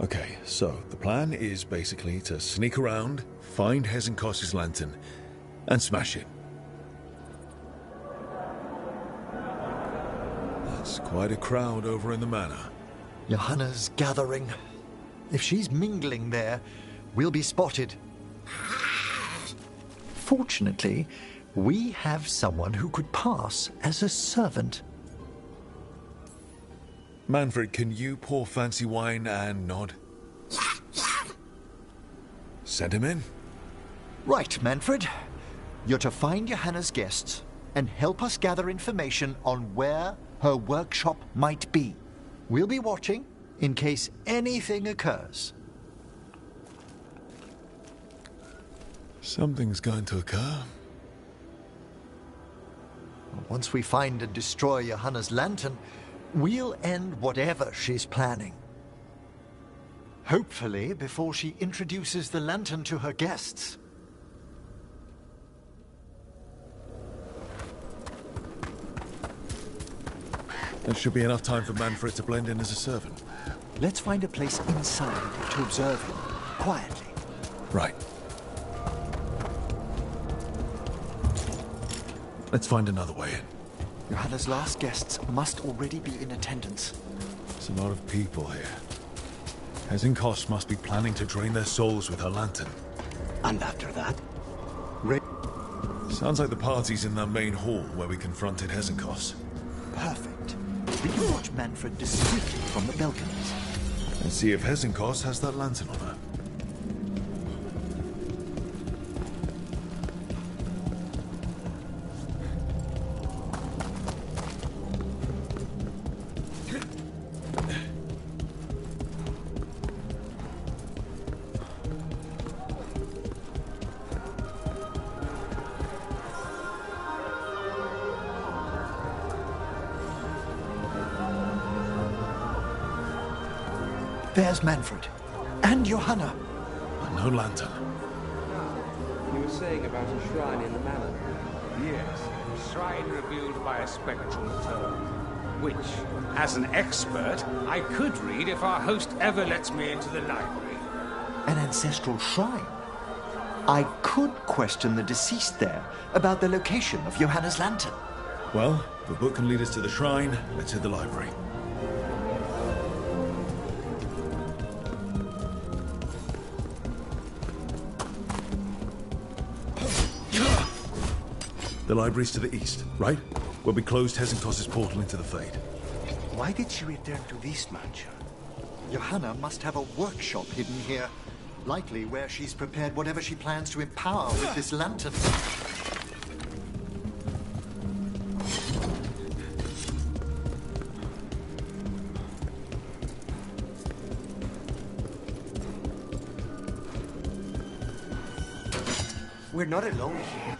Okay, so the plan is basically to sneak around, find Hezenkos's lantern, and smash it. That's quite a crowd over in the manor. Johanna's gathering. If she's mingling there, we'll be spotted. Fortunately, we have someone who could pass as a servant. Manfred, can you pour fancy wine and nod? Send him in. Right, Manfred. You're to find Johanna's guests and help us gather information on where her workshop might be. We'll be watching in case anything occurs. Something's going to occur. Once we find and destroy Johanna's lantern, we'll end whatever she's planning. Hopefully before she introduces the lantern to her guests. There should be enough time for Manfred to blend in as a servant. Let's find a place inside to observe him, quietly. Right. Let's find another way in. Johanna's last guests must already be in attendance. There's a lot of people here. Hezenkos must be planning to drain their souls with her lantern. And after that? Sounds like the party's in that main hall where we confronted Hezenkos. Perfect. We can watch Manfred discreetly from the balconies. And see if Hezenkos has that lantern on her. There's Manfred. And Johanna. And no lantern. You were saying about a shrine in the manor? Yes, a shrine revealed by a spectral tome, which, as an expert, I could read if our host ever lets me into the library. An ancestral shrine? I could question the deceased there about the location of Johanna's lantern. Well, the book can lead us to the shrine. Let's hit the library. The library's to the east, right? Where we closed Hezenkos's portal into the Fade. Why did she return to this mansion? Johanna must have a workshop hidden here. Likely where she's prepared whatever she plans to empower with this lantern. We're not alone here.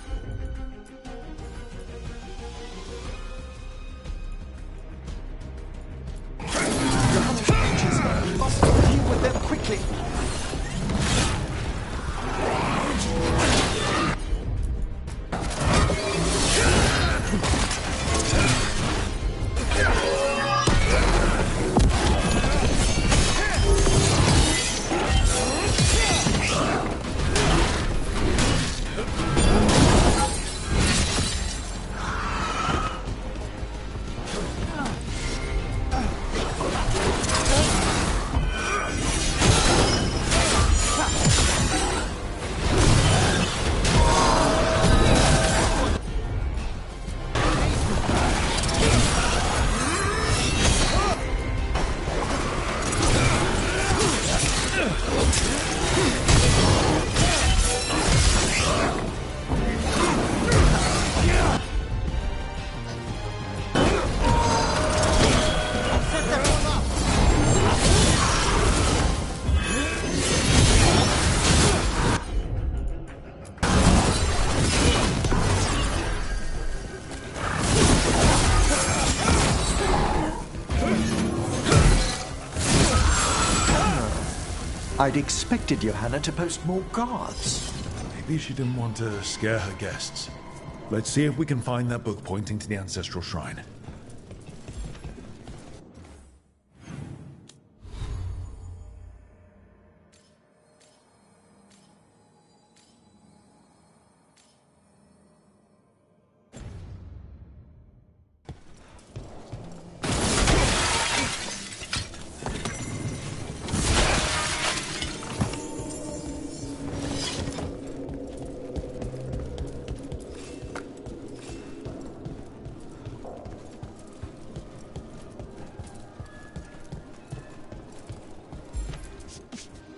We must deal with them quickly. I'd expected Johanna to post more guards. Maybe she didn't want to scare her guests. Let's see if we can find that book pointing to the ancestral shrine.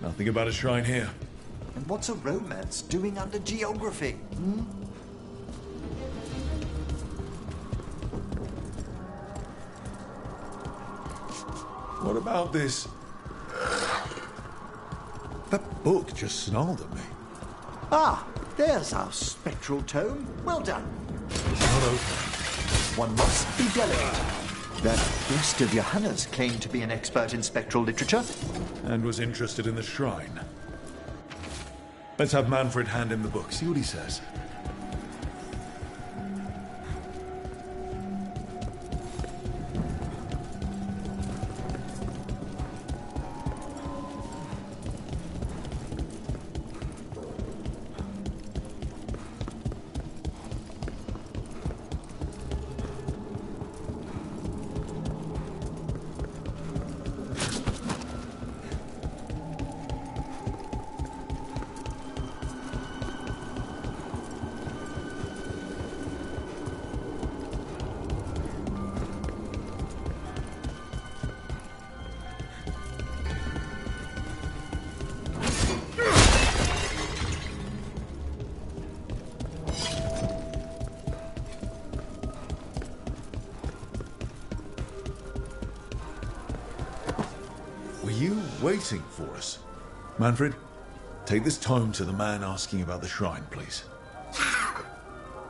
Nothing about a shrine here. And what's a romance doing under geography? What about this? That book just snarled at me. Ah, there's our spectral tome. Well done. Not open. One must be delicate. That guest of Johanna's claimed to be an expert in spectral literature. And was interested in the shrine. Let's have Manfred hand him the book, see what he says. Were you waiting for us? Manfred, take this tome to the man asking about the shrine, please.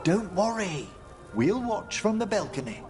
Don't worry. We'll watch from the balcony.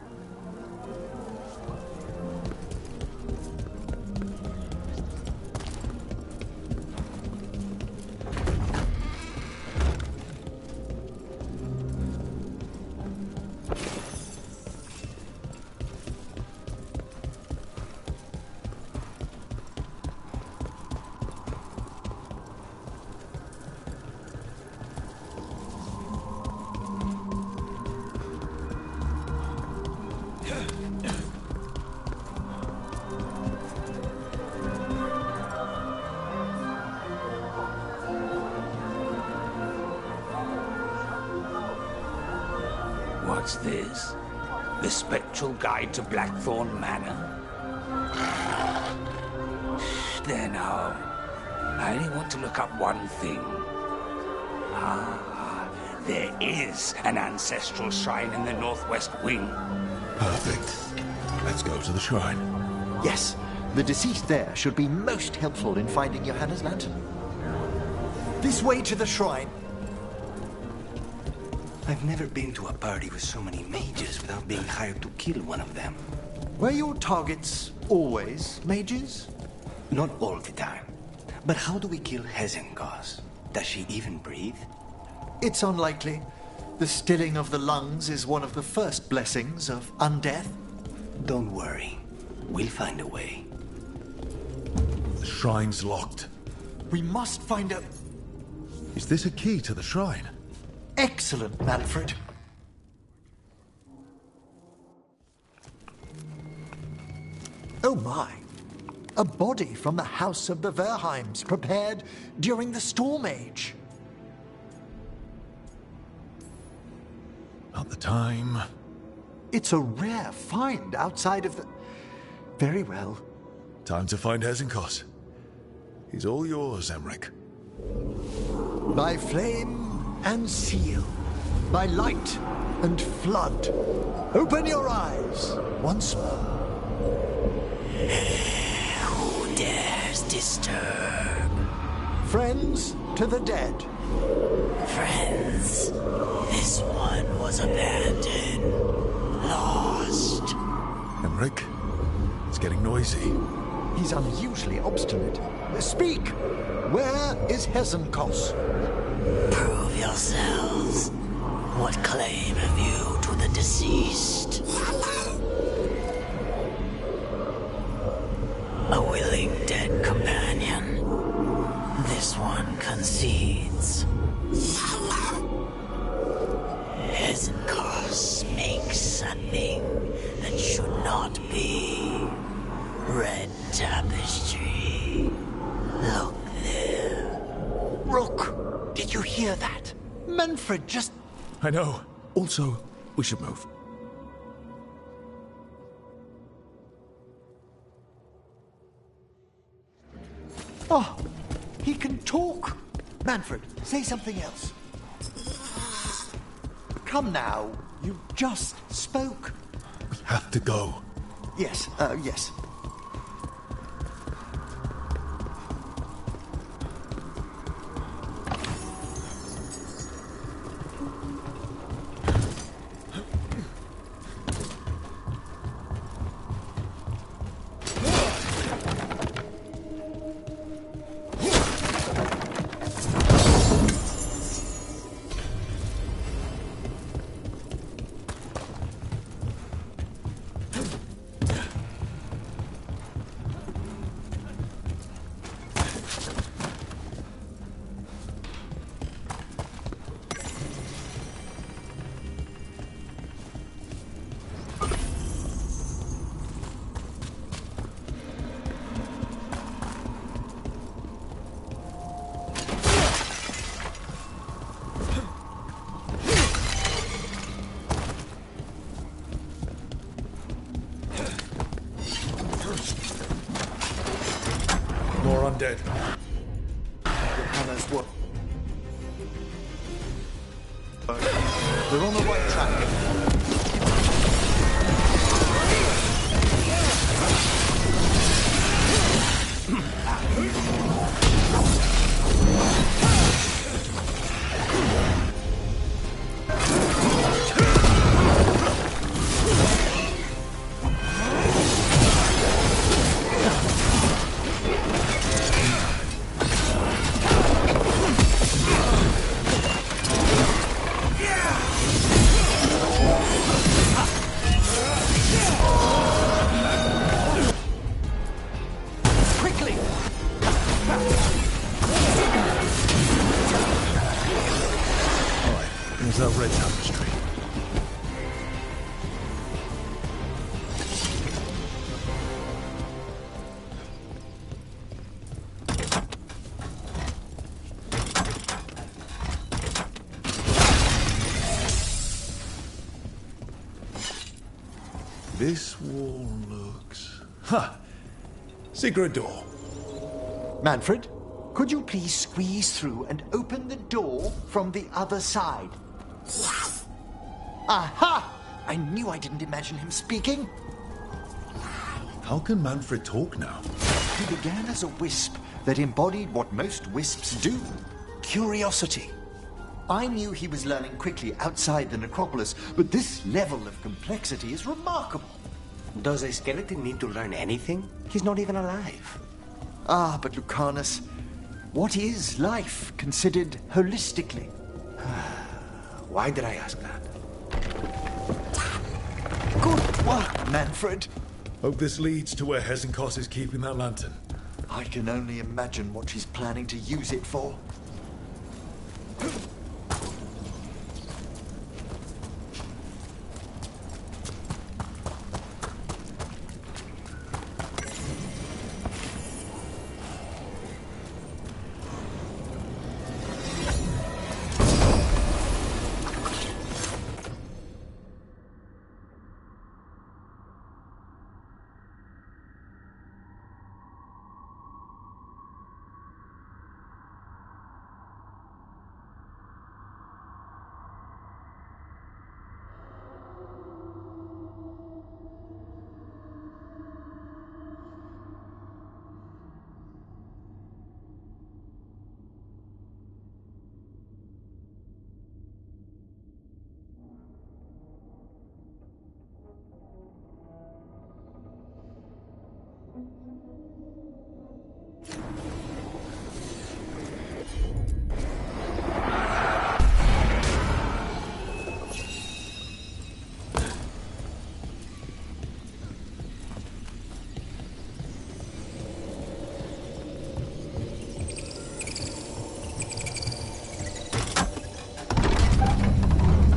What's this? The Spectral Guide to Blackthorn Manor? There now. I only want to look up one thing. Ah, there is an ancestral shrine in the northwest wing. Perfect. Let's go to the shrine. Yes, the deceased there should be most helpful in finding Johanna's lantern. This way to the shrine. I've never been to a party with so many mages without being hired to kill one of them. Were your targets always mages? Not all the time. But how do we kill Hezenkos? Does she even breathe? It's unlikely. The stilling of the lungs is one of the first blessings of undeath. Don't worry. We'll find a way. The shrine's locked. We must find a... Is this a key to the shrine? Excellent, Manfred. Oh my. A body from the house of the Verheims, prepared during the Storm Age. Not the time. It's a rare find outside of the... Very well. Time to find Hezenkos. He's all yours, Emmerich. By flame and seal, by light and flood, open your eyes once more. Who dares disturb? Friends to the dead. Friends, this one was abandoned, lost. Emmerich, it's getting noisy. He's unusually obstinate. Speak! Where is Hezenkos? Prove yourselves. What claim have you to the deceased? A willing dead companion. This one concedes. Hezenkos makes a thing that should not be. Red tapestry. Look there. Rook, did you hear that? Manfred just... I know. Also, we should move. Oh, He can talk! Manfred, say something else. Come now, you just spoke. We have to go. Yes, yes. More undead. Johanna's work. We're on the right track. Quickly! Alright, here's that red tapestry. This wall looks... Ha! Secret door. Manfred, could you please squeeze through and open the door from the other side? Aha! I knew I didn't imagine him speaking. How can Manfred talk now? He began as a wisp that embodied what most wisps do, curiosity. I knew he was learning quickly outside the necropolis, but this level of complexity is remarkable. Does a skeleton need to learn anything? He's not even alive. Ah, but Lucanus, what is life considered holistically? Why did I ask that? Good work, Manfred. Hope this leads to where Hesenkos is keeping that lantern. I can only imagine what she's planning to use it for.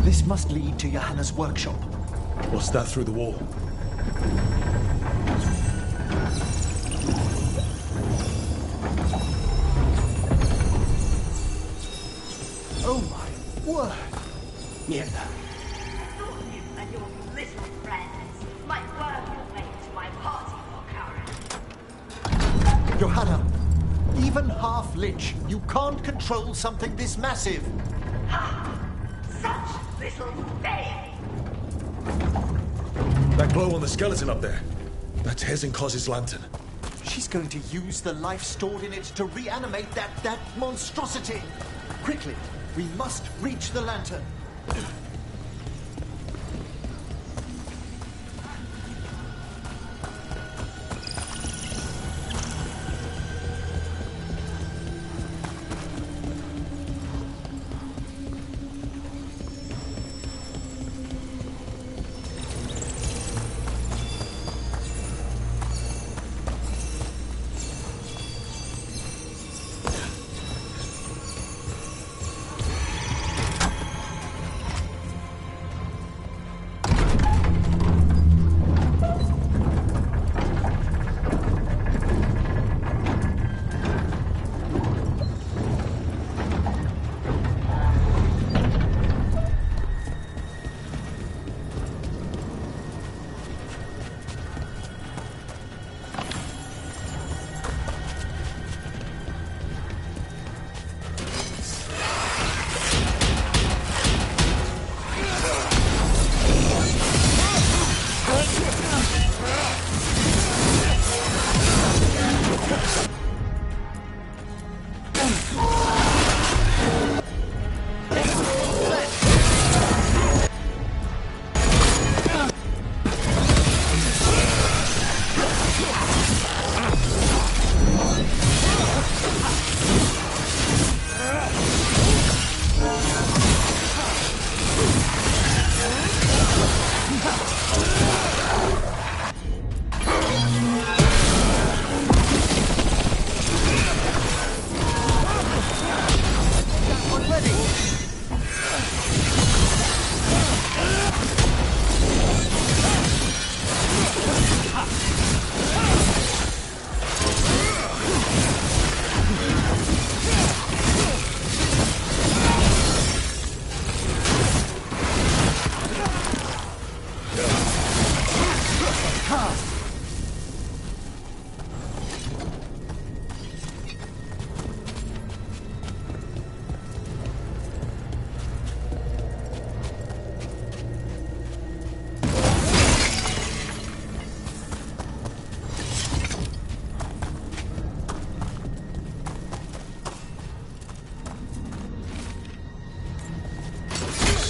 This must lead to Johanna's workshop. What's that through the wall? Oh my word! Mierda. Thought you and your little friends might work your way to my party, Volkara. Johanna, even even half lich. You can't control something this massive. Such little faith! That glow on the skeleton up there. That's Hezenkos's lantern. She's going to use the life stored in it to reanimate that monstrosity. Quickly, we must reach the lantern.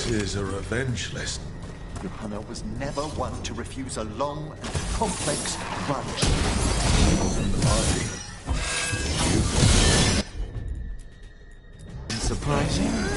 Is a revenge list. Johanna was never one to refuse a long and complex grudge. From the party. Surprising?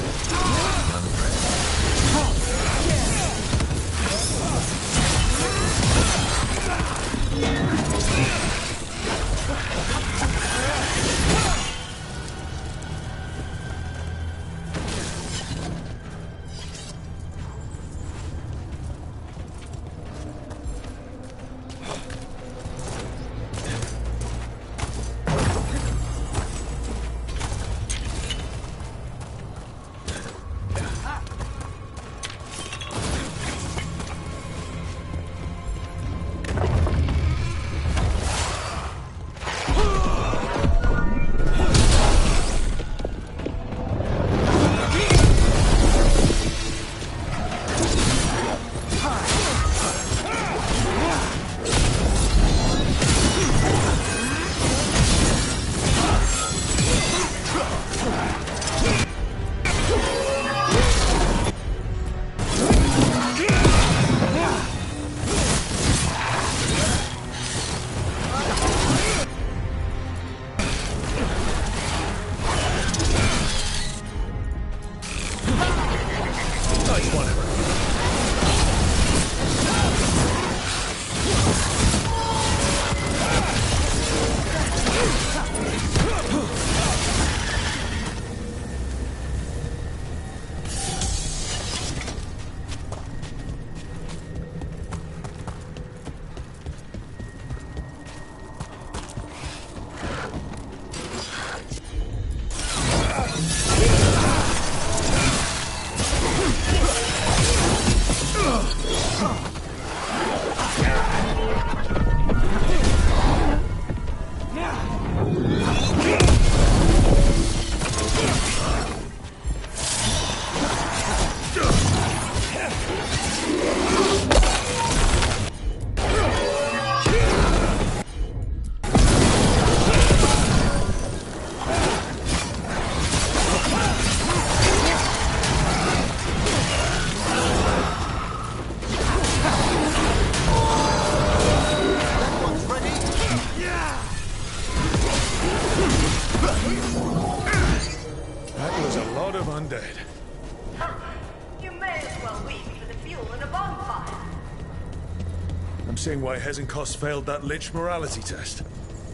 why Hezenkos failed that Lich morality test.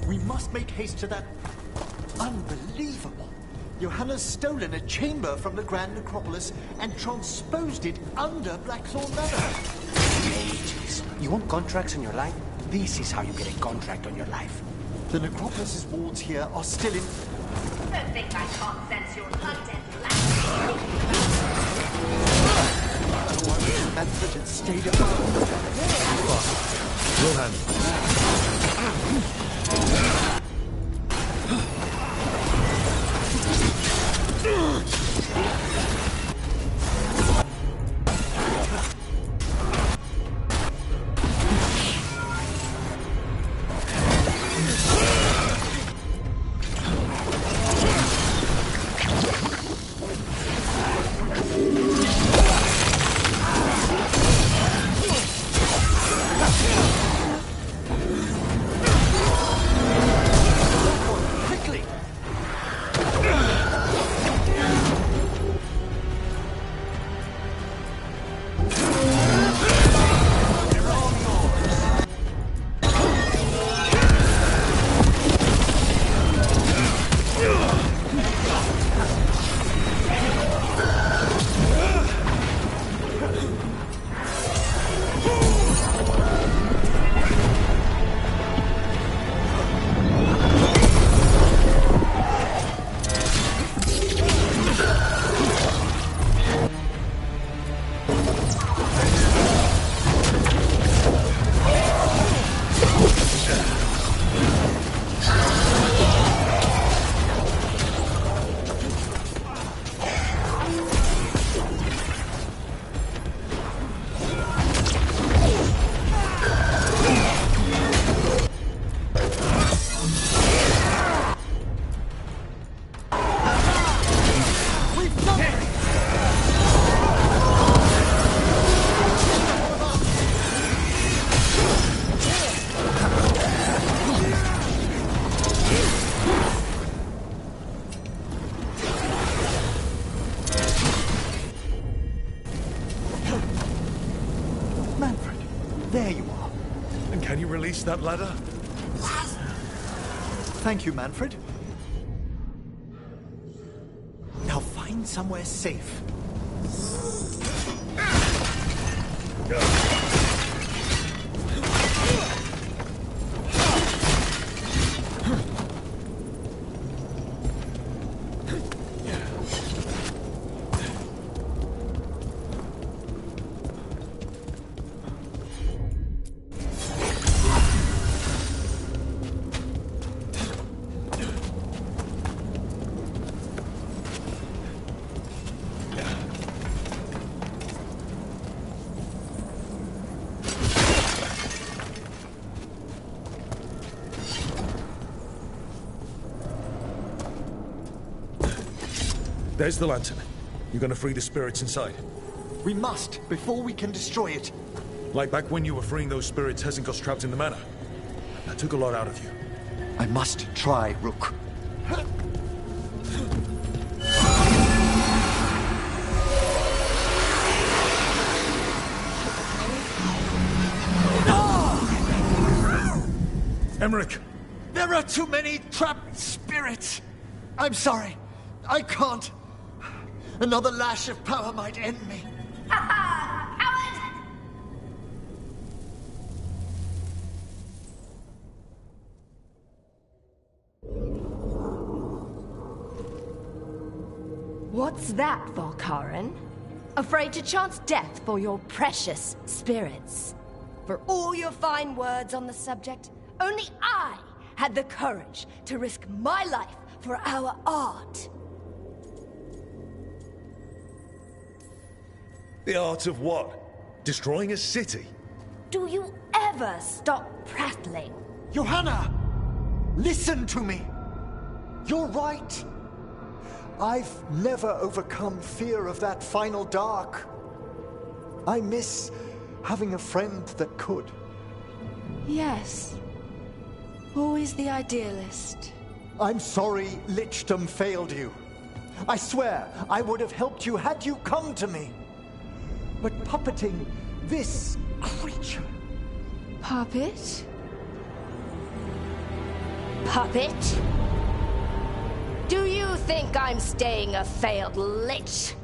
We must make haste to that... Unbelievable! Johanna's stolen a chamber from the Grand Necropolis and transposed it under Blackthorn Manor. Ages. You want contracts in your life? This is how you get a contract on your life. The Necropolis's wards here are still in... Don't think I can't sense your undead black. Manfred had stayed above. We'll handle it. There you are. And can you release that ladder? Thank you, Manfred. Now find somewhere safe. There's the lantern. You're gonna free the spirits inside. We must, before we can destroy it. Like back when you were freeing those spirits Hezenkos trapped in the manor. That took a lot out of you. I must try, Rook. Emmerich! There are too many trapped spirits. I'm sorry. I can't. Another lash of power might end me. Ha ha! Coward! What's that, Valkarin? Afraid to chance death for your precious spirits? For all your fine words on the subject, only I had the courage to risk my life for our art. The art of what? Destroying a city? Do you ever stop prattling? Johanna! Listen to me! You're right. I've never overcome fear of that final dark. I miss having a friend that could. Yes. Always the idealist. I'm sorry Lichdom failed you. I swear I would have helped you had you come to me. But puppeting this creature... Puppet? Puppet? Do you think I'm staying a failed lich?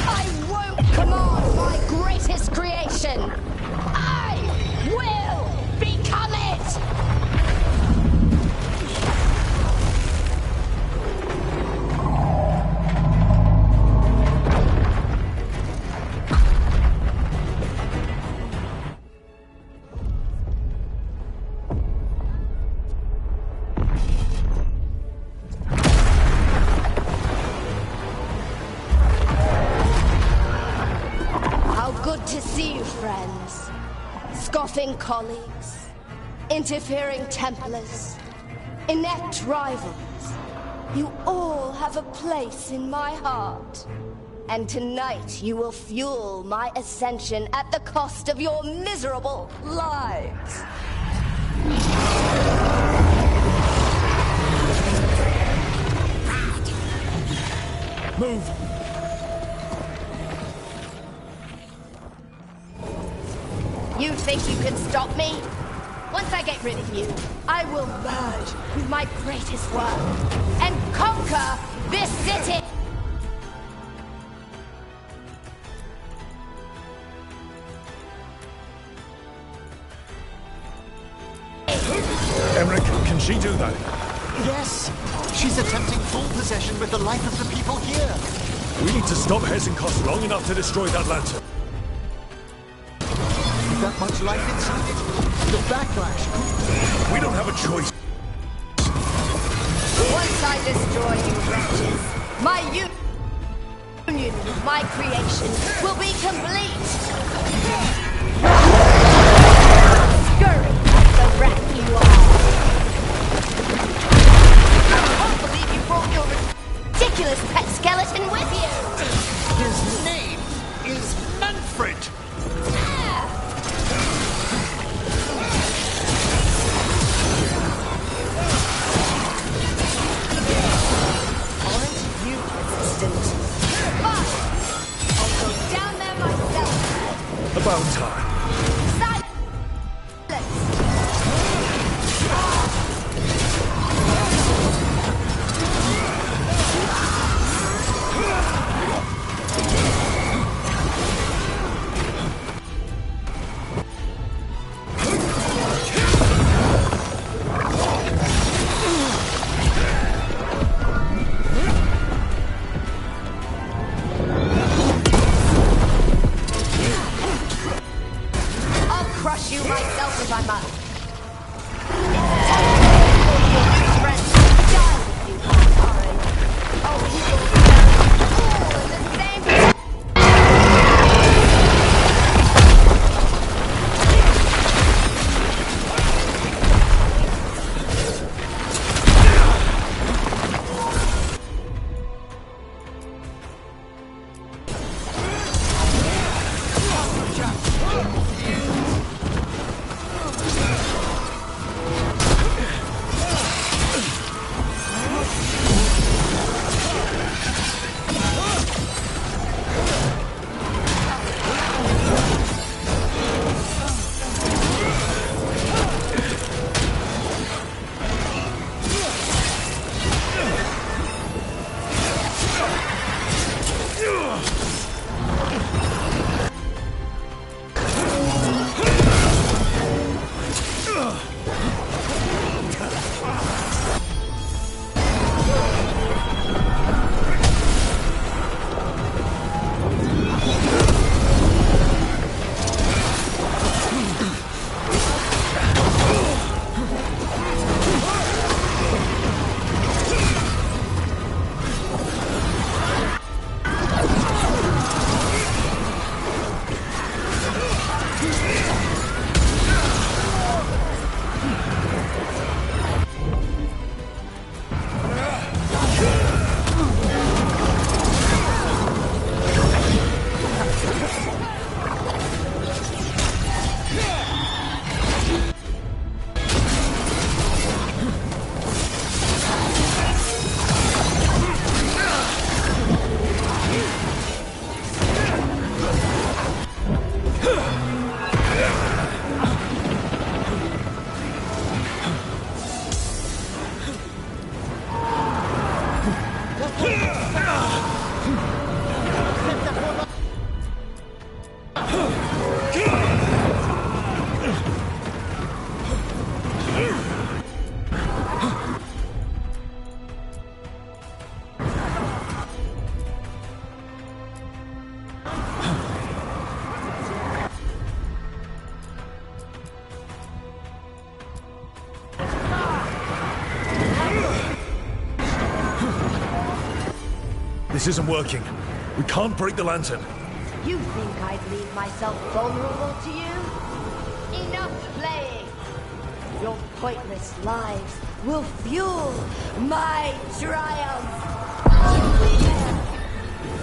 I won't command my greatest creation! I will become it! To see you, friends. Scoffing colleagues, interfering Templars, inept rivals. You all have a place in my heart. And tonight you will fuel my ascension at the cost of your miserable lives. Move! You think you can stop me? Once I get rid of you, I will merge with my greatest work and conquer this city! Emmerich, can she do that? Yes! She's attempting full possession with the life of the people here! We need to stop Hezenkos long enough to destroy that lantern. That much life inside it? The backlash. We don't have a choice. Once I destroy you wretches, my union with my creation will be complete. Scurry like the rat you are. I can't believe you brought your ridiculous pet skeleton with you. His name is Manfred. About time. This isn't working. We can't break the lantern. You think I'd leave myself vulnerable to you? Enough playing! Your pointless lives will fuel my triumph!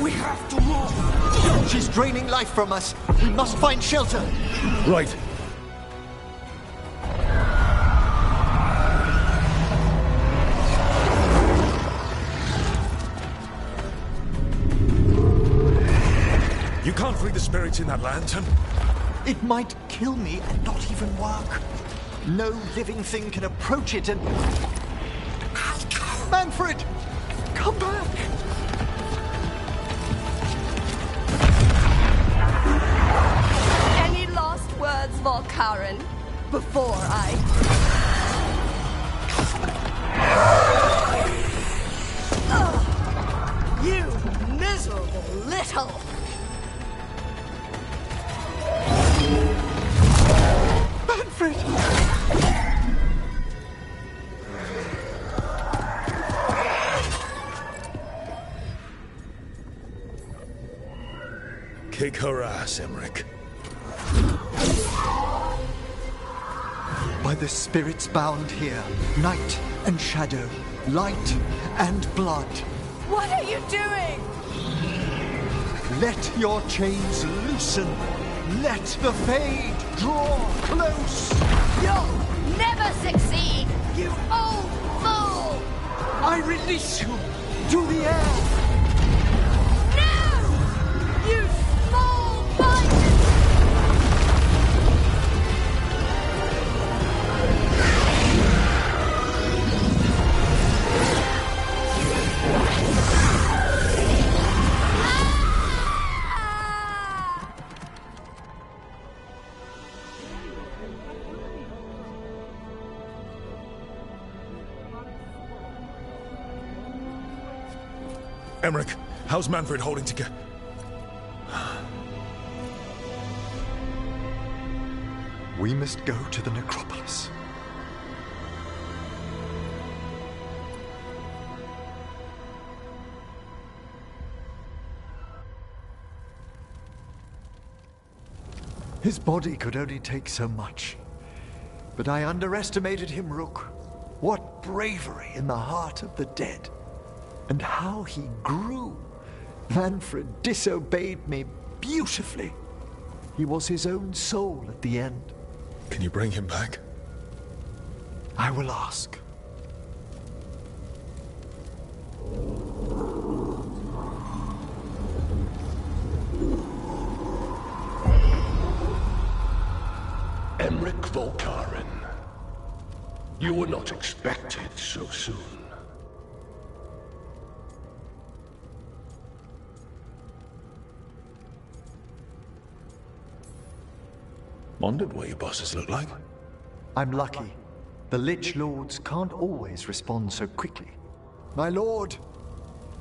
We have to move! She's draining life from us. We must find shelter. Right. You can't free the spirits in that lantern. It might kill me and not even work. No living thing can approach it and... Manfred! Come back! Any last words, Volkaren, before I... You miserable little... Manfred! Kick her ass, Emmerich. By the spirits bound here, night and shadow, light and blood. What are you doing? Let your chains loosen. Let the Fade draw close. You'll never succeed, you old fool! I release you to the air. No! You small-minded... Emmerich, how's Manfred holding together? We must go to the necropolis. His body could only take so much. But I underestimated him, Rook. What bravery in the heart of the dead. And how he grew. Manfred disobeyed me beautifully. He was his own soul at the end. Can you bring him back? I will ask. Emmerich Volkaren. You were not expected so soon. Wondered what your bosses look like. I'm lucky. The Lich Lords can't always respond so quickly. My lord,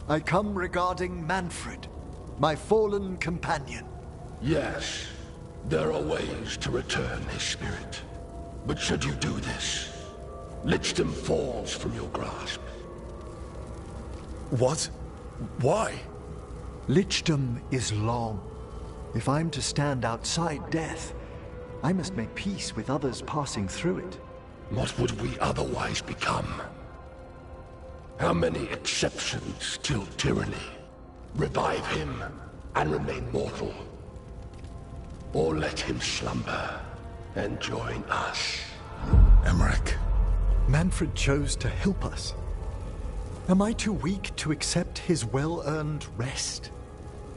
I come regarding Manfred, my fallen companion. Yes, there are ways to return his spirit. But should you do this, Lichdom falls from your grasp. What? Why? Lichdom is long. If I'm to stand outside death, I must make peace with others passing through it. What would we otherwise become? How many exceptions till tyranny? Revive him and remain mortal. Or let him slumber and join us. Emmerich. Manfred chose to help us. Am I too weak to accept his well-earned rest?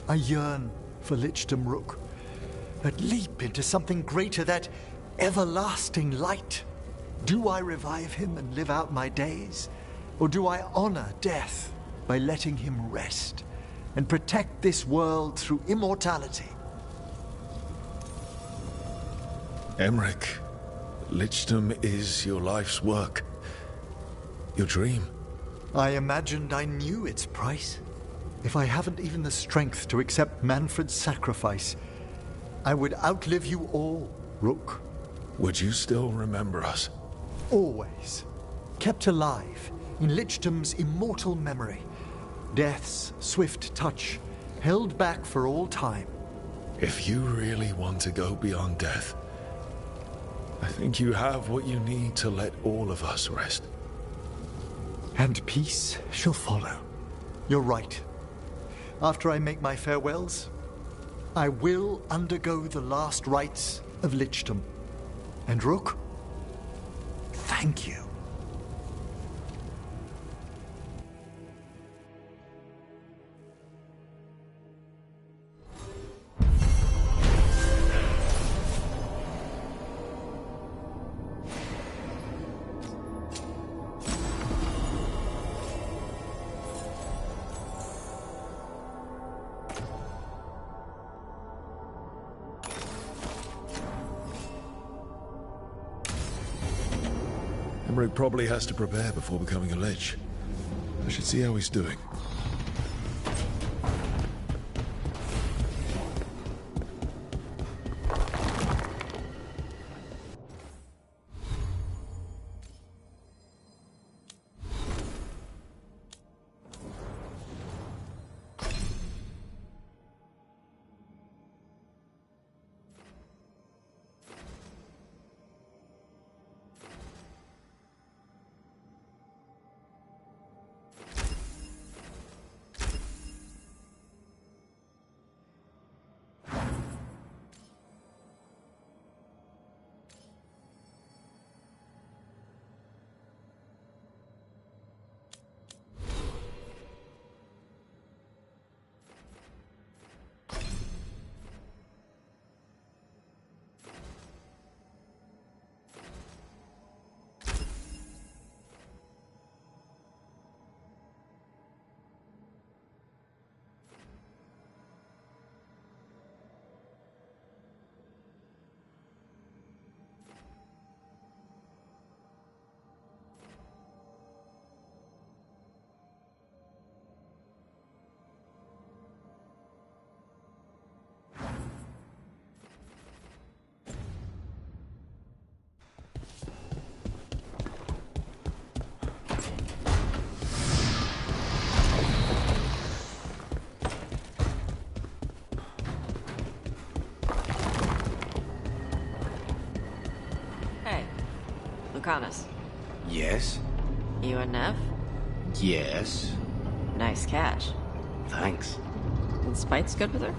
I yearn for Lichdom, Rook. That leap into something greater, that everlasting light. Do I revive him and live out my days? Or do I honor death by letting him rest and protect this world through immortality? Emmerich, Lichdom is your life's work. Your dream. I imagined I knew its price. If I haven't even the strength to accept Manfred's sacrifice, I would outlive you all, Rook. Would you still remember us? Always. Kept alive in Lichdom's immortal memory. Death's swift touch, held back for all time. If you really want to go beyond death, I think you have what you need to let all of us rest. And peace shall follow. You're right. After I make my farewells, I will undergo the last rites of lichdom. And Rook, thank you. Emmerich probably has to prepare before becoming a lich. I should see how he's doing. Lucanus. Yes? You and Nev? Yes. Nice catch. Thanks. And Spite's good with her?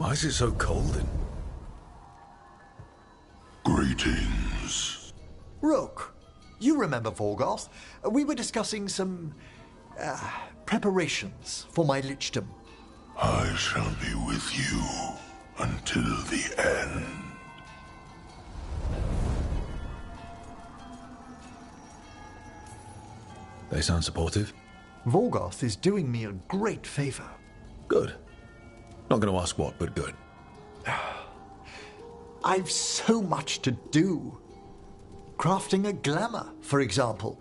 Why is it so cold in... Greetings. Rook, you remember Vorgoth? We were discussing some preparations for my lichdom. I shall be with you until the end. They sound supportive. Vorgoth is doing me a great favor. Good. Not going to ask what, but good. I've so much to do. Crafting a glamour, for example.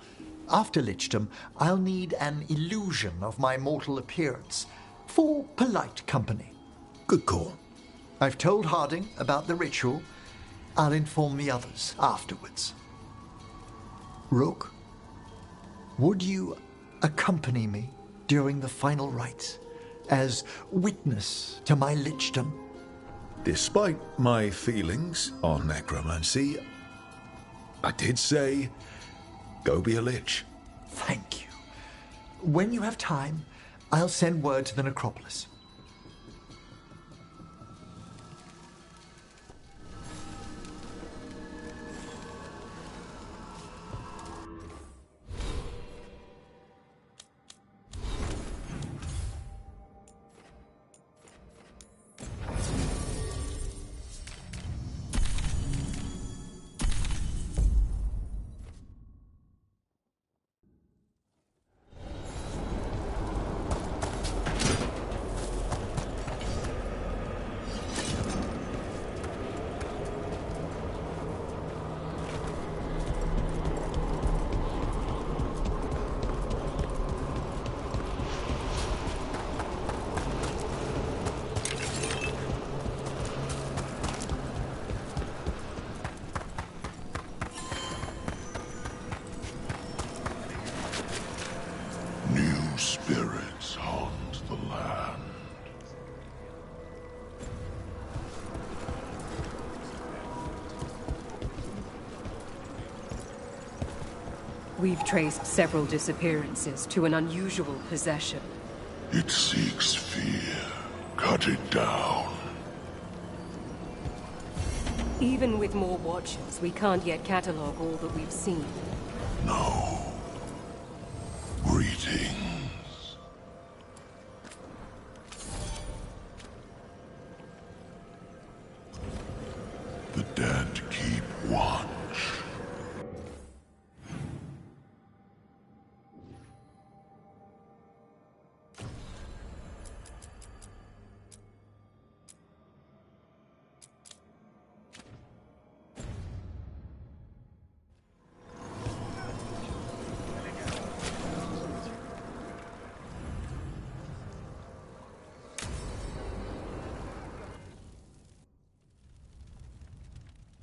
After lichdom, I'll need an illusion of my mortal appearance for polite company. Good call. I've told Harding about the ritual. I'll inform the others afterwards. Rook, would you accompany me during the final rites as witness to my lichdom? Despite my feelings on necromancy, I did say, go be a lich. Thank you. When you have time, I'll send word to the necropolis. New spirits haunt the land. We've traced several disappearances to an unusual possession. It seeks fear. Cut it down. Even with more watchers, we can't yet catalog all that we've seen. No. Greetings. The dead keep watch.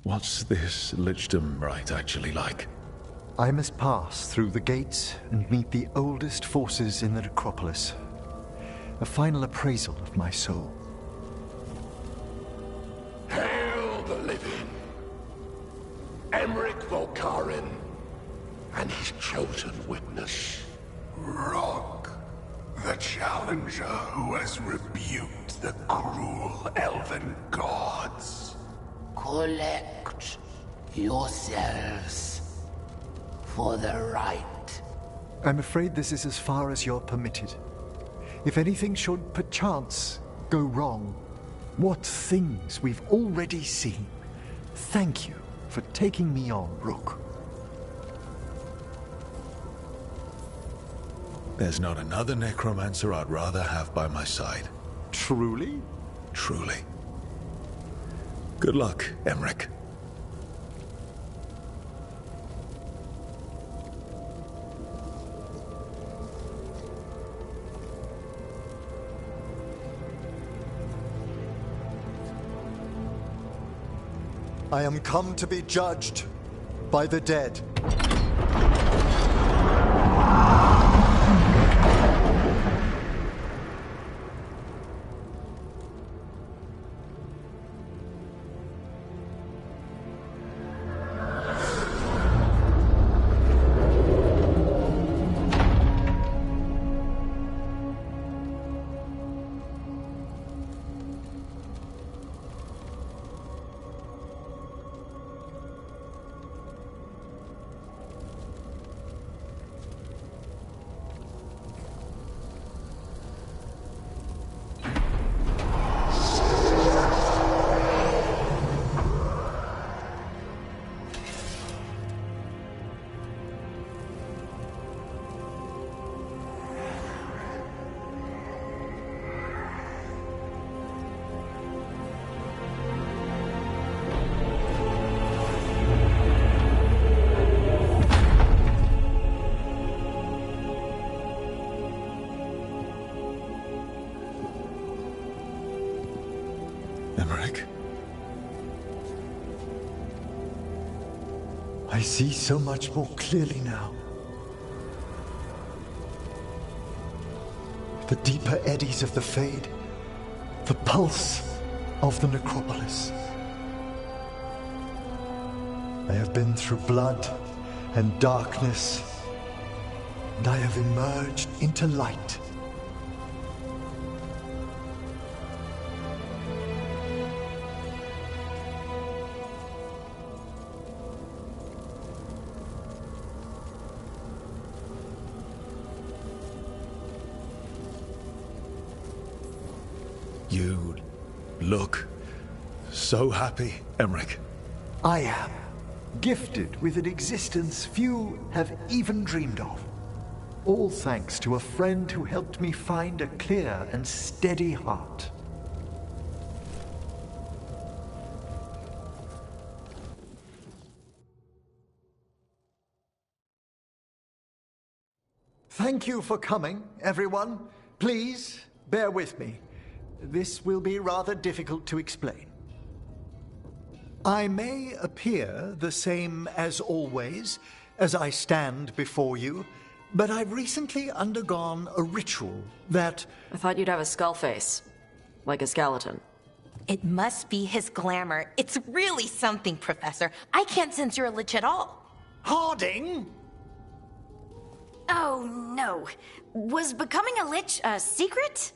What's this lichdom rite actually like? I must pass through the gates and meet the oldest forces in the necropolis. A final appraisal of my soul. Hail the living! Emmerich Volkarin and his chosen witness. Rock, the challenger who has rebuked the cruel elven gods. Collect yourselves for the right. I'm afraid this is as far as you're permitted. If anything should perchance go wrong, what things we've already seen. Thank you for taking me on, Rook. There's not another necromancer I'd rather have by my side. Truly? Truly. Good luck, Emmerich. I am come to be judged by the dead. Emmerich? I see so much more clearly now. The deeper eddies of the Fade, the pulse of the necropolis. I have been through blood and darkness, and I have emerged into light. You look so happy, Emmerich. I am gifted with an existence few have even dreamed of. All thanks to a friend who helped me find a clear and steady heart. Thank you for coming, everyone. Please, bear with me. This will be rather difficult to explain. I may appear the same as always, as I stand before you, but I've recently undergone a ritual that... I thought you'd have a skull face. Like a skeleton. It must be his glamour. It's really something, Professor. I can't sense you're a lich at all. Harding! Oh, no. Was becoming a lich a secret?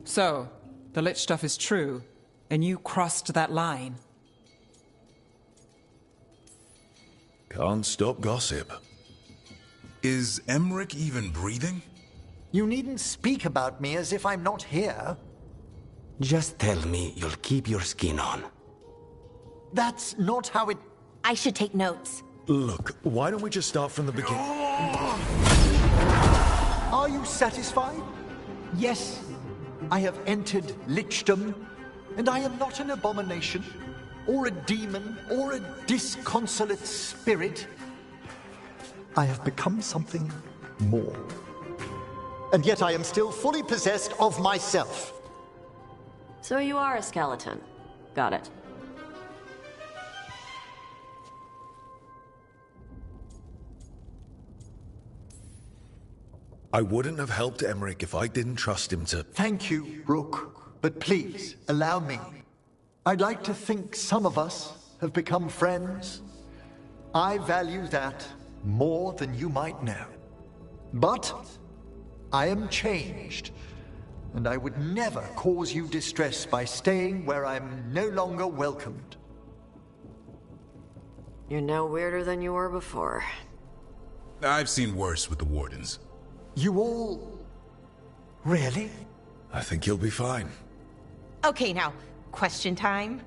So, the lich stuff is true, and you crossed that line. Can't stop gossip. Is Emmerich even breathing? You needn't speak about me as if I'm not here. Just tell me you'll keep your skin on. That's not how it... I should take notes. Look, why don't we just start from the beginning? Are you satisfied? Yes, I have entered lichdom, and I am not an abomination, or a demon, or a disconsolate spirit. I have become something more. And yet I am still fully possessed of myself. So you are a skeleton. Got it. I wouldn't have helped Emmerich if I didn't trust him to... Thank you, Rook. But please, allow me. I'd like to think some of us have become friends. I value that more than you might know. But I am changed, and I would never cause you distress by staying where I'm no longer welcomed. You're no weirder than you were before. I've seen worse with the Wardens. You all... really? I think you'll be fine. Okay, now, question time.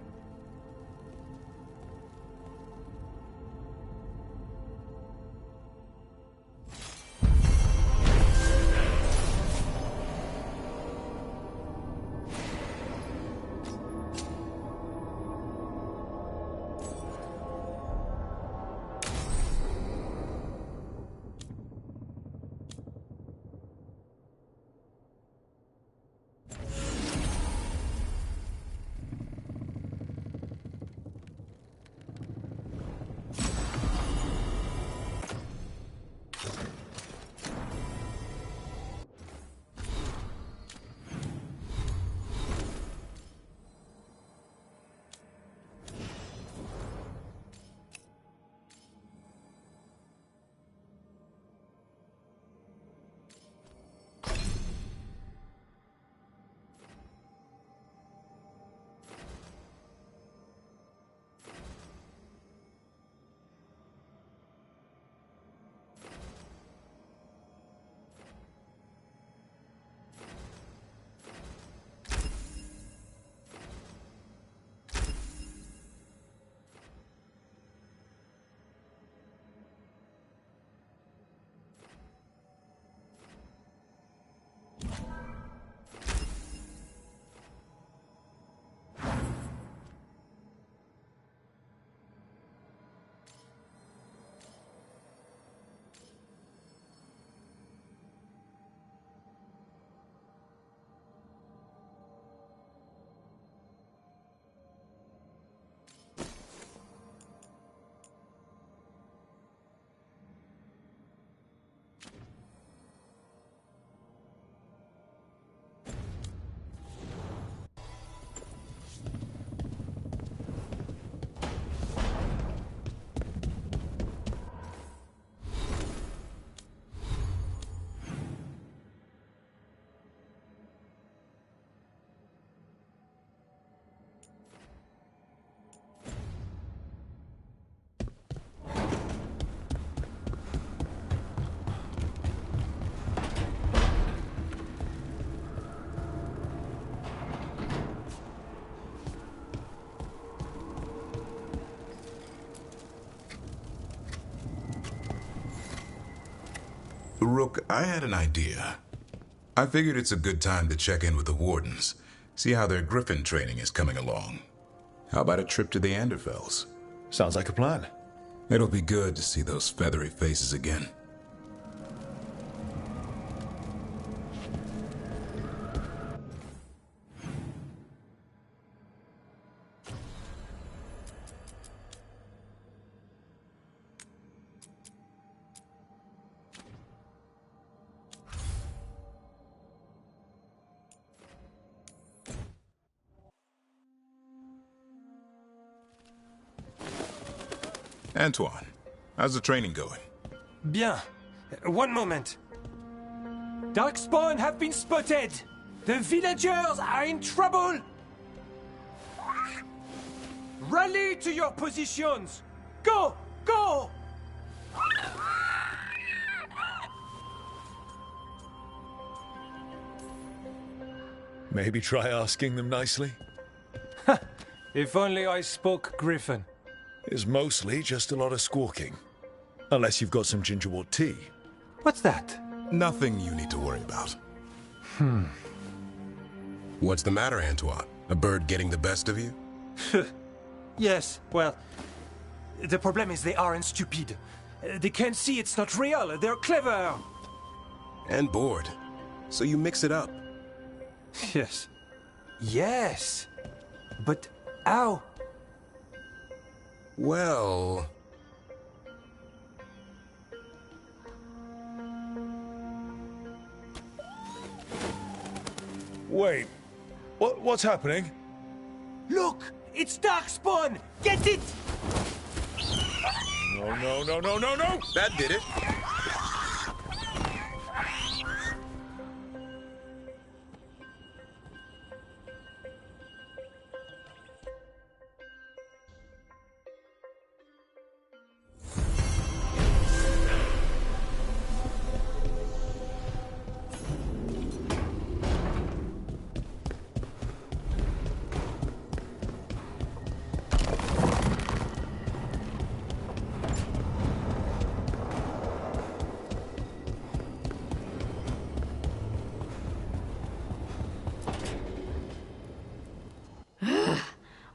Rook, I had an idea. I figured it's a good time to check in with the Wardens, see how their Griffin training is coming along. How about a trip to the Anderfells? Sounds like a plan. It'll be good to see those feathery faces again. Antoine, how's the training going? Bien. One moment. Darkspawn have been spotted! The villagers are in trouble! Rally to your positions! Go! Go! Maybe try asking them nicely? If only I spoke Griffin. It's mostly just a lot of squawking. Unless you've got some gingerwort tea. What's that? Nothing you need to worry about. What's the matter, Antoine? A bird getting the best of you? Yes, well, the problem is they aren't stupid. They can't see it's not real. They're clever. And bored. So you mix it up. Yes. Yes. But how? Well... Wait, what's happening? Look! It's Darkspawn! Get it! No. That did it.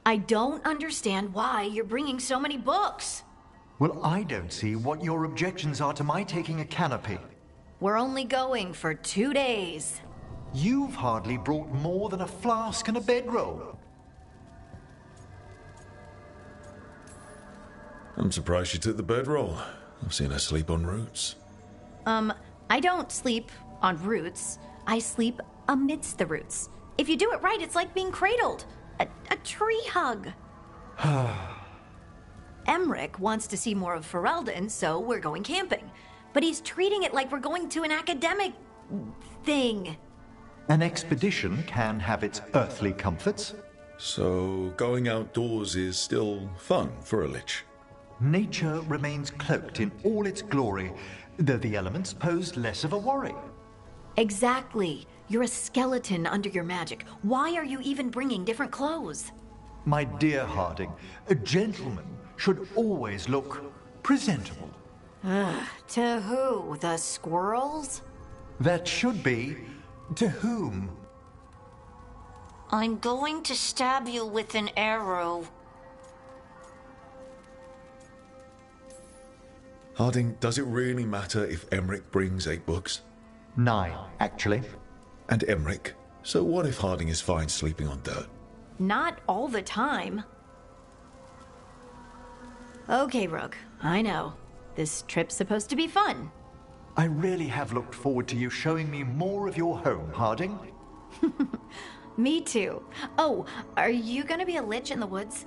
I don't understand why you're bringing so many books. Well, I don't see what your objections are to my taking a canopy. We're only going for 2 days. You've hardly brought more than a flask and a bedroll. I'm surprised she took the bedroll. I've seen her sleep on roots. I don't sleep on roots. I sleep amidst the roots. If you do it right, it's like being cradled. A tree hug. Emmerich wants to see more of Ferelden, so we're going camping. But he's treating it like we're going to an academic thing. An expedition can have its earthly comforts. So going outdoors is still fun for a lich. Nature remains cloaked in all its glory, though the elements pose less of a worry. Exactly. You're a skeleton under your magic. Why are you even bringing different clothes? My dear Harding, a gentleman should always look presentable. To who? The squirrels? That should be to whom? I'm going to stab you with an arrow. Harding, does it really matter if Emmerich brings 8 books? 9, actually. And Emmerich? So what if Harding is fine sleeping on dirt? Not all the time. Okay, Rook, I know. This trip's supposed to be fun. I really have looked forward to you showing me more of your home, Harding. Me too. Oh, are you gonna be a lich in the woods?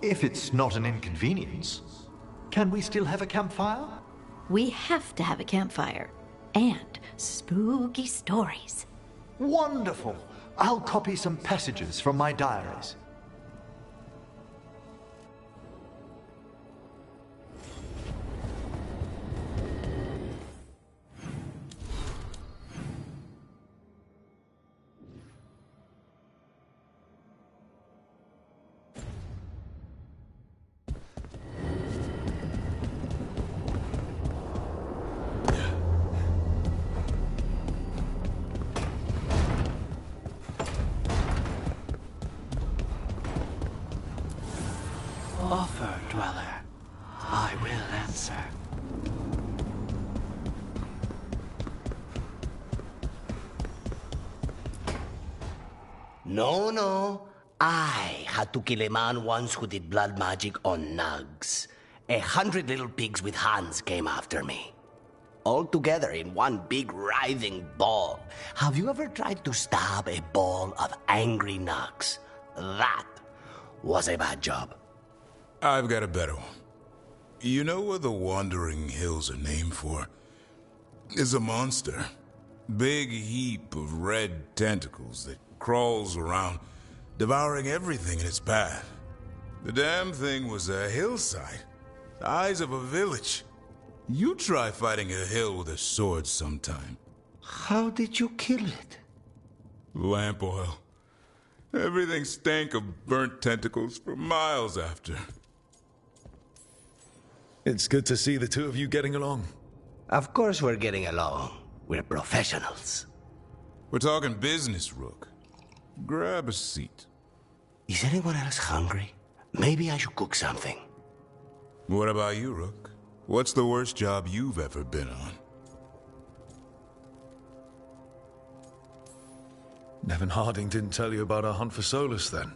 If it's not an inconvenience. Can we still have a campfire? We have to have a campfire. And spooky stories. Wonderful! I'll copy some passages from my diaries. offer, Dweller, I will answer. No. I had to kill a man once who did blood magic on nugs. 100 little pigs with hands came after me. All together in one big writhing ball. Have you ever tried to stab a ball of angry nugs? That was a bad job. I've got a better one. You know what the Wandering Hills are named for? It's a monster. Big heap of red tentacles that crawls around, devouring everything in its path. The damn thing was a hillside, the size of a village. You try fighting a hill with a sword sometime. How did you kill it? Lamp oil. Everything stank of burnt tentacles for miles after. It's good to see the two of you getting along. Of course we're getting along. We're professionals. We're talking business, Rook. Grab a seat. Is anyone else hungry? Maybe I should cook something. What about you, Rook? What's the worst job you've ever been on? Nevin Harding didn't tell you about our hunt for Solus, then?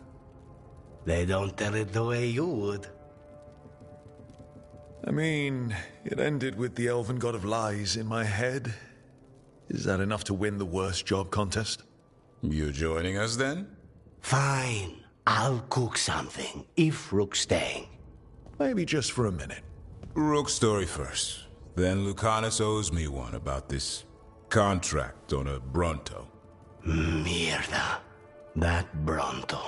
They don't tell it the way you would. I mean, it ended with the Elven God of Lies in my head. Is that enough to win the worst job contest? You joining us, then? Fine. I'll cook something, if Rook's staying. Maybe just for a minute. Rook's story first. Then Lucanus owes me one about this contract on a Bronto. Mierda. That Bronto.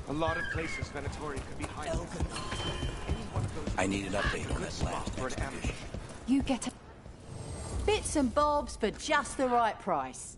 A lot of places Venatori could be hiding. I need an update on that last expedition. You get bits and bobs for just the right price.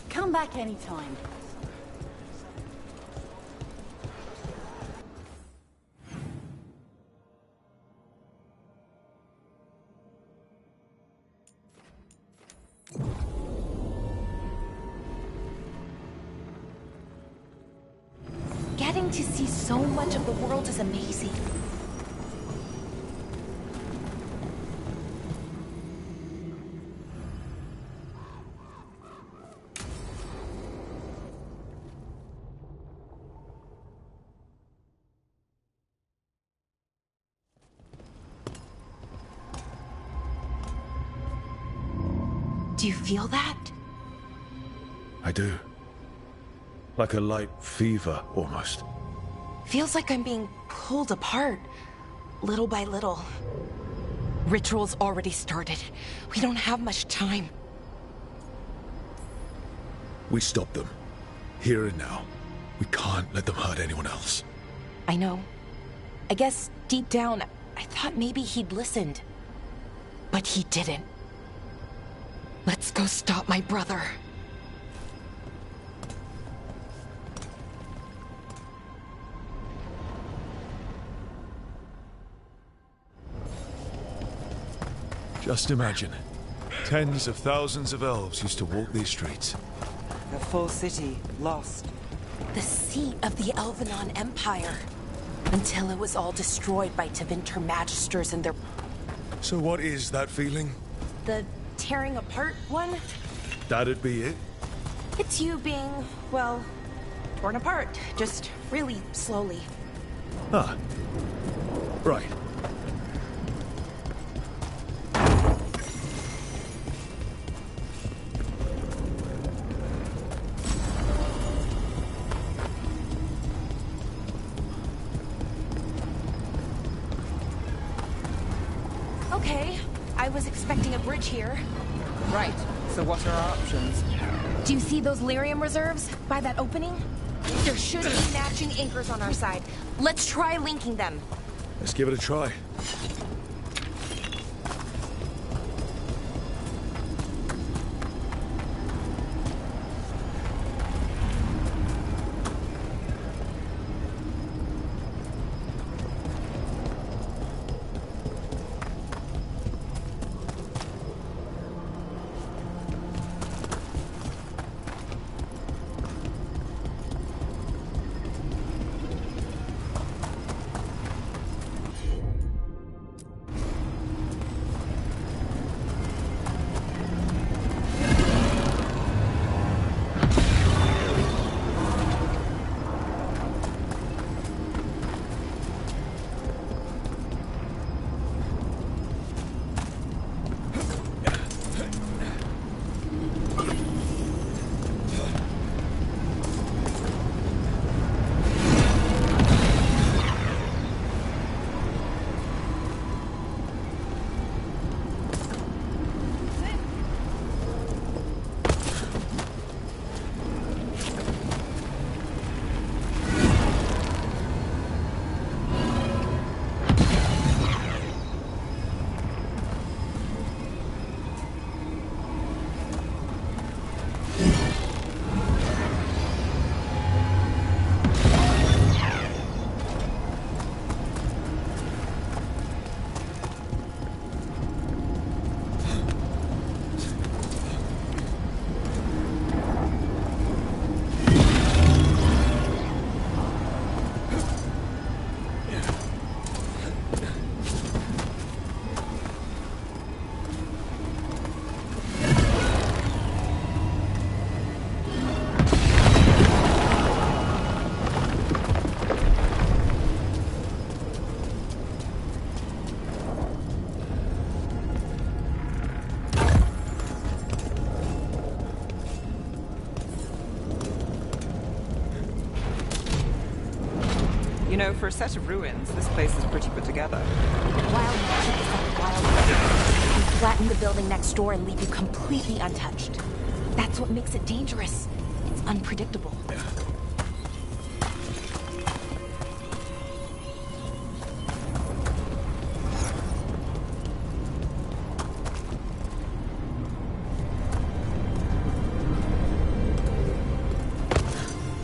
Come back anytime. Getting to see so much of the world is amazing. Do you feel that? I do. Like a light fever, almost. Feels like I'm being pulled apart, little by little. Ritual's already started. We don't have much time. We stop them. Here and now. We can't let them hurt anyone else. I know. I guess deep down, I thought maybe he'd listened. But he didn't. Let's go stop my brother. Just imagine. Tens of thousands of elves used to walk these streets. The full city lost. The seat of the Elvenon Empire. Until it was all destroyed by Tevinter Magisters and their... So what is that feeling? The tearing apart one? That'd be it? It's you being, well, torn apart. Just really slowly. Ah. Right. Okay, I was expecting a bridge here. Right, so what are our options? Do you see those lyrium reserves by that opening? There should be matching anchors on our side. Let's try linking them. Let's give it a try. You know, for a set of ruins, this place is pretty put together. Wild magic is like wild magic. You flatten the building next door and leave you completely untouched. That's what makes it dangerous. It's unpredictable.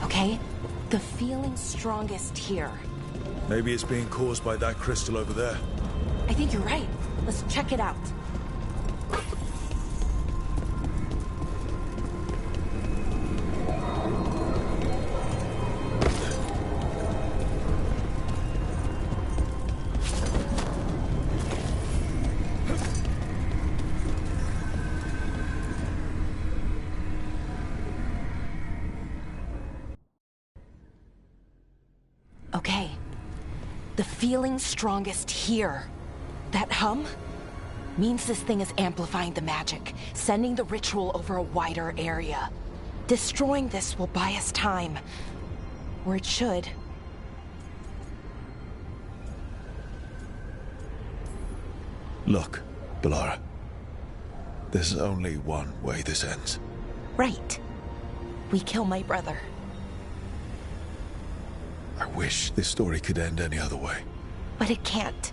Okay, the feeling's strongest here. Maybe it's being caused by that crystal over there. I think you're right. Let's check it out. Okay. The feeling's strongest here. That hum means this thing is amplifying the magic, sending the ritual over a wider area. Destroying this will buy us time. Or it should. Look, Bellara. There's only one way this ends. Right. We kill my brother. I wish this story could end any other way. But it can't.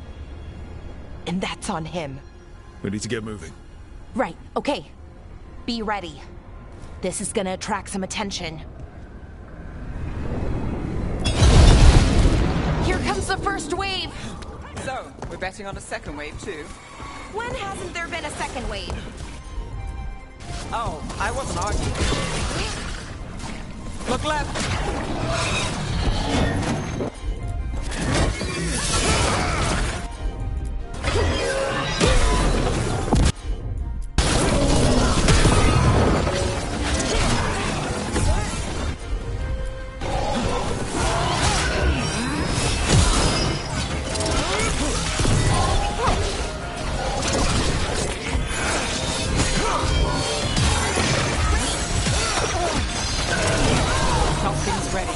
and that's on him. We need to get moving. Right, okay. Be ready. This is gonna attract some attention. Here comes the first wave! So, we're betting on a second wave too? When hasn't there been a second wave? Oh, I wasn't arguing. Look left! Something's ready.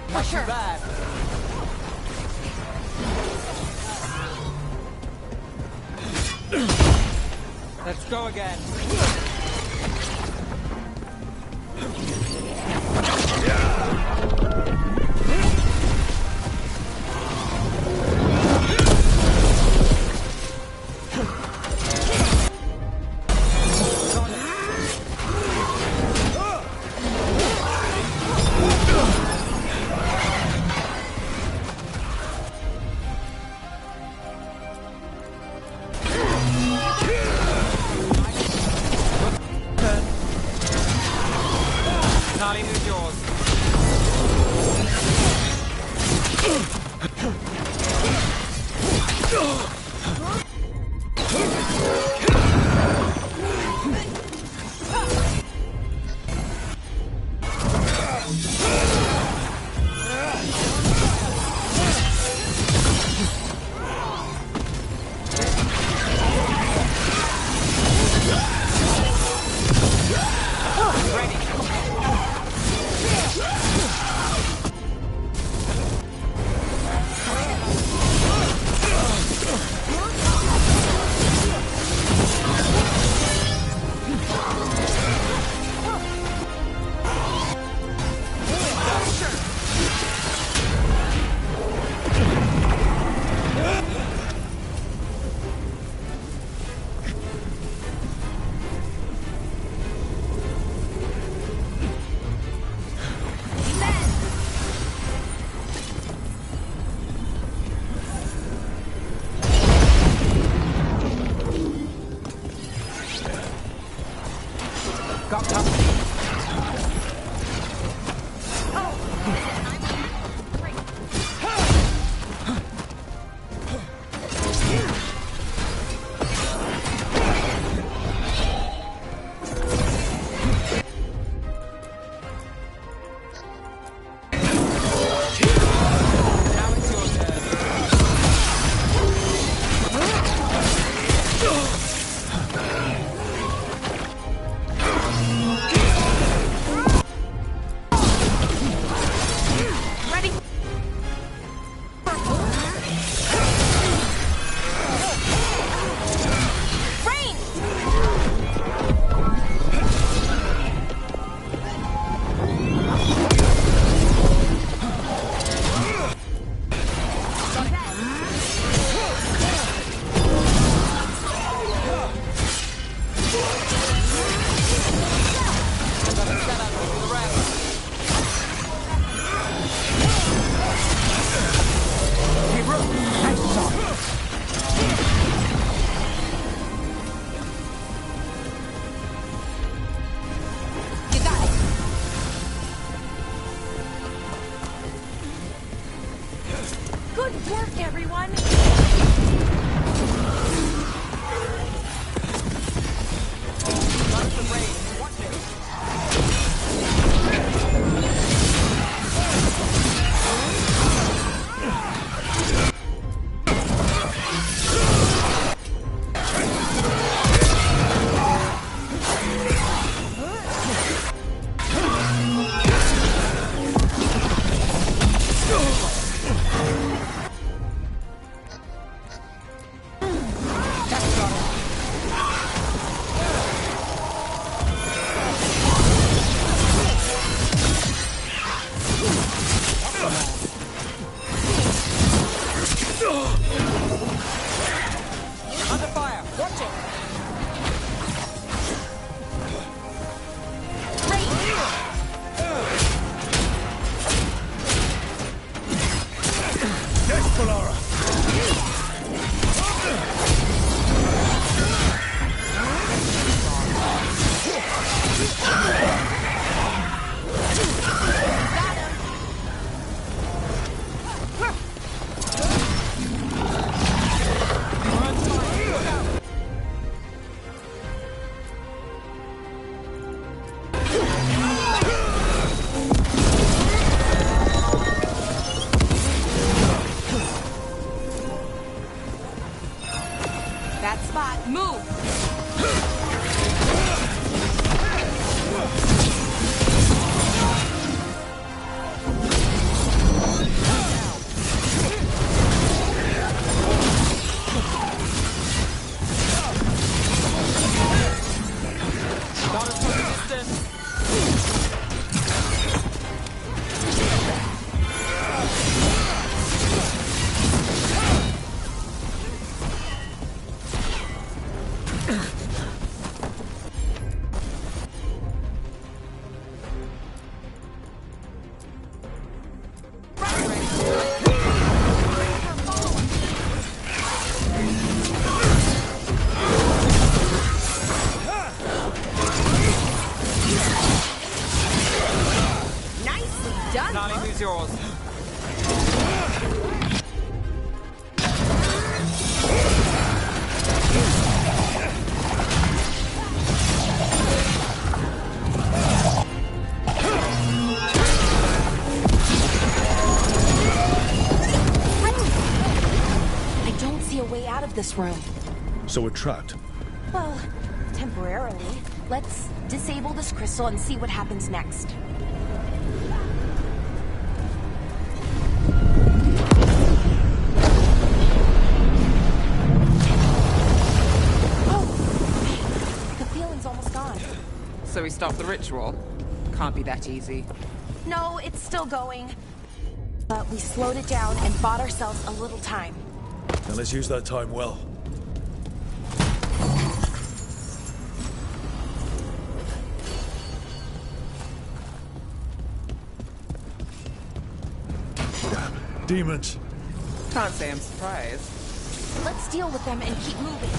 For sure. Bad. Let's go again. Nali, who's yours? Got company. Move! This room. So we're trapped? Well, temporarily. Let's disable this crystal and see what happens next. Oh! The feeling's almost gone. So we stopped the ritual? Can't be that easy. No, it's still going. But we slowed it down and bought ourselves a little time. Now let's use that time well. Damn, demons! Can't say I'm surprised. Let's deal with them and keep moving.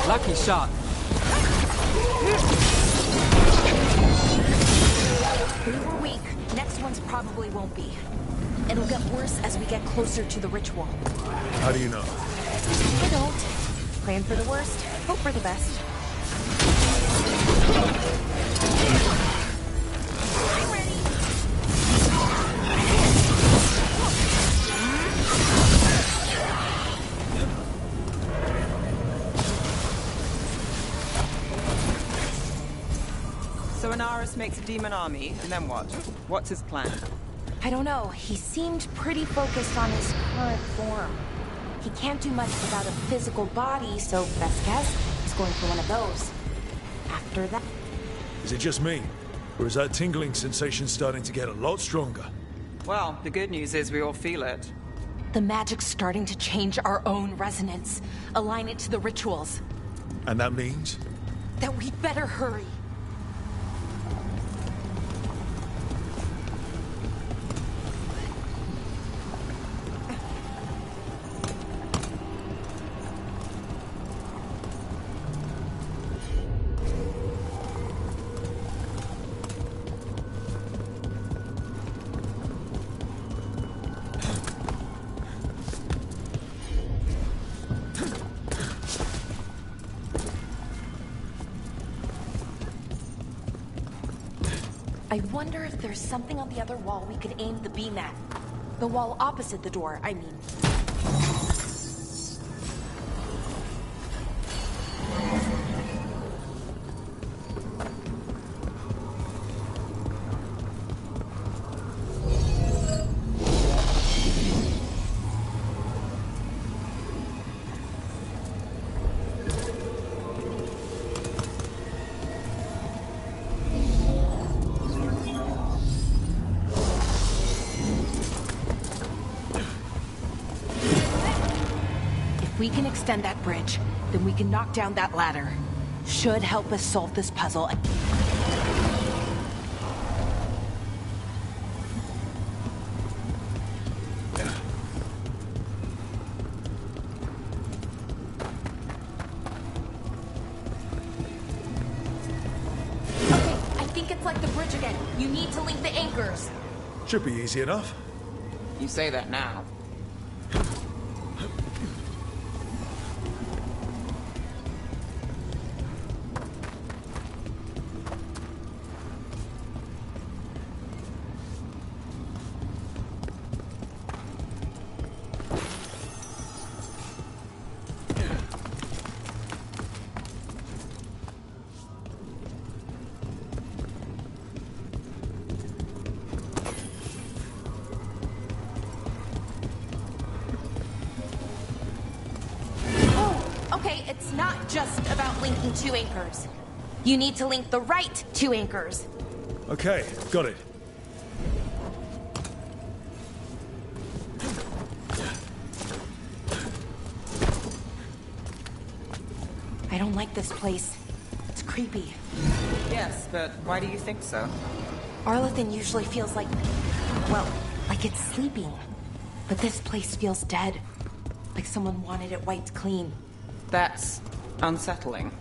Lucky shot. We were weak. Next ones probably won't be. It'll get worse as we get closer to the ritual. How do you know? I don't. Plan for the worst, hope for the best. I'm ready. So Inaris makes a demon army, and then what? What's his plan? I don't know. He seemed pretty focused on his current form. He can't do much without a physical body, so best guess, he's going for one of those. After that... Is it just me? Or is that tingling sensation starting to get a lot stronger? Well, the good news is we all feel it. The magic's starting to change our own resonance, align it to the rituals. And that means? That we'd better hurry. I wonder if there's something on the other wall we could aim the beam at. The wall opposite the door, I mean. we can extend that bridge, then we can knock down that ladder. Should help us solve this puzzle. You need to link the anchors. Should be easy enough. You say that now. It's not just about linking two anchors. You need to link the right two anchors. Okay, got it. I don't like this place. It's creepy. Yes, but why do you think so? Arlathan usually feels like, well, like it's sleeping. But this place feels dead. Like someone wanted it wiped clean. That's unsettling.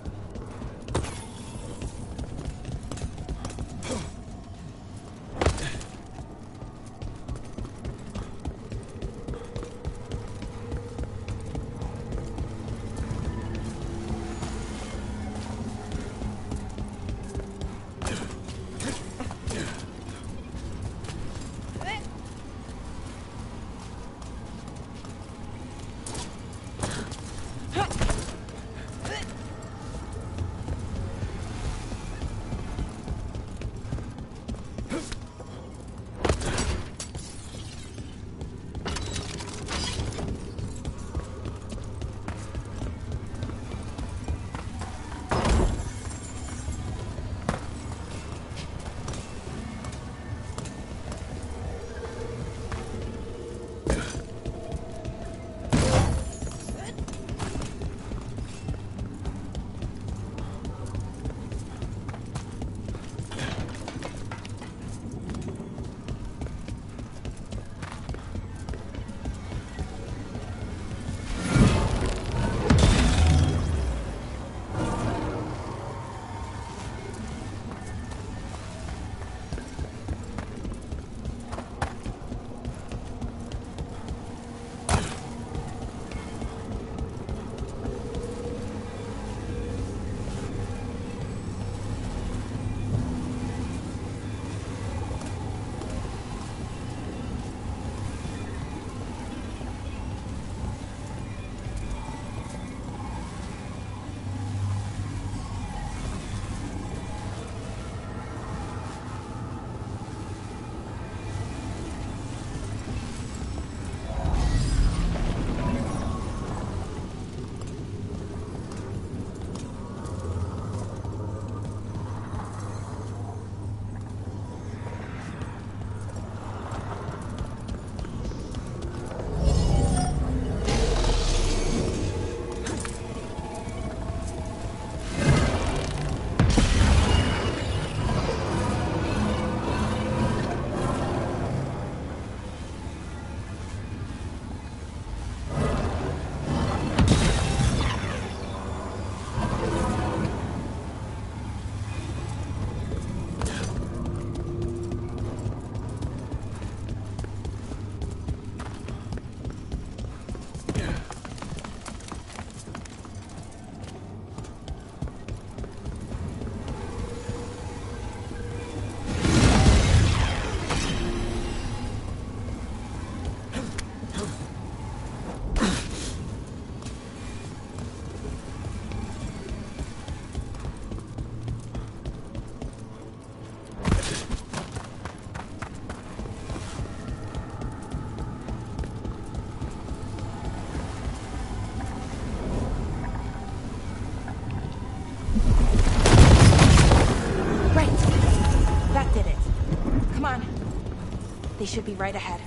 They should be right ahead.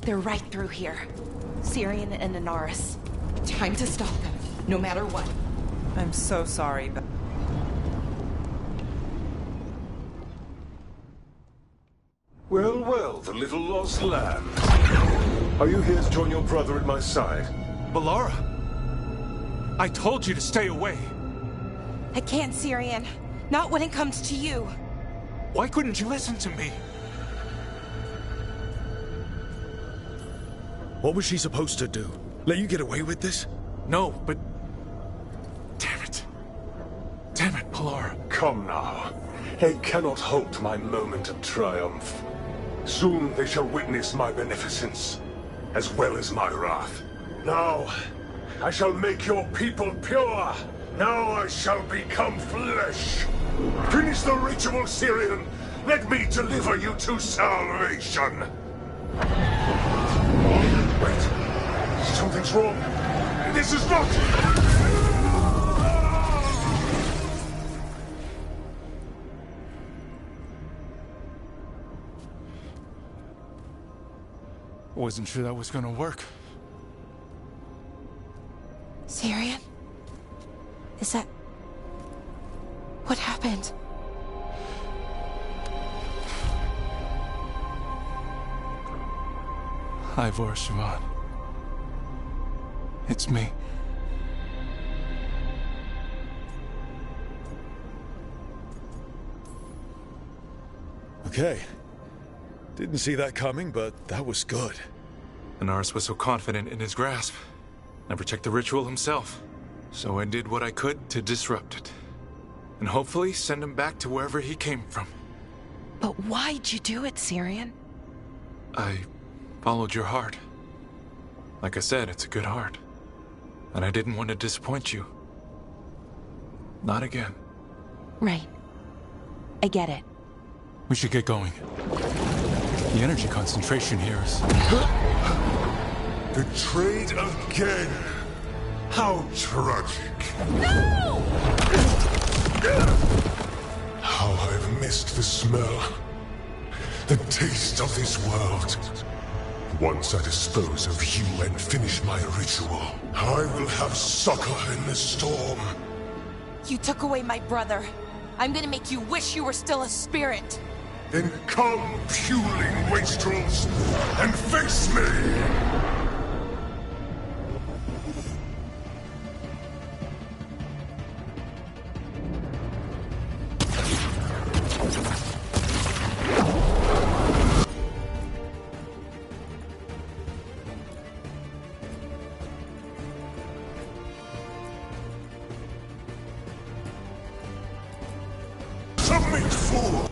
They're right through here. Syrian and Inaris. Time to stop them, no matter what. I'm so sorry, but... Well, well, the little lost lamb. Are you here to join your brother at my side? Balara! I told you to stay away! I can't, Syrian. Not when it comes to you. Why couldn't you listen to me? What was she supposed to do? Let you get away with this? No, but... Damn it. Damn it, Balara. Come now. They cannot halt my moment of triumph. Soon they shall witness my beneficence, as well as my wrath. Now, I shall make your people pure. Now I shall become flesh. Finish the ritual, Syrian. Let me deliver you to salvation. Wait. Something's wrong. This is not... Wasn't sure that was gonna work. Syrian? Is that... What happened? Ivor Siobhan. It's me. Okay. Didn't see that coming, but that was good. Inaris was so confident in his grasp. Never checked the ritual himself. So I did what I could to disrupt it. And hopefully send him back to wherever he came from. But why'd you do it, Syrian? I followed your heart. Like I said, it's a good heart. And I didn't want to disappoint you. Not again. Right. I get it. We should get going. The energy concentration here is... Betrayed again! How tragic! No! How I've missed the smell. The taste of this world. Once I dispose of you and finish my ritual, I will have succor in the storm. You took away my brother. I'm gonna make you wish you were still a spirit. Then come, puling wastrels, and face me! Submit, fool!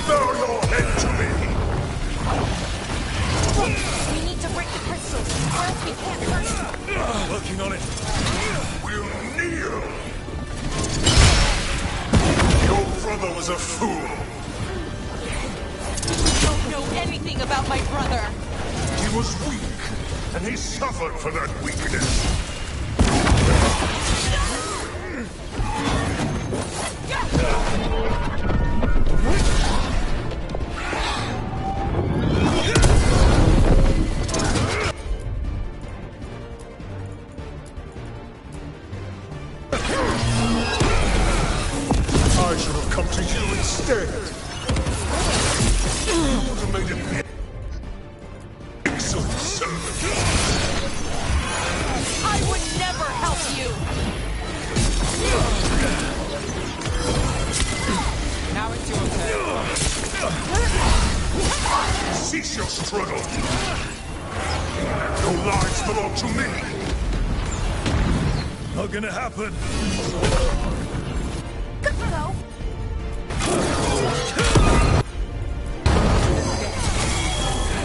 Bow your head to me! We need to break the crystals, or else we can't hurt. Working on it. We'll kneel! Your brother was a fool! You don't know anything about my brother! He was weak, and he suffered for that weakness. I should have come to you instead. You would have made an excellent servant. I would never help you! Now it's your turn. Cease your struggle. Your lives belong to me. Not gonna happen. Hello?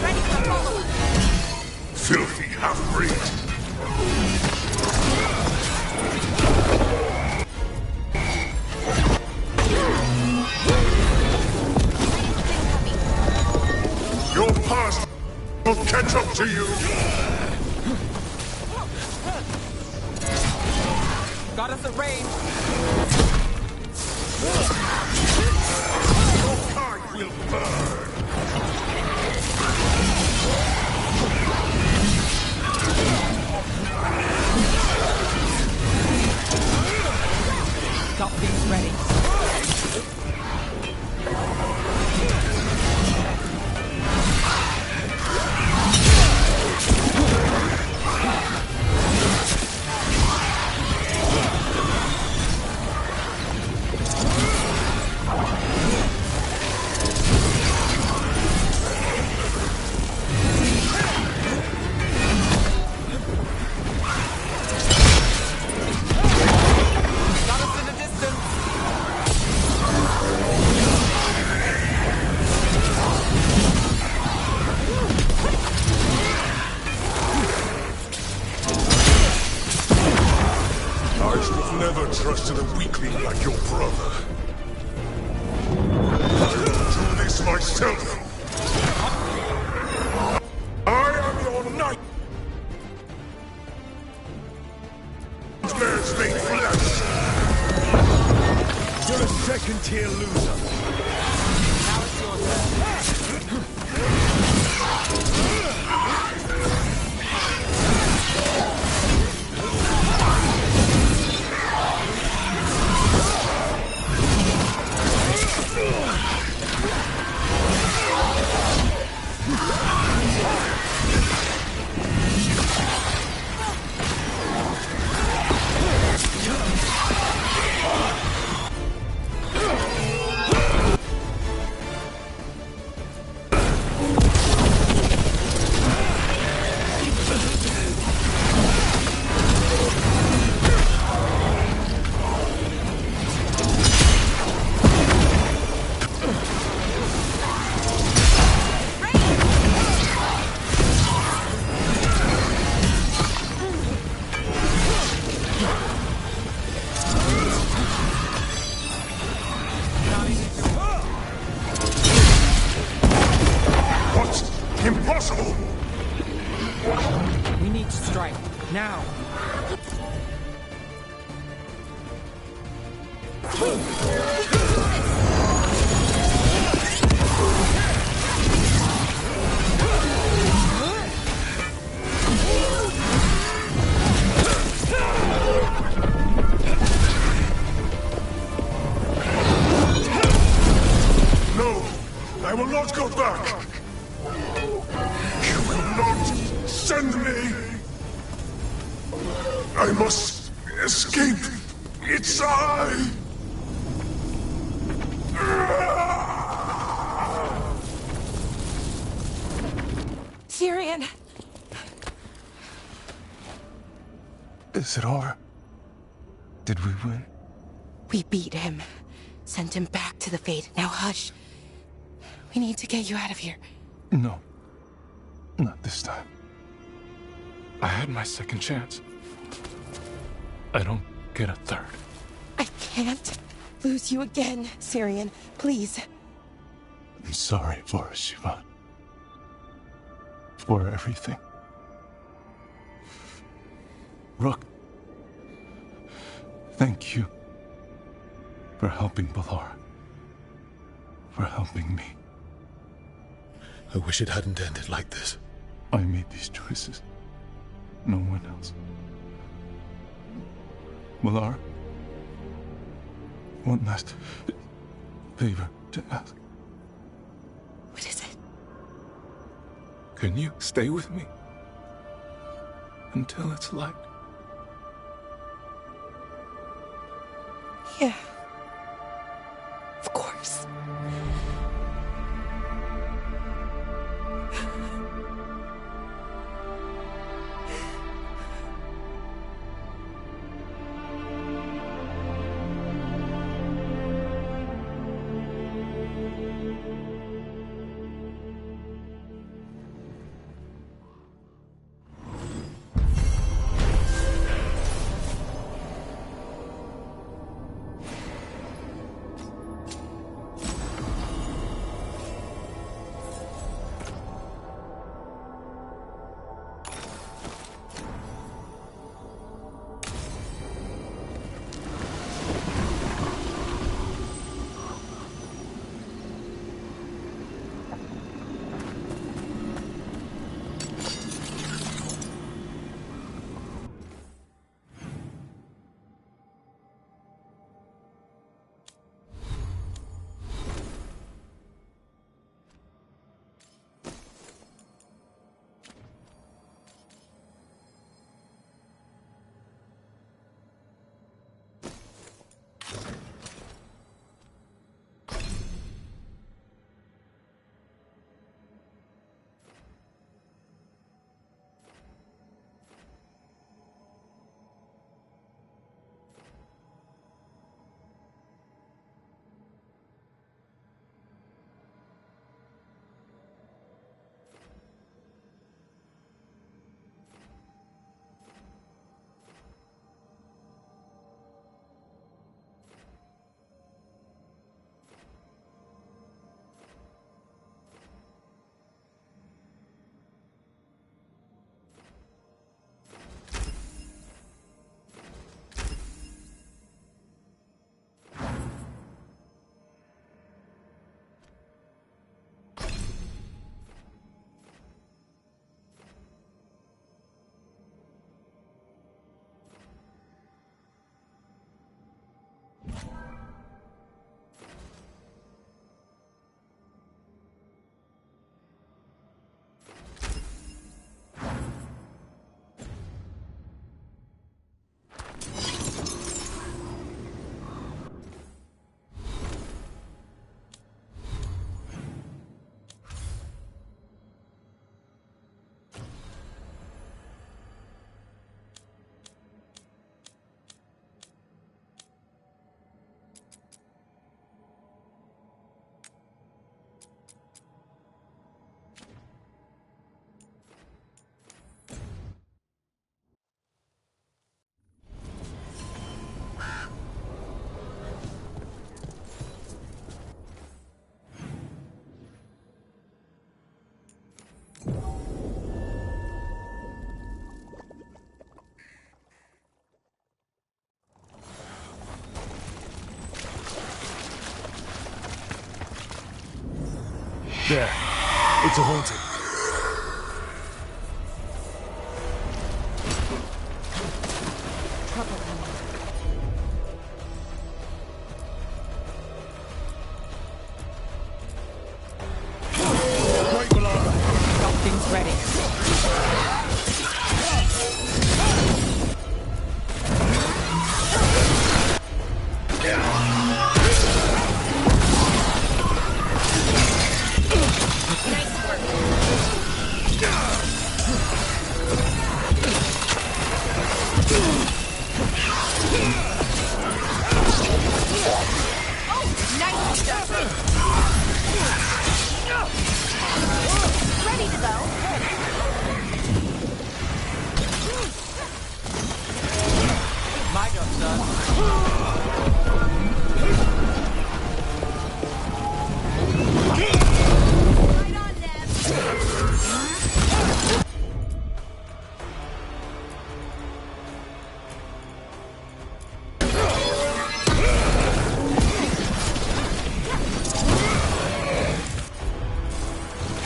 Ready for follow-up. Filthy half-breed. Your past will catch up to you. Got us at range. kind will burn! Got these ready. I should have never trusted a weakling like your brother. I will do this myself. I am your knight. Nightmares made flesh. You're a second-tier loser. Now it's your turn. What? Impossible! We need to strike. Now. No! I will not go back! You will not send me! I must escape! It's I! Syrian! Is it over? Did we win? We beat him. Sent him back to the Fate. Now hush. We need to get you out of here. No. Not this time. I had my second chance. I don't get a third. I can't lose you again, Syrian. Please. I'm sorry for us, Siobhan. For everything. Rook. Thank you. For helping Balara. For helping me. I wish it hadn't ended like this. I made these choices. No one else. Balara. One last favor to ask. What is it? Can you stay with me? Until it's light? Yeah. Of course. There. It's a haunting. Things ready. Ready to go. My job's done.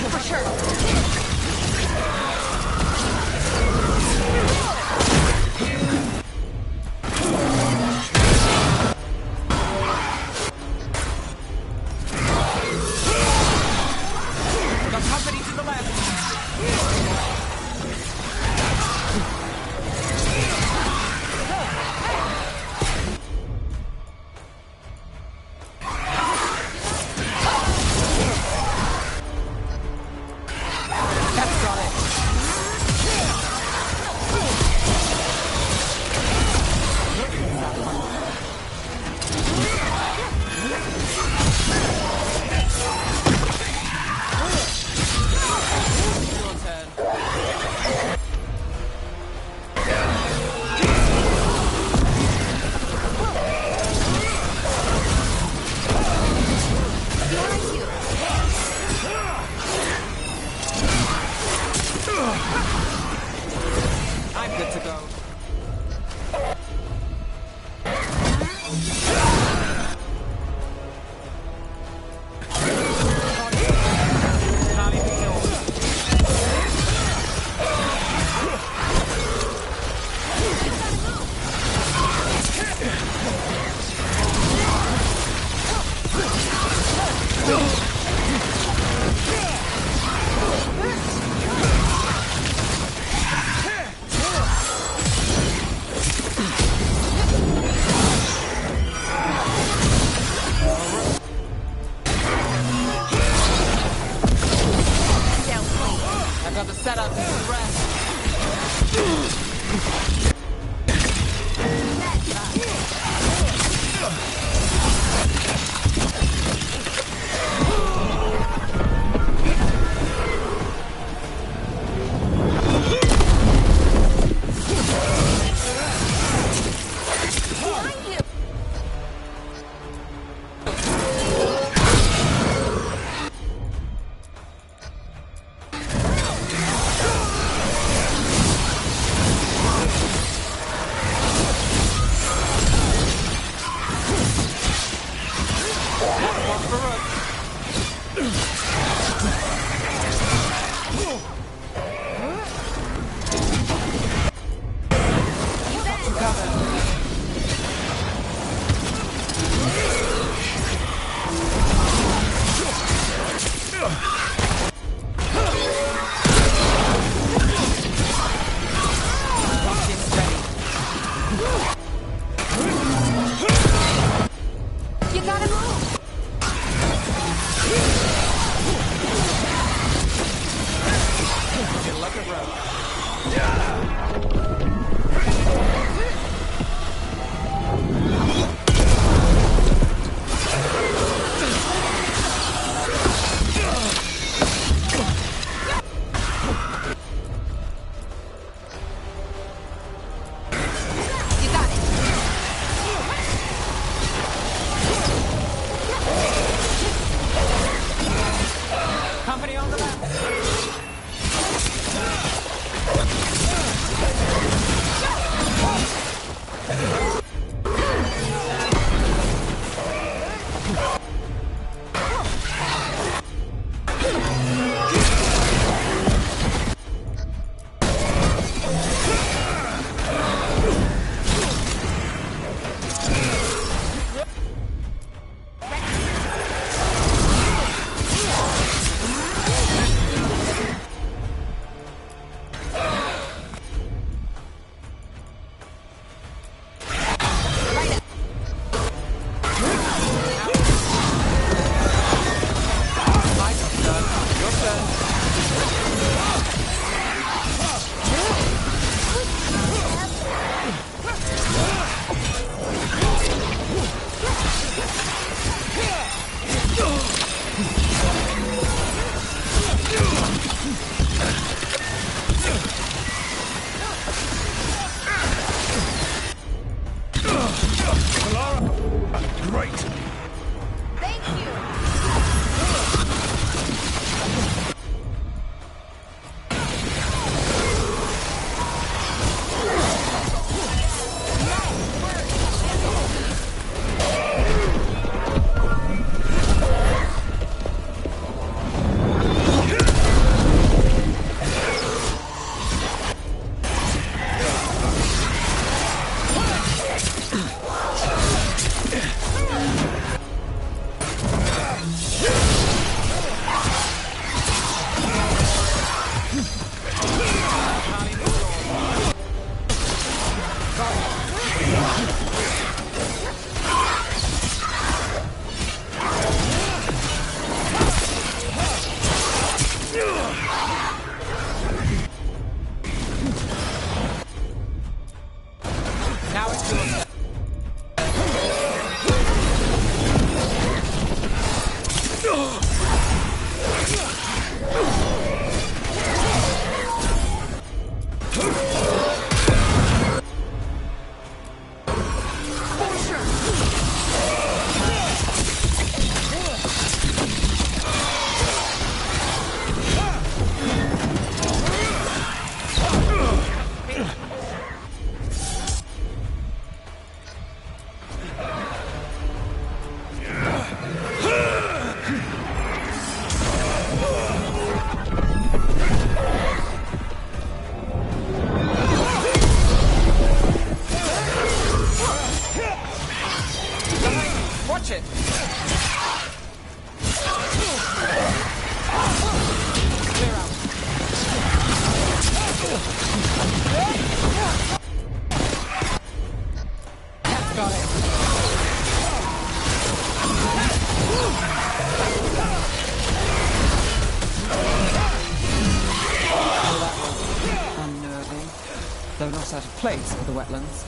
For sure. Got company to the left. That's got it. Your turn. I'm good to go. Watch it! Clear out. Got it. Oh, that was unnerving. Though not out of place for the wetlands.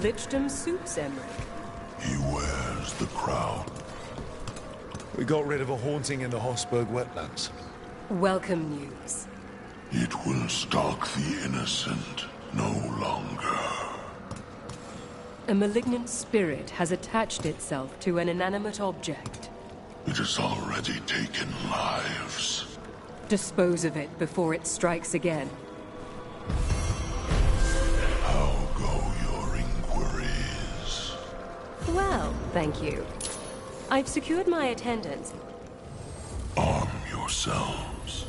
Lichdom suits Emmerich. He wears the crown. We got rid of a haunting in the Hossberg wetlands. Welcome news. It will stalk the innocent no longer. A malignant spirit has attached itself to an inanimate object. It has already taken lives. Dispose of it before it strikes again. How go your inquiries? Well, thank you. I've secured my attendance. Arm yourselves.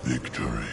Victory.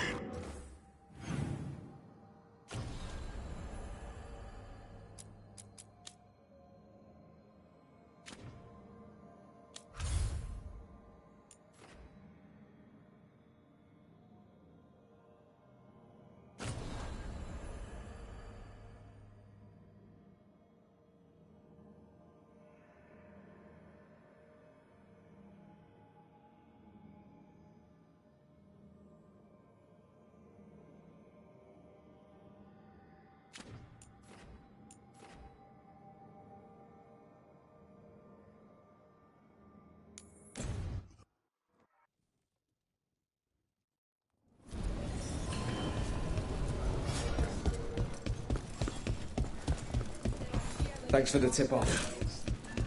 Thanks for the tip-off.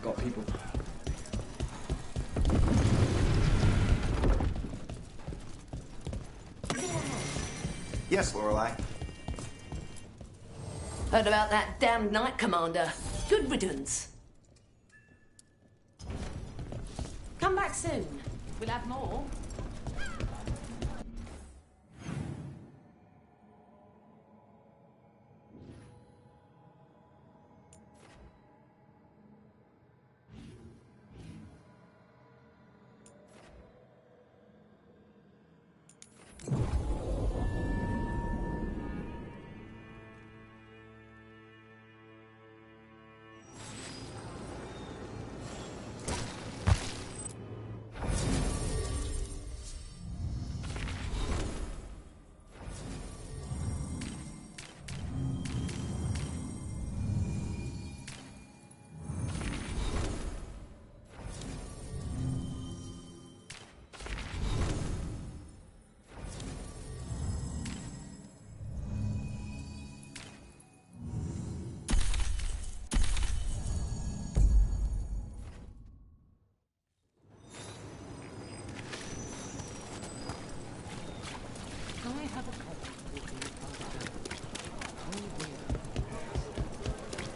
Got people. Yes, Lorelei. Heard about that damned Knight Commander. Good riddance. Come back soon. We'll have more.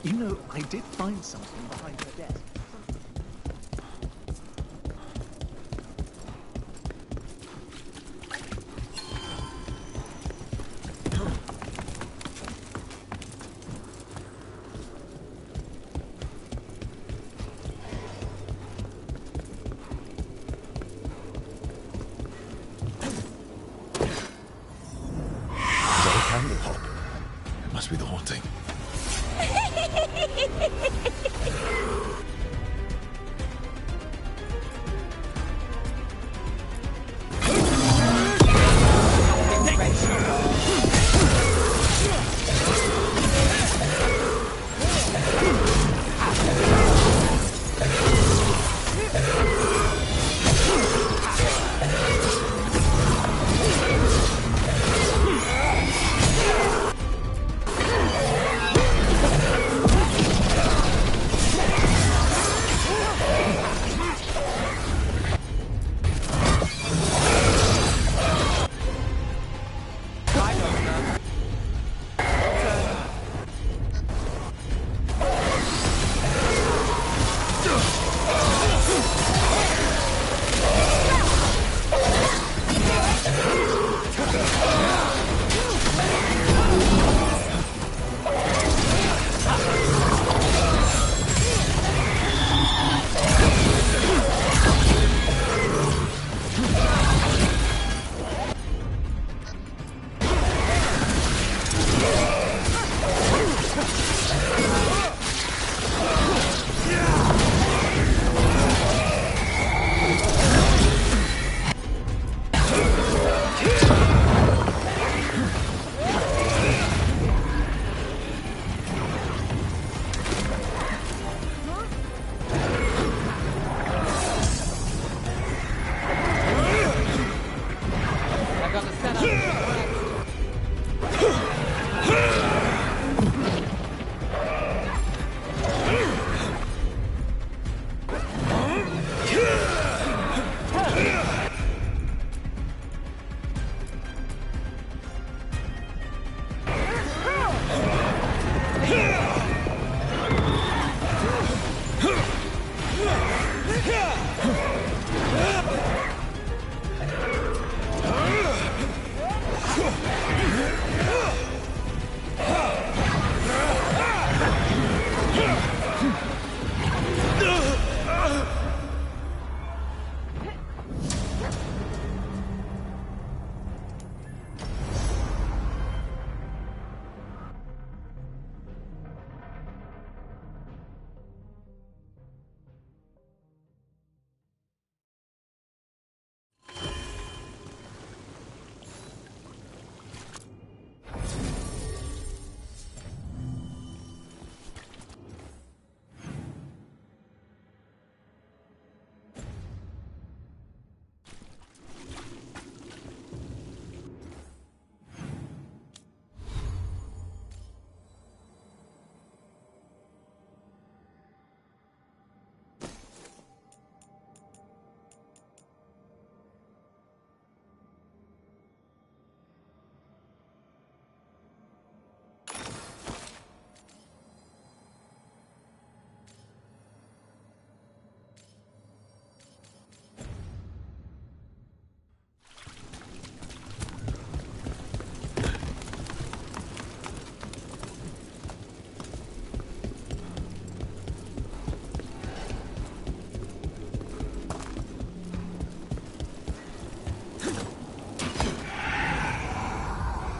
You know, I did find something behind her desk. Is that a candle hop? It must be the haunting.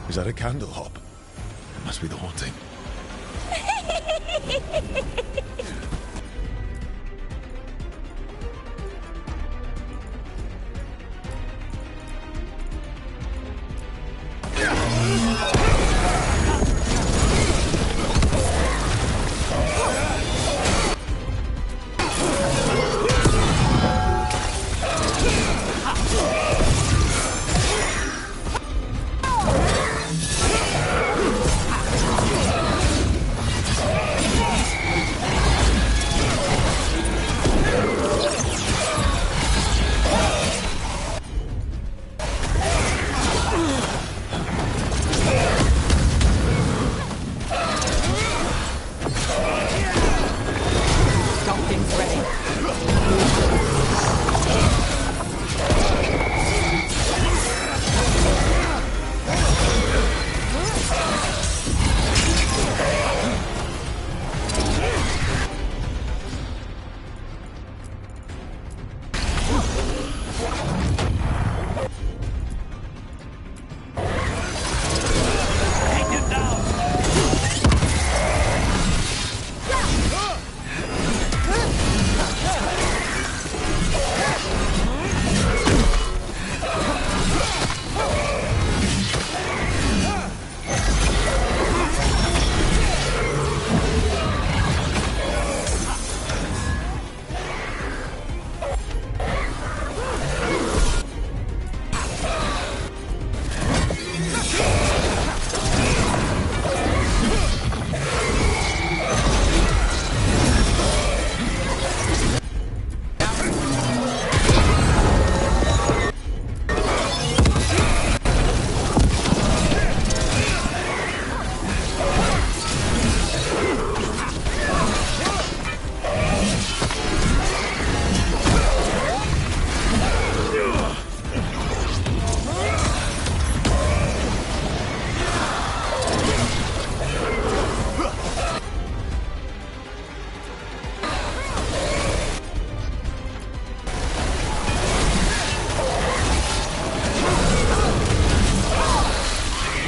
Is that a candle hop? It must be the haunting.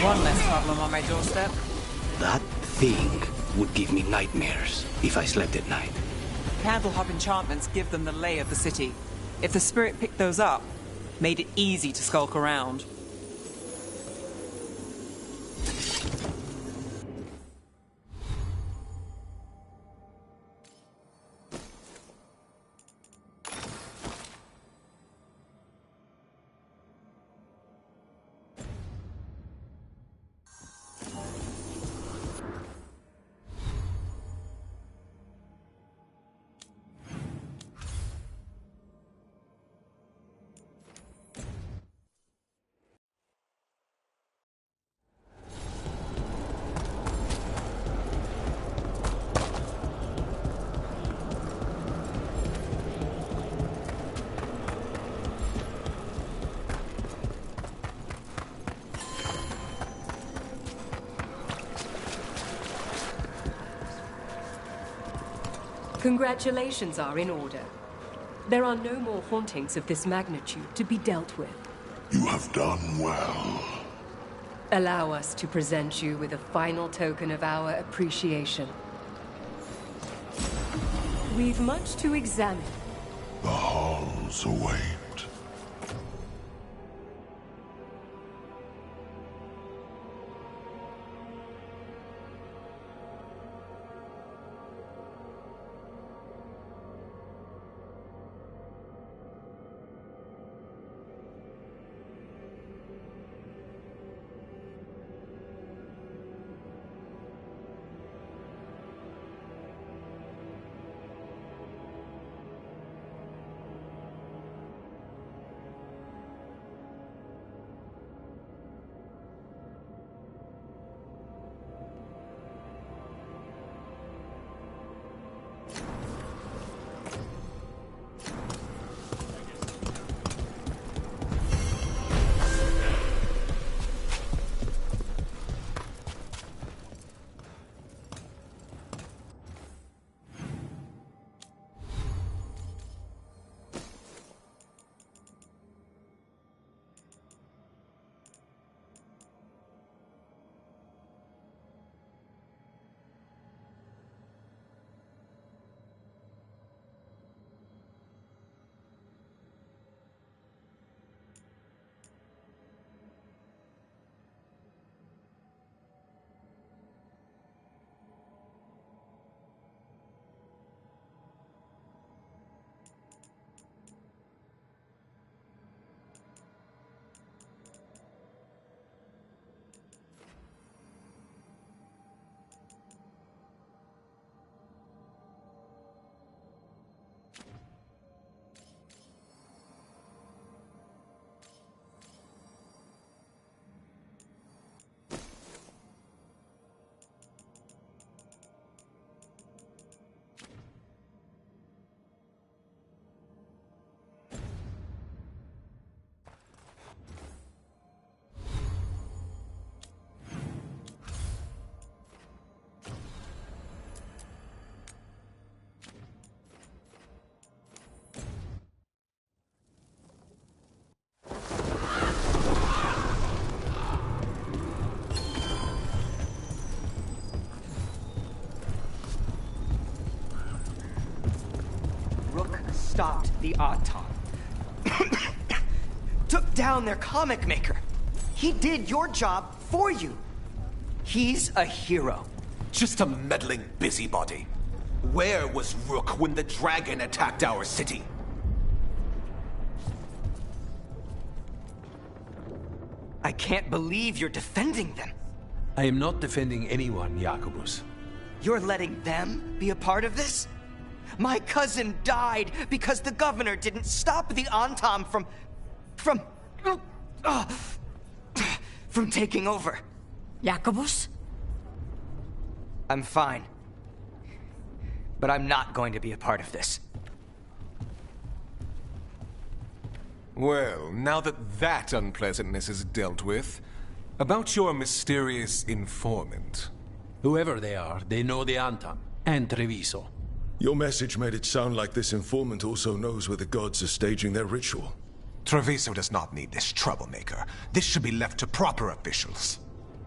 One less problem on my doorstep. That thing would give me nightmares if I slept at night. Candlehop enchantments give them the lay of the city. If the spirit picked those up, made it easy to skulk around. Congratulations are in order. There are no more hauntings of this magnitude to be dealt with. You have done well. Allow us to present you with a final token of our appreciation. We've much to examine. The halls await. Rook stopped the Auton. Took down their comic maker. He did your job for you. He's a hero. Just a meddling busybody. Where was Rook when the dragon attacked our city? I can't believe you're defending them. I am not defending anyone, Jacobus. You're letting them be a part of this? My cousin died because the governor didn't stop the Antam from taking over. Jacobus? I'm fine. But I'm not going to be a part of this. Well, now that unpleasantness is dealt with, about your mysterious informant. Whoever they are, they know the Antam and Treviso. Your message made it sound like this informant also knows where the gods are staging their ritual. Treviso does not need this troublemaker. This should be left to proper officials.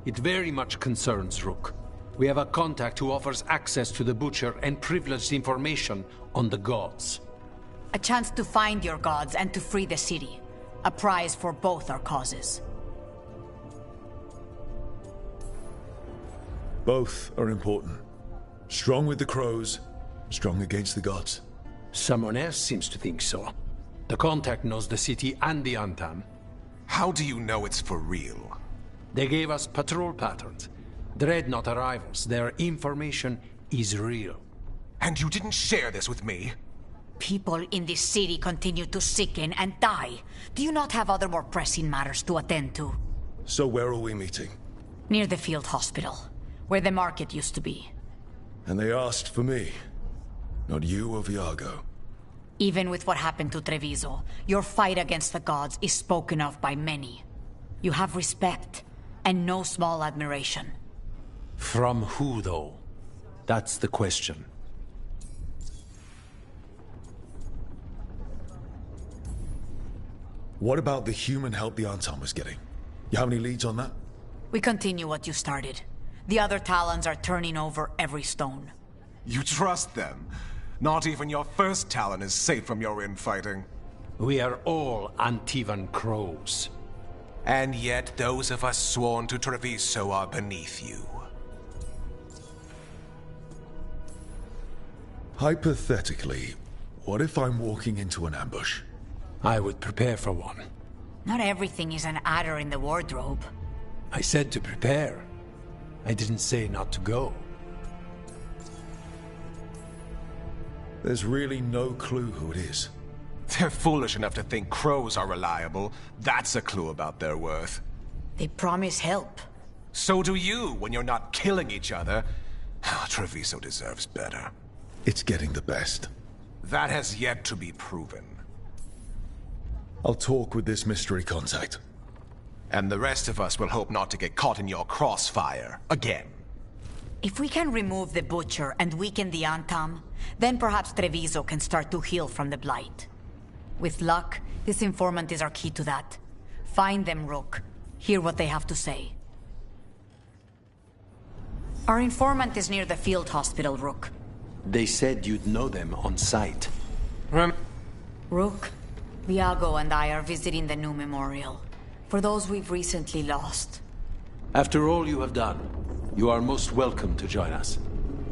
It very much concerns Rook. We have a contact who offers access to the Butcher and privileged information on the gods. A chance to find your gods and to free the city. A prize for both our causes. Both are important. Strong with the crows, strong against the gods. Someone else seems to think so. The contact knows the city and the Antam. How do you know it's for real? They gave us patrol patterns. Dreadnought arrivals. Their information is real. And you didn't share this with me? People in this city continue to sicken and die. Do you not have other more pressing matters to attend to? So where are we meeting? Near the field hospital, where the market used to be. And they asked for me, not you or Viago. Even with what happened to Treviso, your fight against the gods is spoken of by many. You have respect, and no small admiration. From who, though? That's the question. What about the human help the Antam was getting? You have any leads on that? We continue what you started. The other Talons are turning over every stone. You trust them? Not even your first Talon is safe from your infighting. We are all Antivan crows. And yet those of us sworn to Treviso are beneath you. Hypothetically, what if I'm walking into an ambush? I would prepare for one. Not everything is an adder in the wardrobe. I said to prepare. I didn't say not to go. There's really no clue who it is. They're foolish enough to think crows are reliable. That's a clue about their worth. They promise help. So do you when you're not killing each other. Treviso deserves better. It's getting the best. That has yet to be proven. I'll talk with this mystery contact. And the rest of us will hope not to get caught in your crossfire again. If we can remove the Butcher and weaken the Antam, then perhaps Treviso can start to heal from the Blight. With luck, this informant is our key to that. Find them, Rook. Hear what they have to say. Our informant is near the field hospital, Rook. They said you'd know them on sight. Rook, Viago and I are visiting the new memorial. For those we've recently lost. After all you have done, you are most welcome to join us.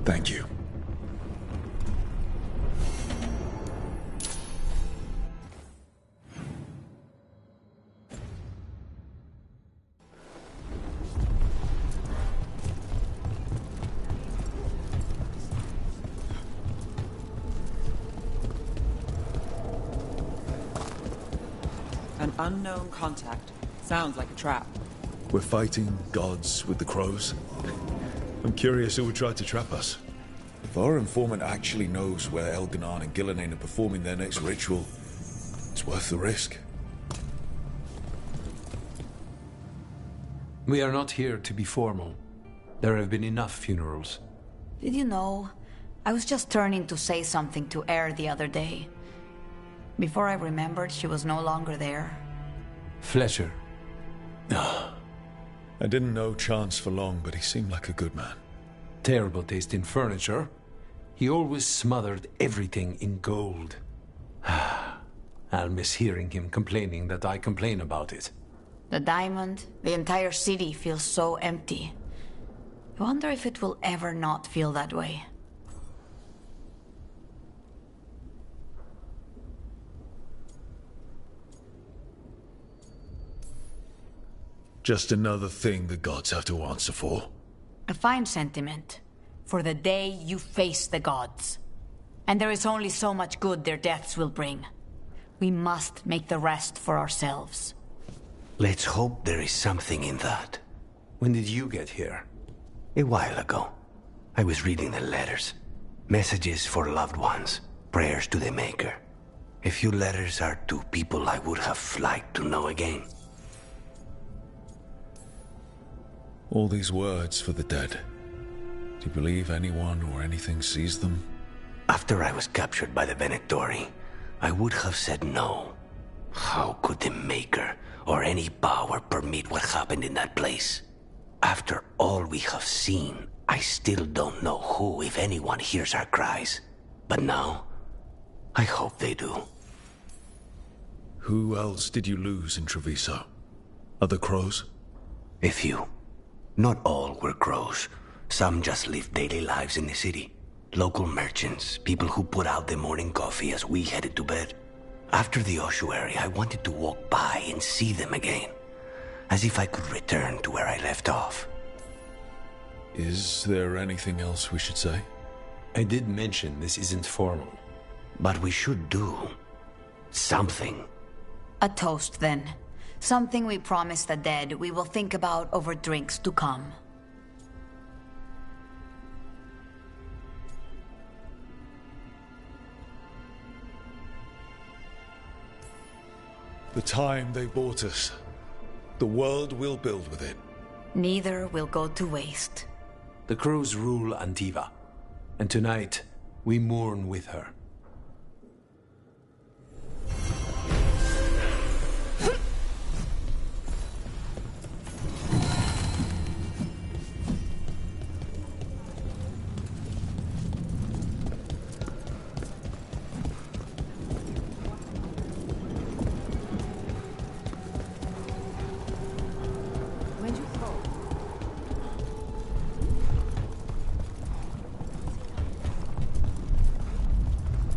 Thank you. An unknown contact. Sounds like a trap. We're fighting gods with the crows. I'm curious who would try to trap us. If our informant actually knows where Elganan and Gillinan are performing their next ritual, it's worth the risk. We are not here to be formal. There have been enough funerals. Did you know? I was just turning to say something to Air the other day. Before I remembered, she was no longer there. Fletcher. I didn't know Chance for long, but he seemed like a good man. Terrible taste in furniture. He always smothered everything in gold. I'll miss hearing him complaining that I complain about it. The diamond, the entire city feels so empty. I wonder if it will ever not feel that way. Just another thing the gods have to answer for. A fine sentiment. For the day you face the gods. And there is only so much good their deaths will bring. We must make the rest for ourselves. Let's hope there is something in that. When did you get here? A while ago. I was reading the letters. Messages for loved ones. Prayers to the Maker. A few letters are to people I would have liked to know again. All these words for the dead. Do you believe anyone or anything sees them? After I was captured by the Venatori, I would have said no. How could the Maker or any power permit what happened in that place? After all we have seen, I still don't know who, if anyone, hears our cries. But now, I hope they do. Who else did you lose in Treviso? Other crows? A few. Not all were crows. Some just lived daily lives in the city. Local merchants, people who put out the morning coffee as we headed to bed. After the ossuary, I wanted to walk by and see them again. As if I could return to where I left off. Is there anything else we should say? I did mention this isn't formal. But we should do something. A toast, then. Something we promise the dead we will think about over drinks to come. The time they bought us. The world we'll build with it. Neither will go to waste. The crows rule Antiva, and tonight we mourn with her.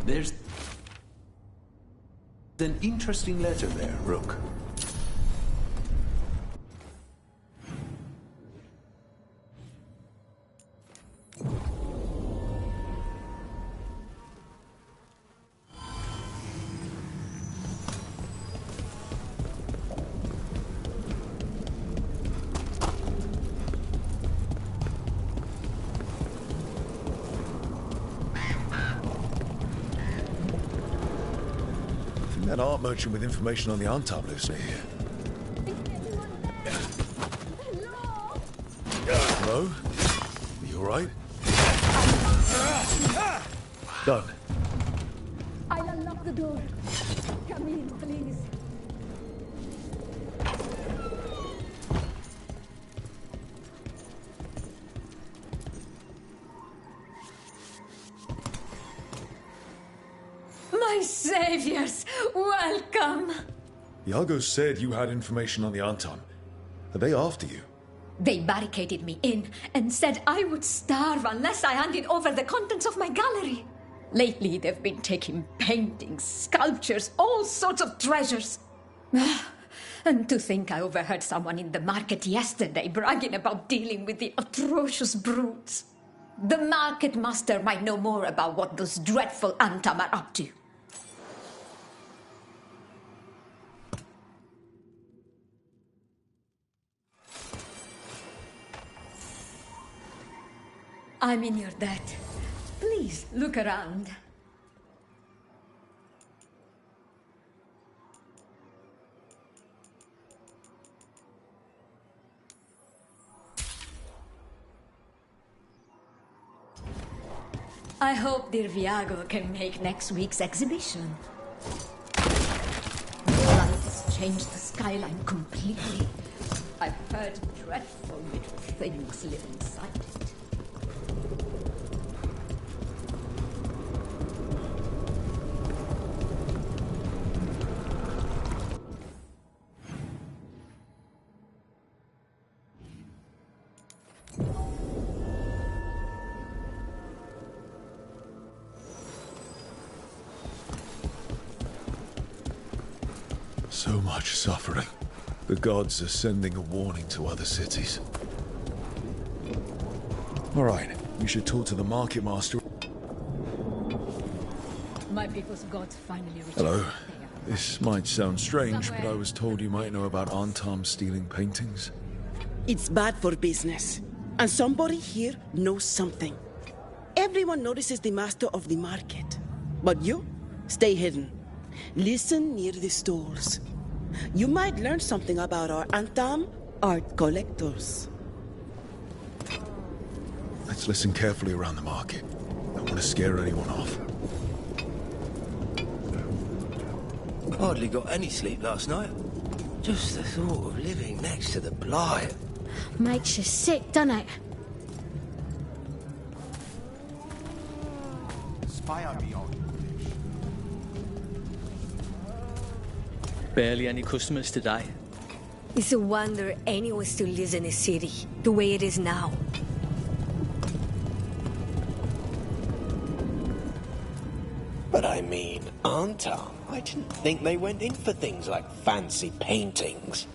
There's an interesting letter there, Rook. That art merchant with information on the Antab lives near here. Hello? Are you alright? Done. I'll unlock the door. Come in, please. My saviors, welcome! Iago said you had information on the Antam. Are they after you? They barricaded me in and said I would starve unless I handed over the contents of my gallery. Lately, they've been taking paintings, sculptures, all sorts of treasures. And to think I overheard someone in the market yesterday bragging about dealing with the atrocious brutes. The market master might know more about what those dreadful Antam are up to. I'm in your debt. Please, look around. I hope dear Viago can make next week's exhibition. The light has changed the skyline completely. I've heard dreadful little things live inside it. So much suffering. The gods are sending a warning to other cities. All right, we should talk to the market master. My people's gods finally returned. Hello. This might sound strange, but I was told you might know about Antam stealing paintings. It's bad for business. And somebody here knows something. Everyone notices the master of the market. But you, stay hidden. Listen near the stalls. You might learn something about our Antam art collectors. Let's listen carefully around the market. Don't want to scare anyone off. Hardly got any sleep last night. Just the thought of living next to the Blight. Makes you sick, doesn't it? Spy on me, Barely any customers today. It's a wonder anyone still lives in the city, the way it is now. But I mean, Antam, I didn't think they went in for things like fancy paintings.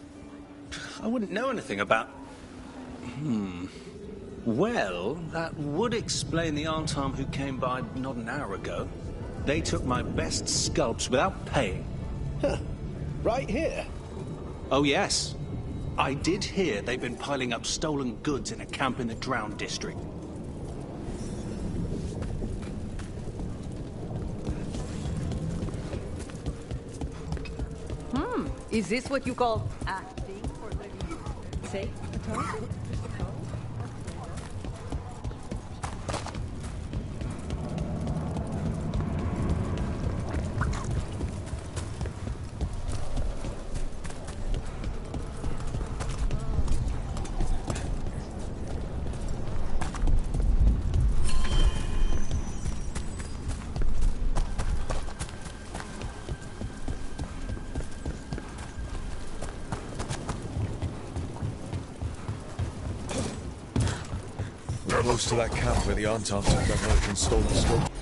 I wouldn't know anything about... Well, that would explain the Antam who came by not an hour ago. They took my best sculpts without paying. Huh. Right here? Oh, yes. I did hear they've been piling up stolen goods in a camp in the Drowned district. Is this what you call acting for the sake of it? Close to that camp where the Antam took that merchant's stolen sculpture.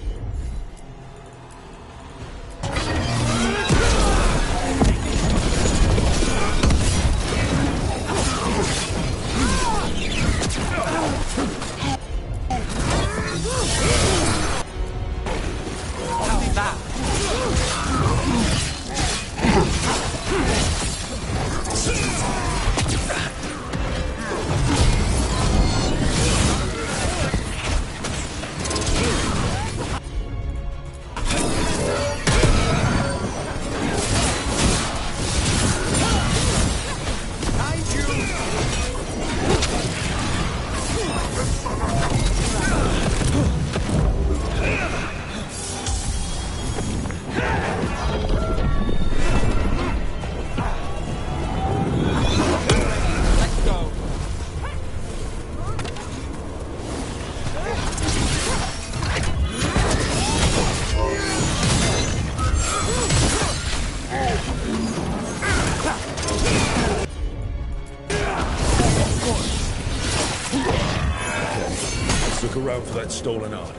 Around for that stolen art.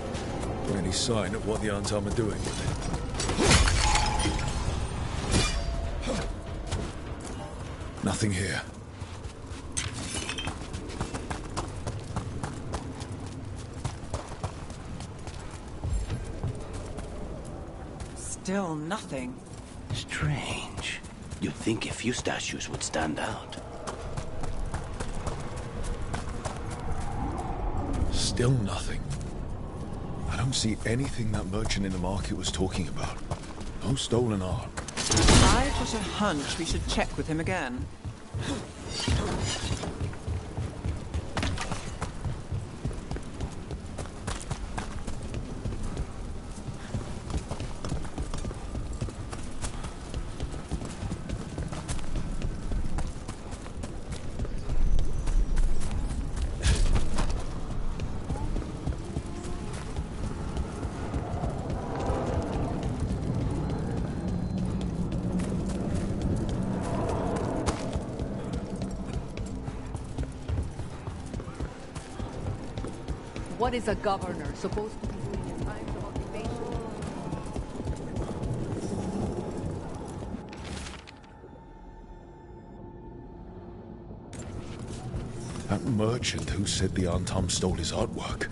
Any sign of what the Antam are doing with it? Nothing here. Still nothing. Strange. You'd think a few statues would stand out. Still nothing. I don't see anything that merchant in the market was talking about. No stolen art. I've got a hunch we should check with him again. What is a governor supposed to be doing in times of occupation? That merchant who said the Antam stole his artwork.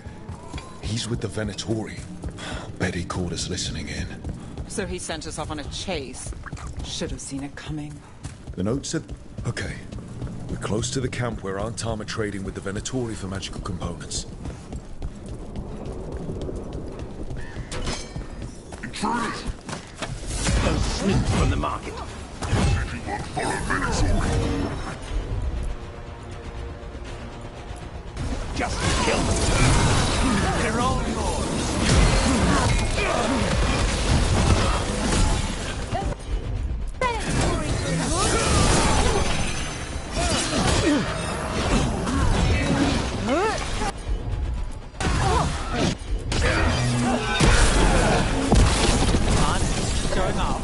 He's with the Venatori. Bet he caught us listening in. So he sent us off on a chase. Should have seen it coming. The note said... Okay. We're close to the camp where Antam are trading with the Venatori for magical components. Intruders! Don't sneak from the market. Just kill them. They're all yours. Going off.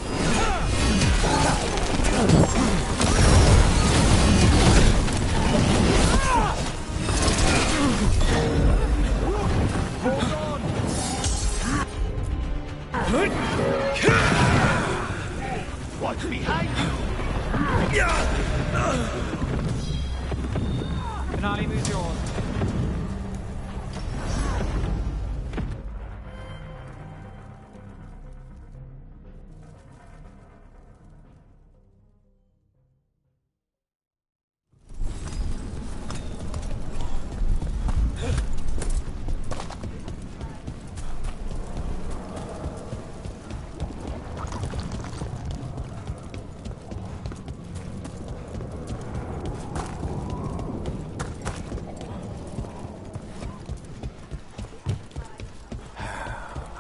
What's behind you? Finale moves yours.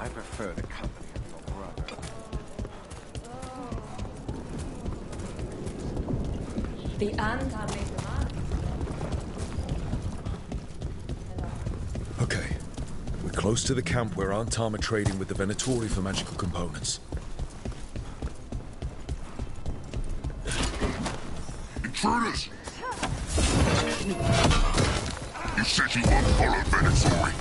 I prefer the company of your brother. The Antam made the mark. Okay. We're close to the camp where Antam are trading with the Venatori for magical components. Intruders! You said you won't follow Venatori.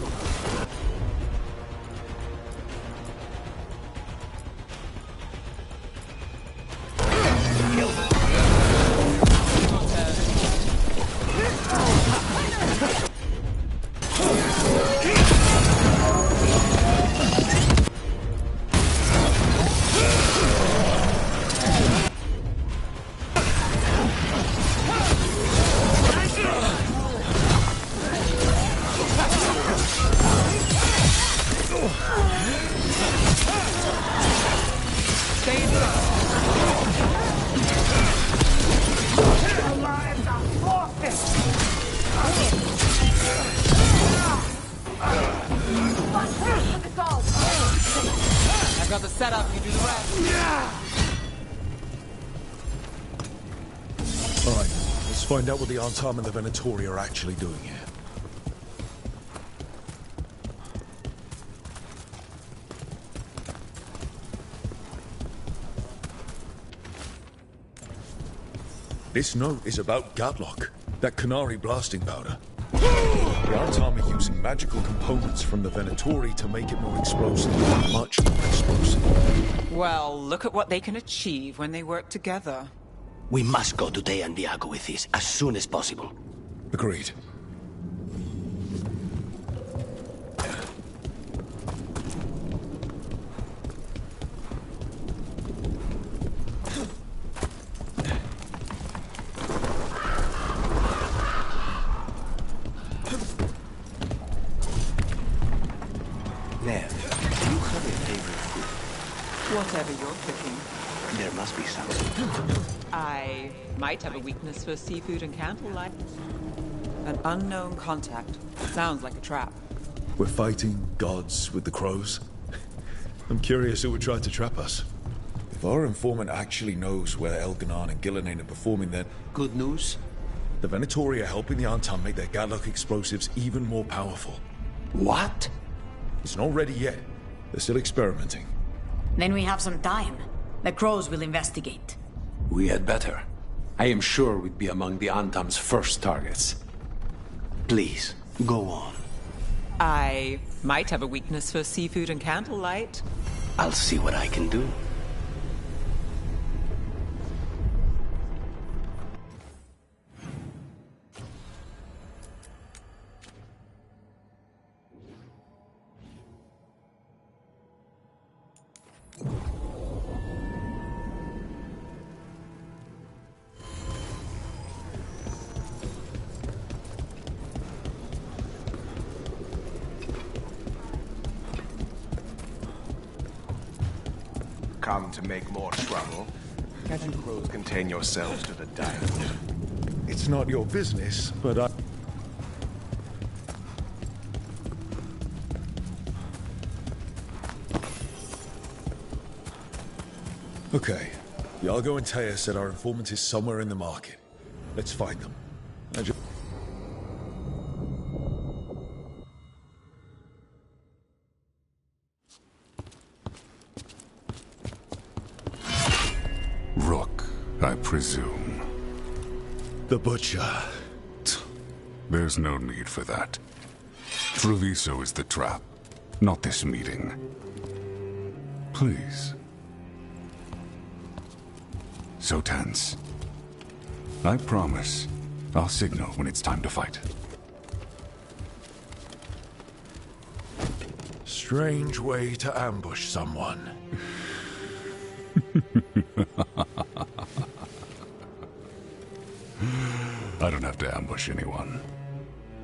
I've got the setup, you do the rest. Alright, let's find out what the Antam and the Venatori are actually doing here. This note is about Gatlock, that Canary blasting powder. The Antam are using magical components from the Venatori to make it more explosive, much more explosive. Well, look at what they can achieve when they work together. We must go to Diago with this as soon as possible. Agreed. Nev, do you have a favorite food? Whatever you're cooking. There must be something. I might have a weakness for seafood and candlelight. An unknown contact. Sounds like a trap. We're fighting gods with the crows. I'm curious who would try to trap us. If our informant actually knows where Elganon and Gillenane are performing, then... Good news? The Venatori are helping the Antam make their Gatlock explosives even more powerful. What? It's not ready yet. They're still experimenting. Then we have some time. The crows will investigate. We had better. I am sure we'd be among the Antam's first targets. Please, go on. I might have a weakness for seafood and candlelight. I'll see what I can do. come to make more trouble. Can't you crows contain yourselves to the diamond? It's not your business, but I... Okay. Iago and Taya said our informant is somewhere in the market. Let's find them. Rook, I presume. The Butcher. There's no need for that. Treviso is the trap, not this meeting. Please. So tense. I promise, I'll signal when it's time to fight. Strange way to ambush someone. I don't have to ambush anyone.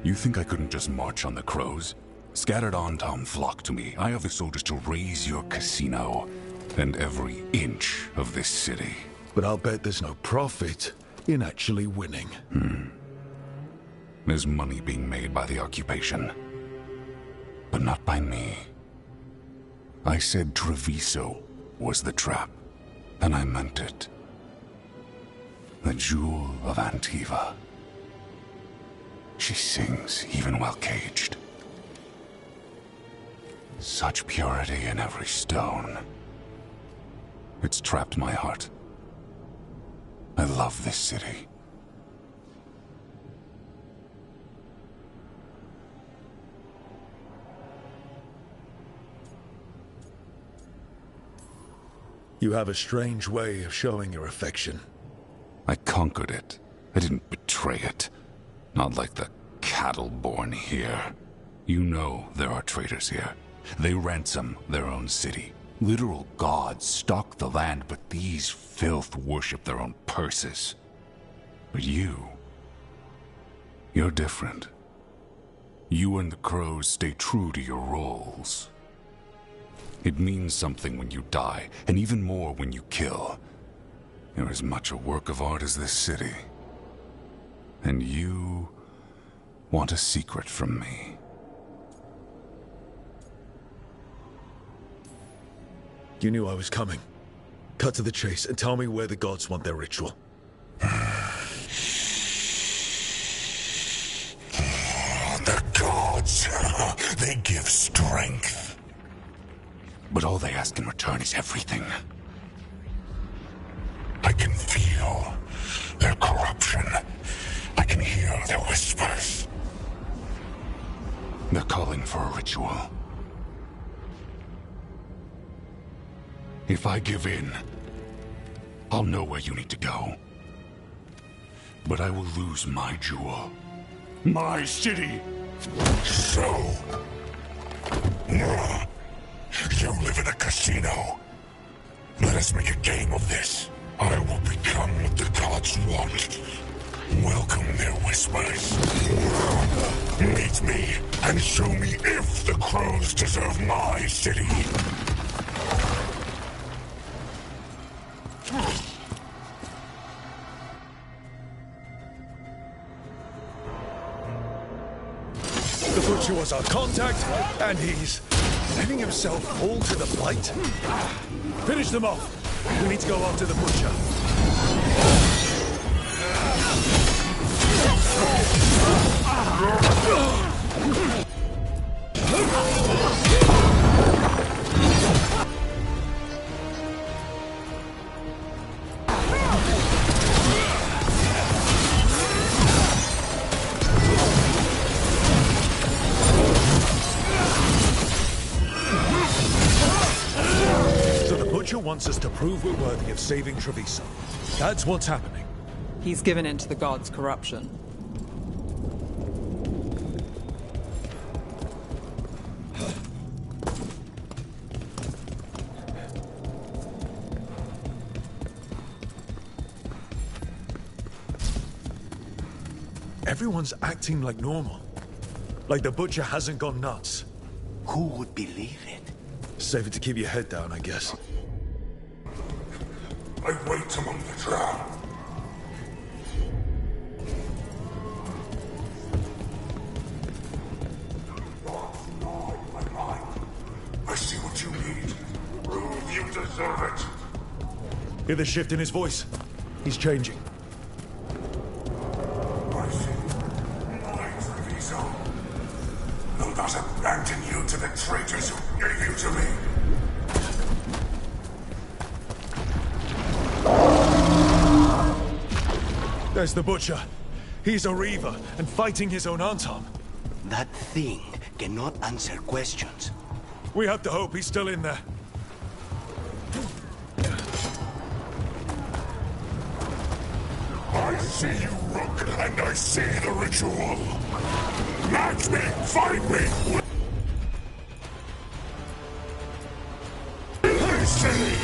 You think I couldn't just march on the crows? Scattered Antom flock to me. I have the soldiers to raise your casino and every inch of this city. But I'll bet there's no profit in actually winning. There's money being made by the occupation. But not by me. I said Treviso was the trap, and I meant it. The Jewel of Antiva. She sings even while caged. Such purity in every stone. It's trapped my heart. I love this city. You have a strange way of showing your affection. I conquered it. I didn't betray it. Not like the cattle born here. You know there are traitors here. They ransom their own city. Literal gods stalk the land, but these filth worship their own purses. But you're different. You and the crows stay true to your roles. It means something when you die, and even more when you kill. You're as much a work of art as this city. And you want a secret from me. You knew I was coming. Cut to the chase and tell me where the gods want their ritual. The gods, they give strength. But all they ask in return is everything. I can feel their corruption. I can hear their whispers. They're calling for a ritual. If I give in, I'll know where you need to go. But I will lose my jewel. My city! So... you live in a casino. Let us make a game of this. I will become what the gods want. Welcome their whispers. Meet me and show me if the crows deserve my city. The Butcher was our contact, and he's letting himself fall to the fight. Finish them off. We need to go after the Butcher. Wants us to prove we're worthy of saving Treviso. That's what's happening. He's given in to the gods' corruption. Everyone's acting like normal. Like the Butcher hasn't gone nuts. Who would believe it? Save it to keep your head down, I guess. I wait among the drowned. I see what you need. Prove you deserve it. Hear the shift in his voice? He's changing. I see. Lies, Treviso. They'll not abandon you to the traitors who gave you to me. There's the Butcher. He's a Reaver and fighting his own Antom. That thing cannot answer questions. We have to hope he's still in there. I see you, Rook, and I see the ritual. Match me, find me. I see.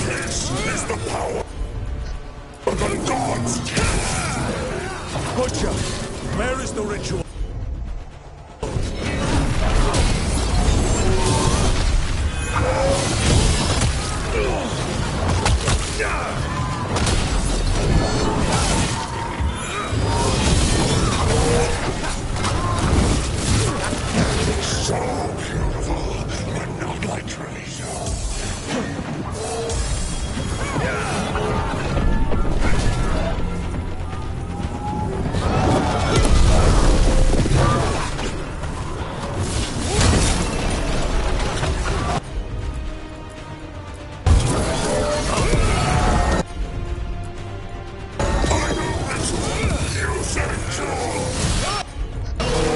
This is the power of the gods. Butcher, where is the ritual? So beautiful, but not like Treviso.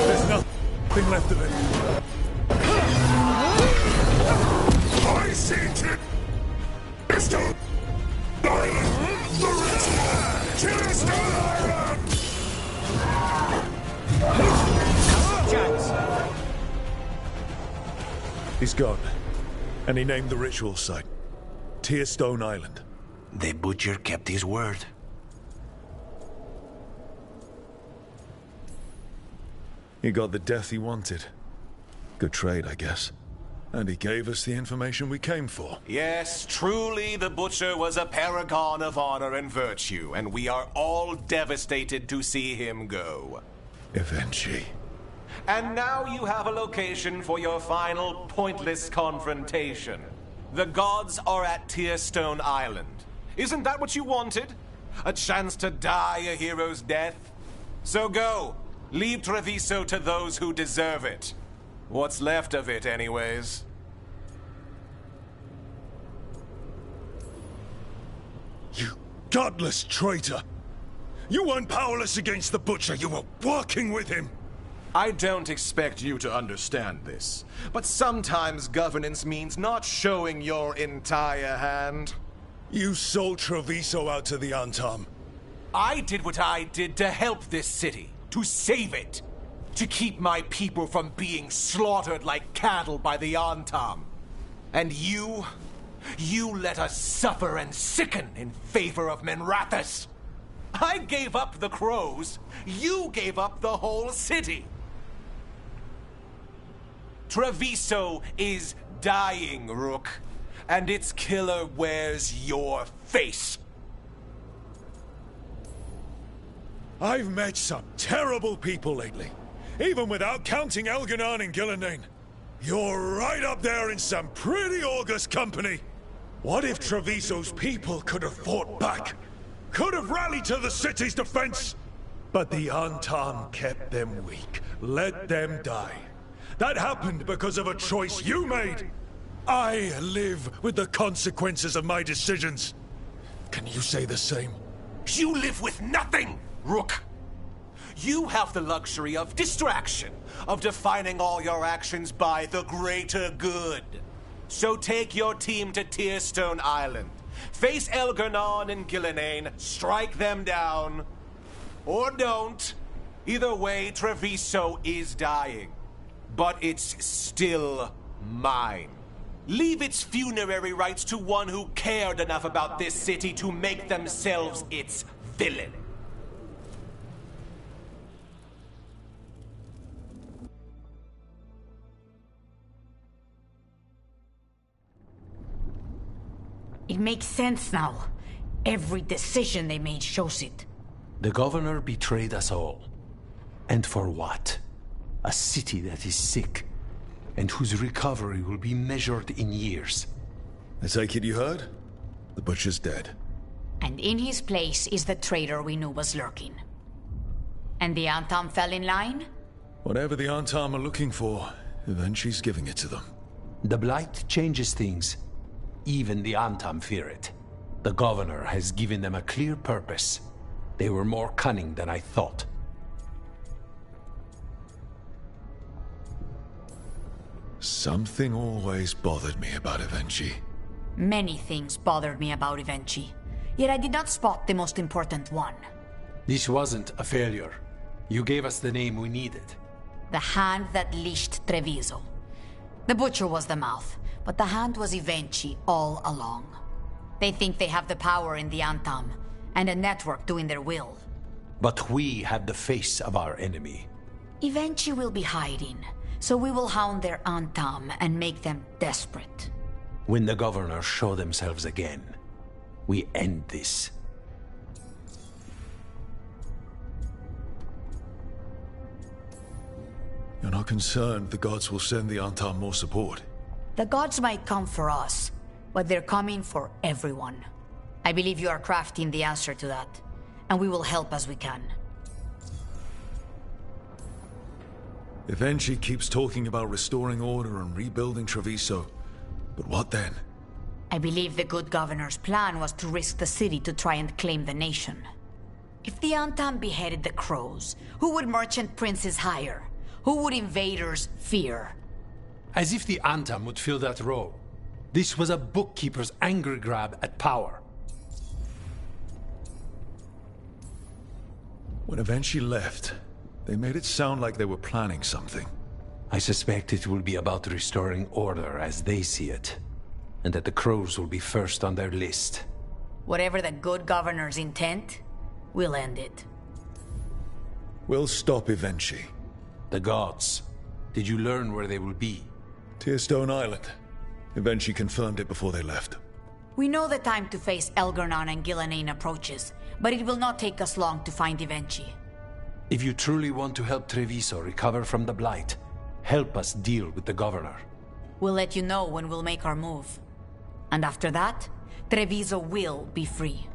There's nothing left of it. I see it. Tearstone Island. The ritual. Tearstone Island. He's gone. And he named the ritual site. Tearstone Island. The Butcher kept his word. He got the death he wanted. Good trade, I guess. And he gave us the information we came for. Yes, truly the Butcher was a paragon of honor and virtue, and we are all devastated to see him go. Eventually. And now you have a location for your final pointless confrontation. The gods are at Tearstone Island. Isn't that what you wanted? A chance to die a hero's death? So go. Leave Treviso to those who deserve it. What's left of it, anyways. You godless traitor! You weren't powerless against the Butcher, you were working with him! I don't expect you to understand this, but sometimes governance means not showing your entire hand. You sold Treviso out to the Antom. I did what I did to help this city, to save it, to keep my people from being slaughtered like cattle by the Antom. And you let us suffer and sicken in favor of Minrathous. I gave up the crows, you gave up the whole city. Treviso is dying, Rook, and its killer wears your face. I've met some terrible people lately, even without counting Elganon and Gillenane. You're right up there in some pretty august company. What if Treviso's people could have fought back? Could have rallied to the city's defense? But the Antom kept them weak, let them die. That happened because of a choice you made. I live with the consequences of my decisions. Can you say the same? You live with nothing, Rook. You have the luxury of distraction, of defining all your actions by the greater good. So take your team to Tearstone Island. Face Elganon and Gillenane, strike them down. Or don't. Either way, Treviso is dying. But it's still mine. Leave its funerary rites to one who cared enough about this city to make themselves its villain. makes sense now. Every decision they made shows it. The governor betrayed us all. And for what? A city that is sick, and whose recovery will be measured in years. I take it you heard? The butcher's dead. And in his place is the traitor we knew was lurking. And the Antam fell in line? Whatever the Antam are looking for, Eventu's giving it to them. The Blight changes things. Even the Antam fear it. The governor has given them a clear purpose. They were more cunning than I thought. Something always bothered me about Evenchi. Many things bothered me about Evenchi, yet I did not spot the most important one. This wasn't a failure. You gave us the name we needed. The hand that leashed Treviso. The butcher was the mouth, but the hand was Evenchi all along. They think they have the power in the Antam, and a network doing their will. But we have the face of our enemy. Evenchi will be hiding, so we will hound their Antam and make them desperate. When the governors show themselves again, we end this. You're not concerned the gods will send the Antam more support? The gods might come for us, but they're coming for everyone. I believe you are crafting the answer to that, and we will help as we can. Evenchi keeps talking about restoring order and rebuilding Treviso. But what then? I believe the good governor's plan was to risk the city to try and claim the nation. If the Antam beheaded the crows, who would merchant princes hire? Who would invaders fear? As if the Antam would fill that role. This was a bookkeeper's angry grab at power. When Evenchi left, they made it sound like they were planning something. I suspect it will be about restoring order as they see it. And that the crows will be first on their list. Whatever the good governor's intent, we'll end it. We'll stop Evenchi. The gods. Did you learn where they will be? Tearstone Island. Evenchi confirmed it before they left. We know the time to face Elgar'nan and Gillenane approaches, but it will not take us long to find Evenchi. If you truly want to help Treviso recover from the Blight, help us deal with the governor. We'll let you know when we'll make our move. And after that, Treviso will be free.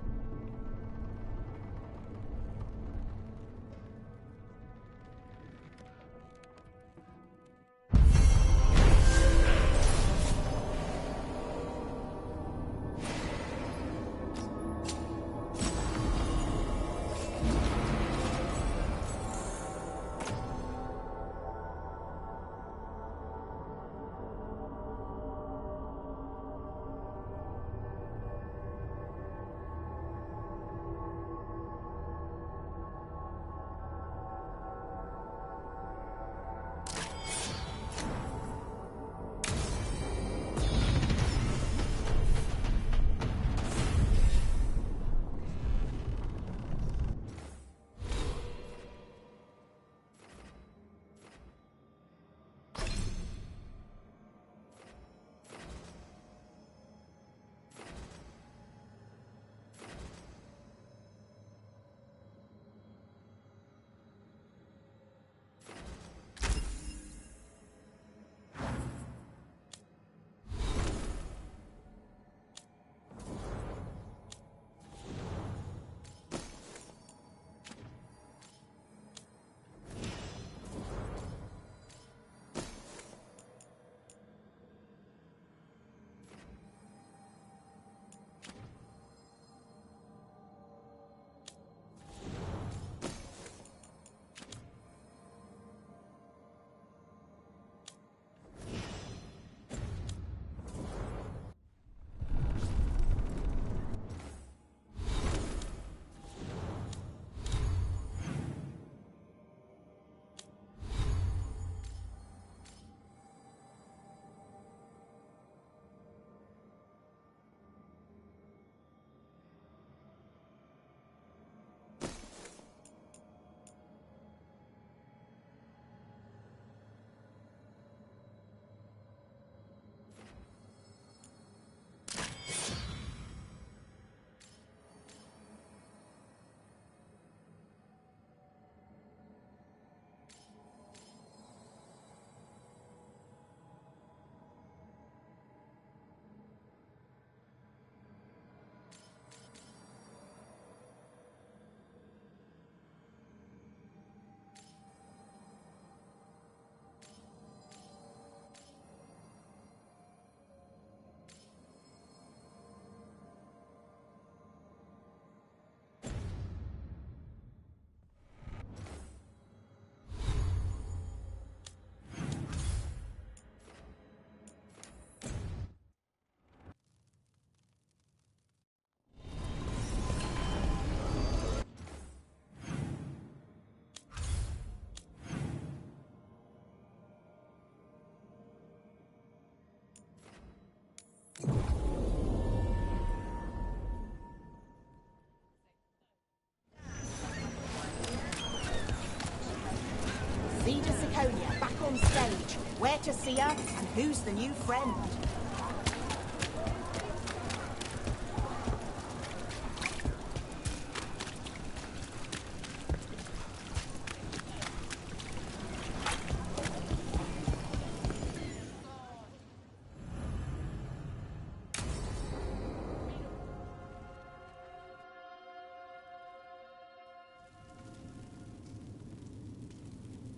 Zeta Seconia back on stage. Where to see her and who's the new friend?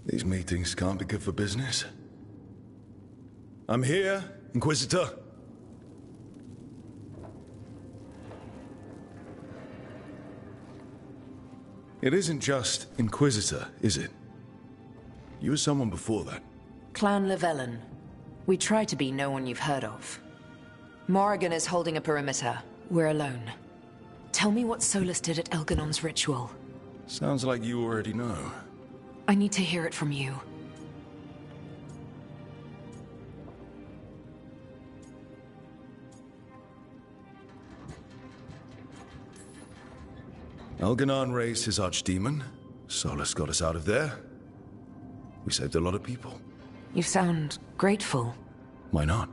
These meetings can't be good for business. I'm here, Inquisitor. It isn't just Inquisitor, is it? You were someone before that. Clan Llewellyn. We try to be no one you've heard of. Morrigan is holding a perimeter. We're alone. Tell me what Solus did at Elganon's ritual. Sounds like you already know. I need to hear it from you. Elganon raised his archdemon. Solus got us out of there. We saved a lot of people. You sound grateful. Why not?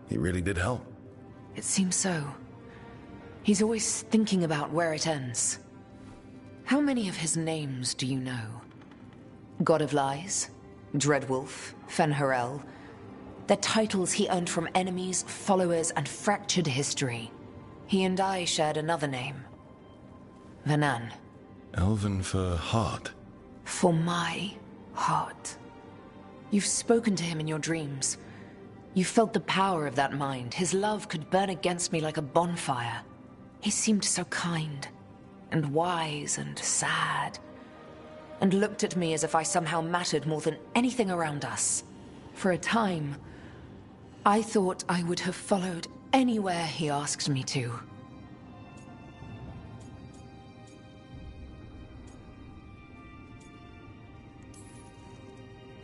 He really did help. It seems so. He's always thinking about where it ends. How many of his names do you know? God of Lies, Dreadwolf, Fen'Harel. They're titles he earned from enemies, followers, and fractured history. He and I shared another name. Vanan. Elven for heart. For my heart. You've spoken to him in your dreams. You felt the power of that mind. His love could burn against me like a bonfire. He seemed so kind, and wise, and sad, and looked at me as if I somehow mattered more than anything around us. For a time, I thought I would have followed anywhere he asked me to.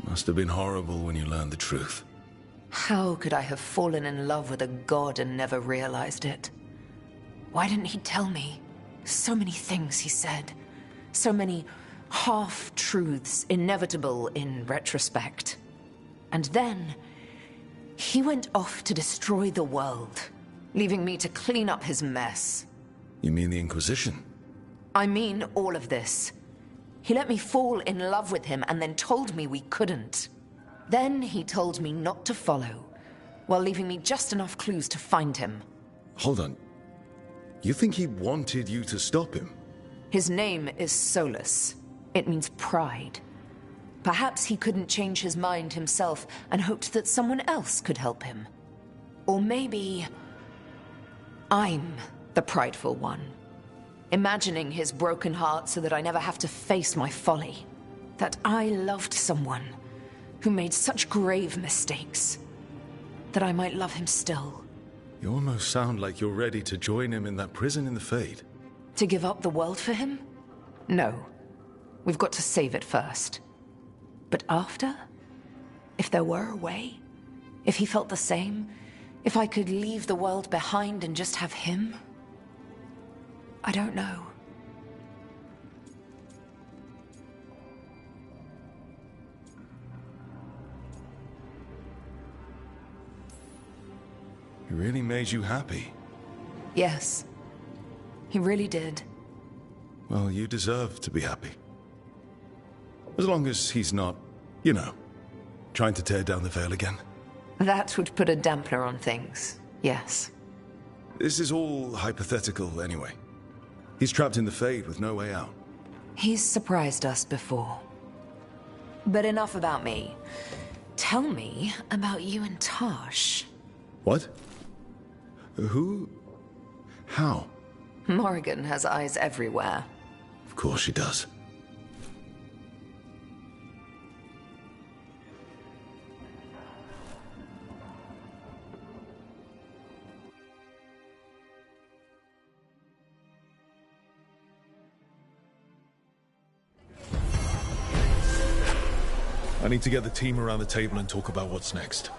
Must have been horrible when you learned the truth. How could I have fallen in love with a god and never realized it? Why didn't he tell me? So many things he said. So many half-truths, inevitable in retrospect. And then, he went off to destroy the world, leaving me to clean up his mess. You mean the Inquisition? I mean all of this. He let me fall in love with him and then told me we couldn't. Then he told me not to follow, while leaving me just enough clues to find him. Hold on. You think he wanted you to stop him? His name is Solus. It means pride. Perhaps he couldn't change his mind himself and hoped that someone else could help him. Or maybe I'm the prideful one, imagining his broken heart so that I never have to face my folly. That I loved someone who made such grave mistakes, that I might love him still. You almost sound like you're ready to join him in that prison in the Fade. To give up the world for him? No. We've got to save it first. But after? If there were a way? If he felt the same? If I could leave the world behind and just have him? I don't know. He really made you happy. Yes. He really did. Well, you deserve to be happy. As long as he's not, you know, trying to tear down the veil again. That would put a dampener on things, yes. This is all hypothetical anyway. He's trapped in the Fade with no way out. He's surprised us before. But enough about me. Tell me about you and Tosh. What? Who? How? Morrigan has eyes everywhere. Of course she does. I need to get the team around the table and talk about what's next.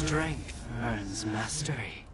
Strength earns mastery.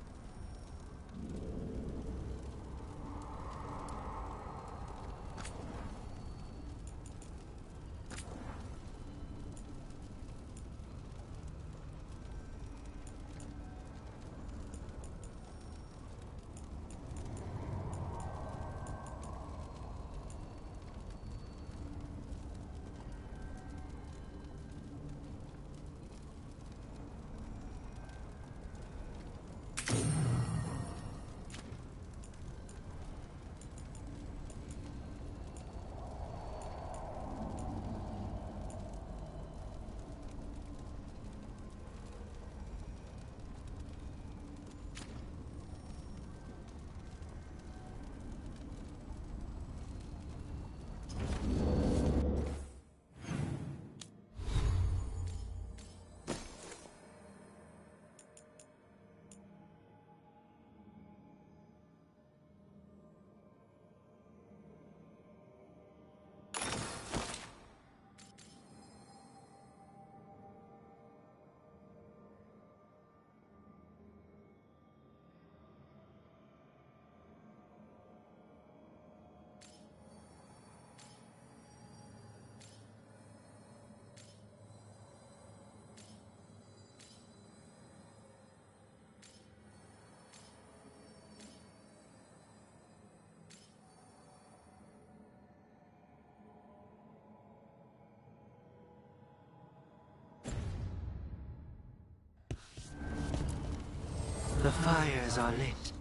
The fires are lit.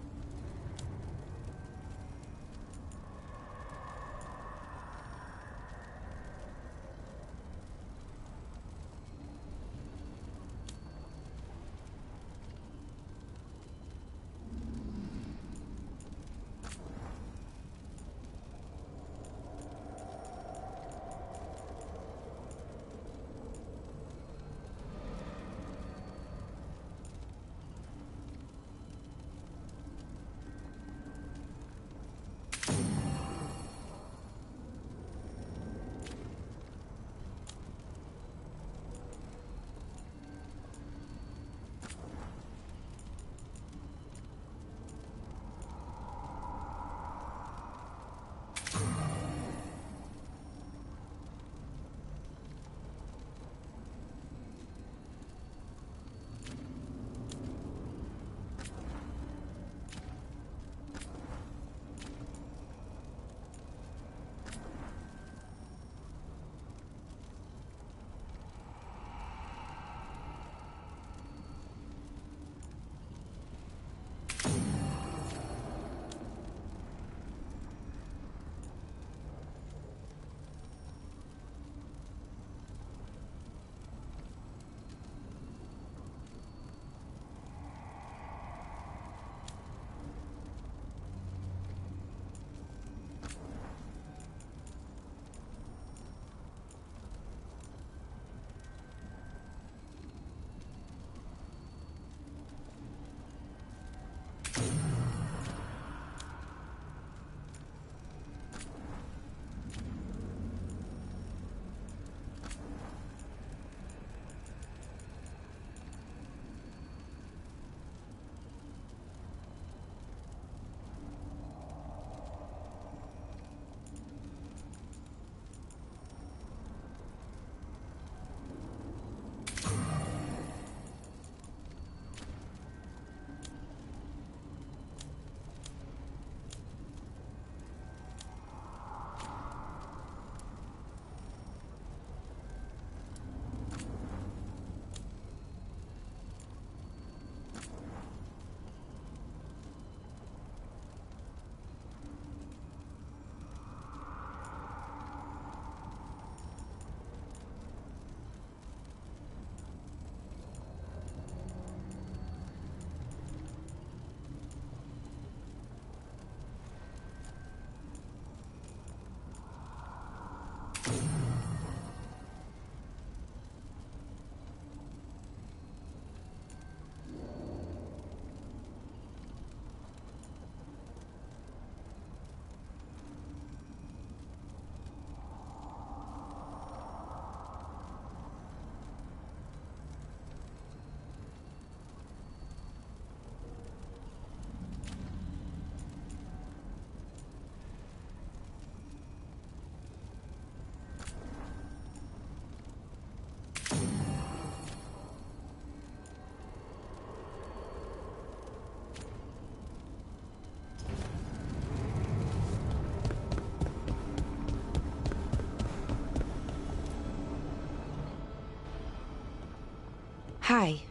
Hi.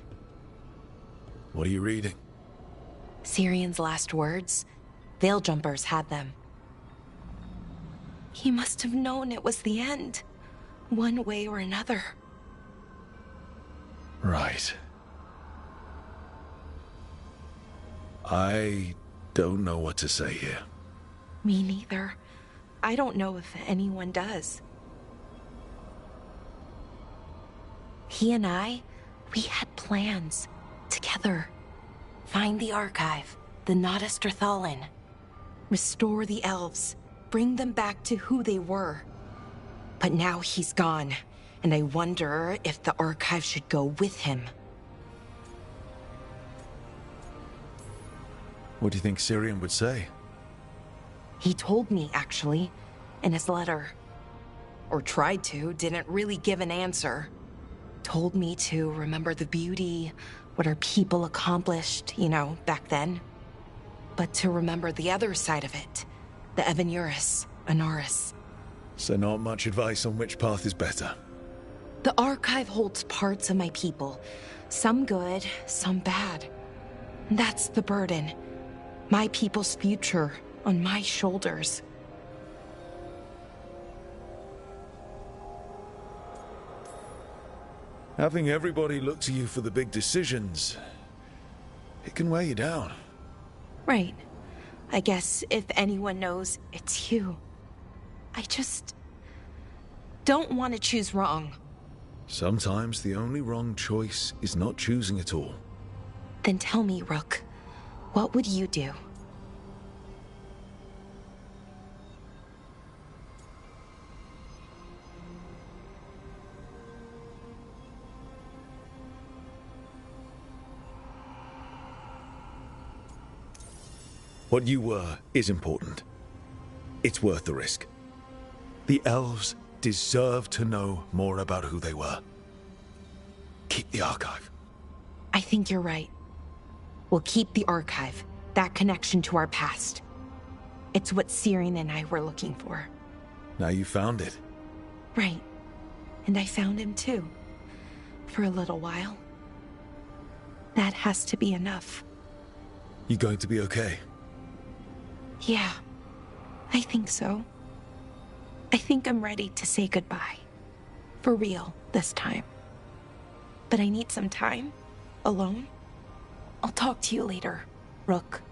What are you reading? Syrion's last words. Veiljumpers had them. He must have known it was the end, one way or another. Right. I don't know what to say here. Me neither. I don't know if anyone does. He and we had plans. Together. Find the archive, the Nodaster Thalin. Restore the elves. Bring them back to who they were. But now he's gone, and I wonder if the archive should go with him. What do you think Syrian would say? He told me, actually, in his letter. Or tried to, didn't really give an answer. Told me to remember the beauty, what our people accomplished, back then. But to remember the other side of it, the Evanuris, Anaris. So not much advice on which path is better. The archive holds parts of my people, some good, some bad. That's the burden. My people's future on my shoulders. Having everybody look to you for the big decisions, it can weigh you down. Right. I guess if anyone knows, it's you. I just don't want to choose wrong. Sometimes the only wrong choice is not choosing at all. Then tell me, Rook, what would you do? What you were is important. It's worth the risk. The elves deserve to know more about who they were. Keep the archive. I think you're right. We'll keep the archive, that connection to our past. It's what Syrian and I were looking for. Now you found it. Right. And I found him too. For a little while. That has to be enough. You going to be okay? Yeah, I think so. I think I'm ready to say goodbye. For real, this time. But I need some time, alone. I'll talk to you later, Rook.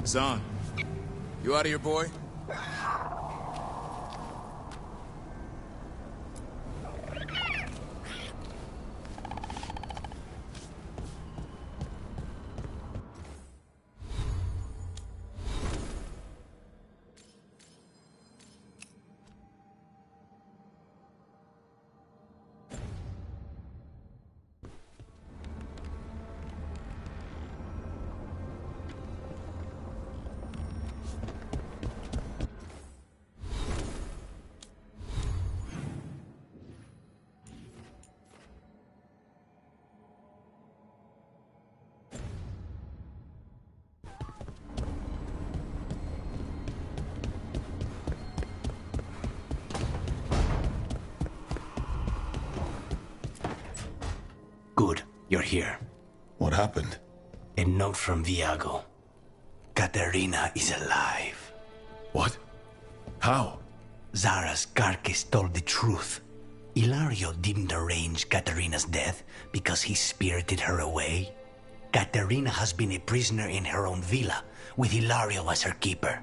Son, you out of here, boy? Good, you're here. What happened? A note from Viago. Katerina is alive. What? How? Zara's carcass told the truth. Ilario didn't arrange Katerina's death because he spirited her away. Katerina has been a prisoner in her own villa, with Ilario as her keeper.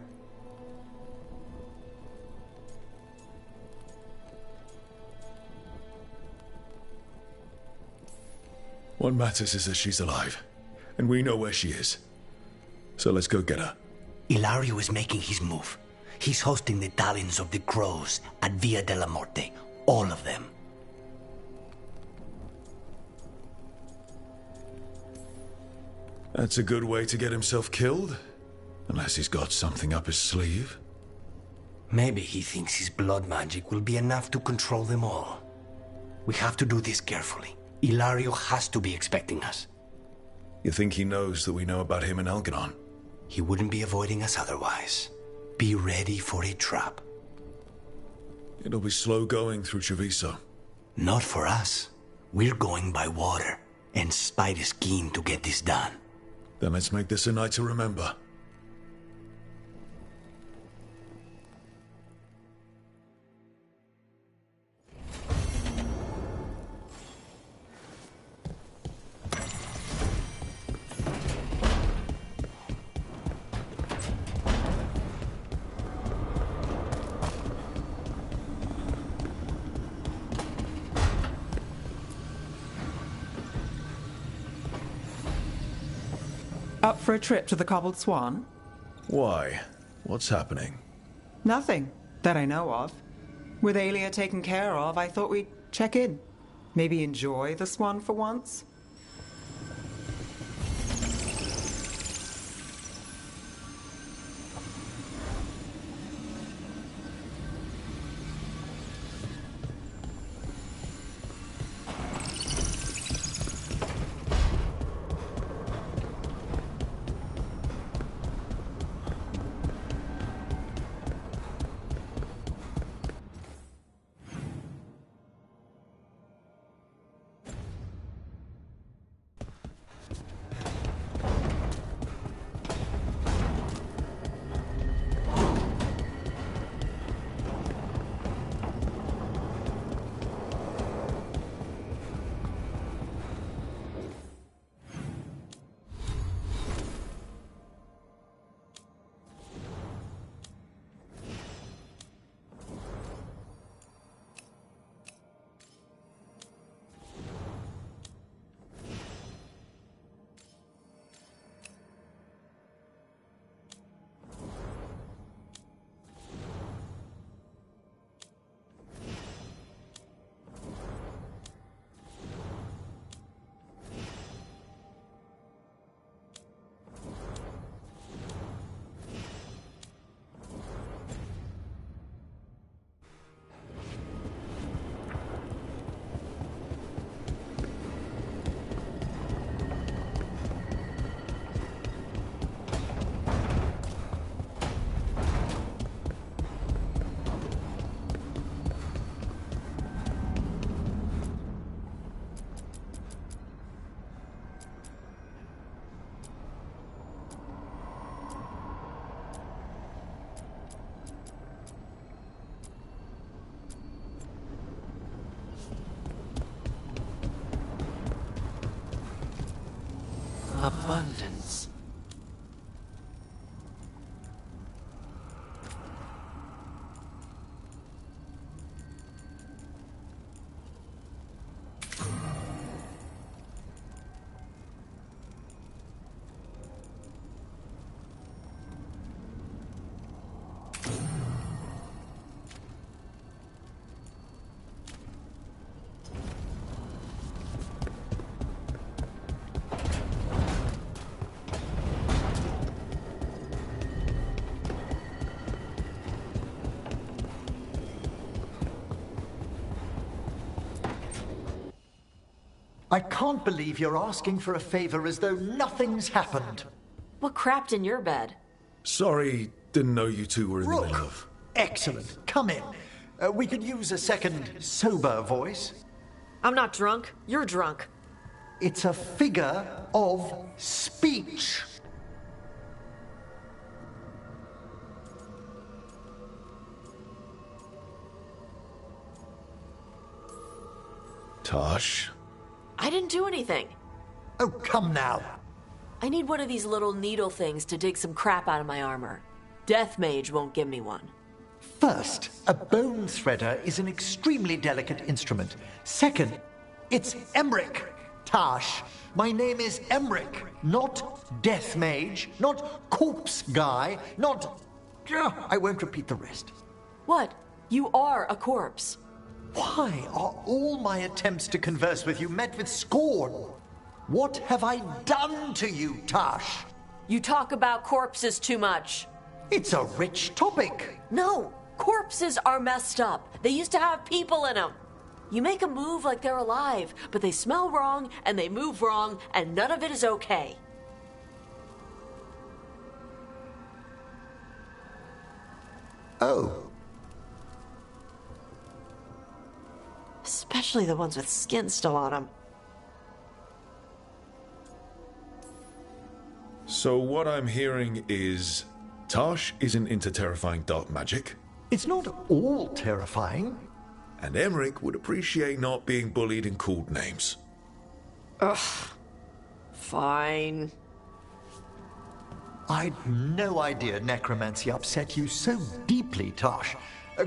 What matters is that she's alive, and we know where she is. So let's go get her. Ilario is making his move. He's hosting the Talons of the Crows at Via della Morte. All of them. That's a good way to get himself killed. Unless he's got something up his sleeve. Maybe he thinks his blood magic will be enough to control them all. We have to do this carefully. Ilario has to be expecting us. You think he knows that we know about him and Elganon? He wouldn't be avoiding us otherwise. Be ready for a trap. It'll be slow going through Treviso. Not for us. We're going by water, and Spite is keen to get this done. Then let's make this a night to remember. Up for a trip to the Cobbled Swan? Why? What's happening? Nothing that I know of. With Aelia taken care of, I thought we'd check in. Maybe enjoy the Swan for once? Abundance. I can't believe you're asking for a favor as though nothing's happened. What crapped in your bed? Sorry, didn't know you two were in the middle of... Excellent. Come in. We could use a second sober voice. I'm not drunk. You're drunk. It's a figure of speech. Tosh? I didn't do anything. Oh, come now. I need one of these little needle things to dig some crap out of my armor. Death Mage won't give me one. First, a bone threader is an extremely delicate instrument. Second, it's Emmerich. Tash, my name is Emmerich, not Death Mage, not Corpse Guy, not... I won't repeat the rest. What? You are a corpse. Why are all my attempts to converse with you met with scorn? What have I done to you, Tash? You talk about corpses too much. It's a rich topic. No, corpses are messed up. They used to have people in them. You make a move like they're alive, but they smell wrong and they move wrong, and none of it is okay. Oh. Especially the ones with skin still on them. So what I'm hearing is Tash isn't into terrifying dark magic. It's not all terrifying. And Emmerich would appreciate not being bullied and called names. Ugh. Fine. I'd no idea necromancy upset you so deeply, Tash.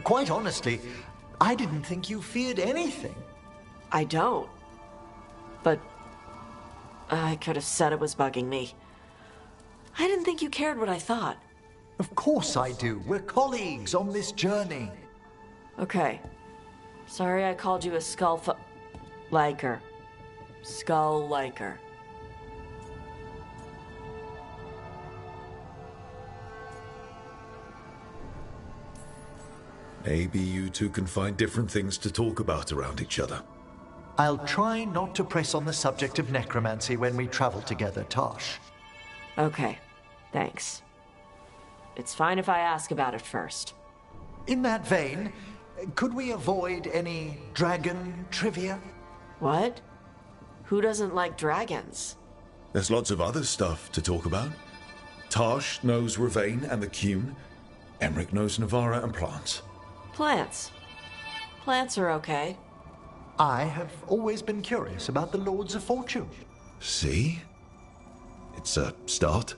Quite honestly, I didn't think you feared anything. I don't. But I could have said it was bugging me. I didn't think you cared what I thought. Of course I do. We're colleagues on this journey. Okay. Sorry I called you a liker. Skull liker. Maybe you two can find different things to talk about around each other. I'll try not to press on the subject of necromancy when we travel together, Tash. Okay. Thanks. It's fine if I ask about it first. In that vein, could we avoid any dragon trivia? What? Who doesn't like dragons? There's lots of other stuff to talk about. Tash knows Ravane and the Cune. Emmerich knows Navara and plants. Plants. Plants are okay. I have always been curious about the Lords of Fortune. See? It's a start.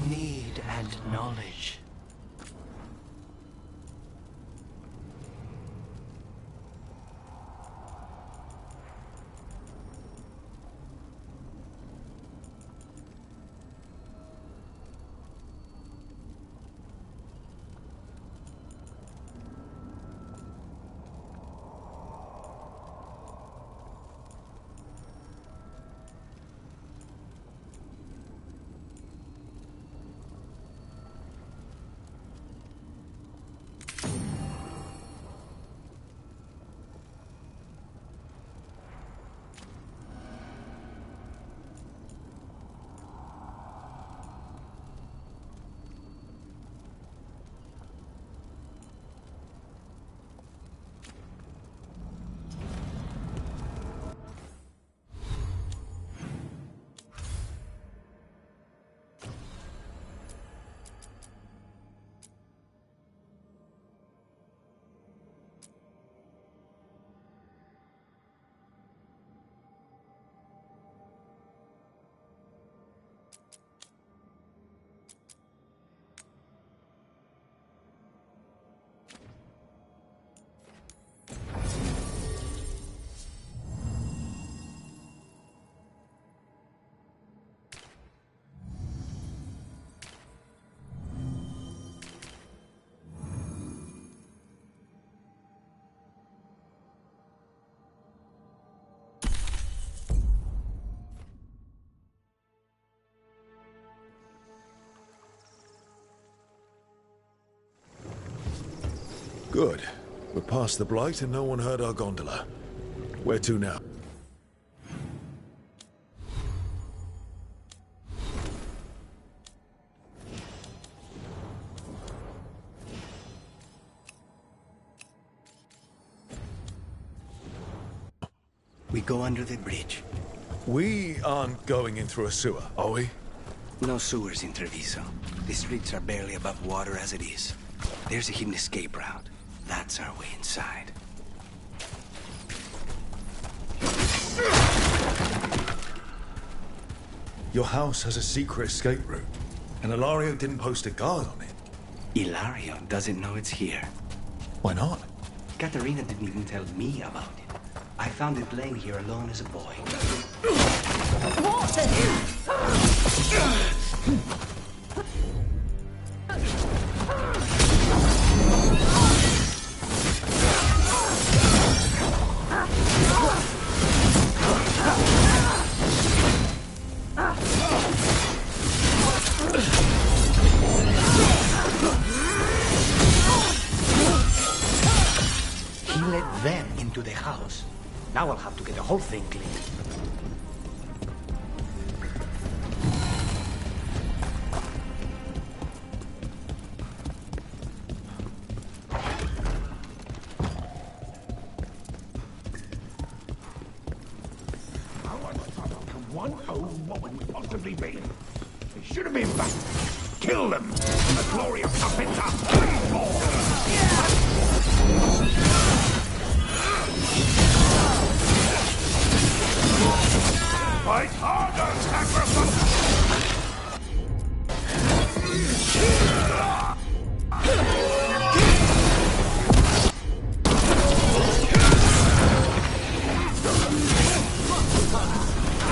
Need and knowledge. Good. We're past the Blight and no one heard our gondola. Where to now? We go under the bridge. We aren't going in through a sewer, are we? No sewers in Treviso. The streets are barely above water as it is. There's a hidden escape route. That's our way inside. Your house has a secret escape route, and Ilario didn't post a guard on it. Ilario doesn't know it's here. Why not? Katerina didn't even tell me about it. I found it laying here alone as a boy. He let them into the house. Now I'll have to get the whole thing clean. How unsubtle can one old woman possibly be? They should have been back. Kill them! The glory of puppets are free more! Fight harder, sacrifice!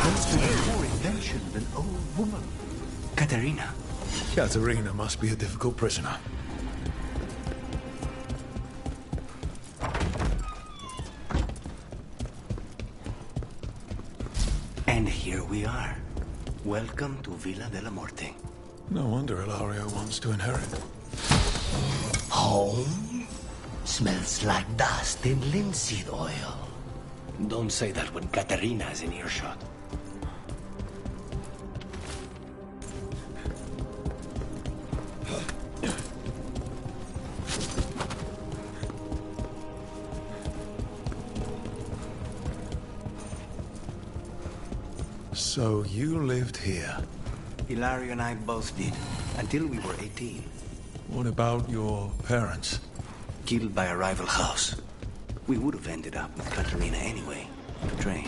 What's to be more invention than old woman? Katerina. Katerina must be a difficult prisoner. And here we are. Welcome to Villa de la Morte. No wonder Ilario wants to inherit. Home? Smells like dust and linseed oil. Don't say that when Katerina is in earshot. So you lived here? Ilario and I both did, until we were 18. What about your parents? Killed by a rival house. We would have ended up with Katerina anyway, to train.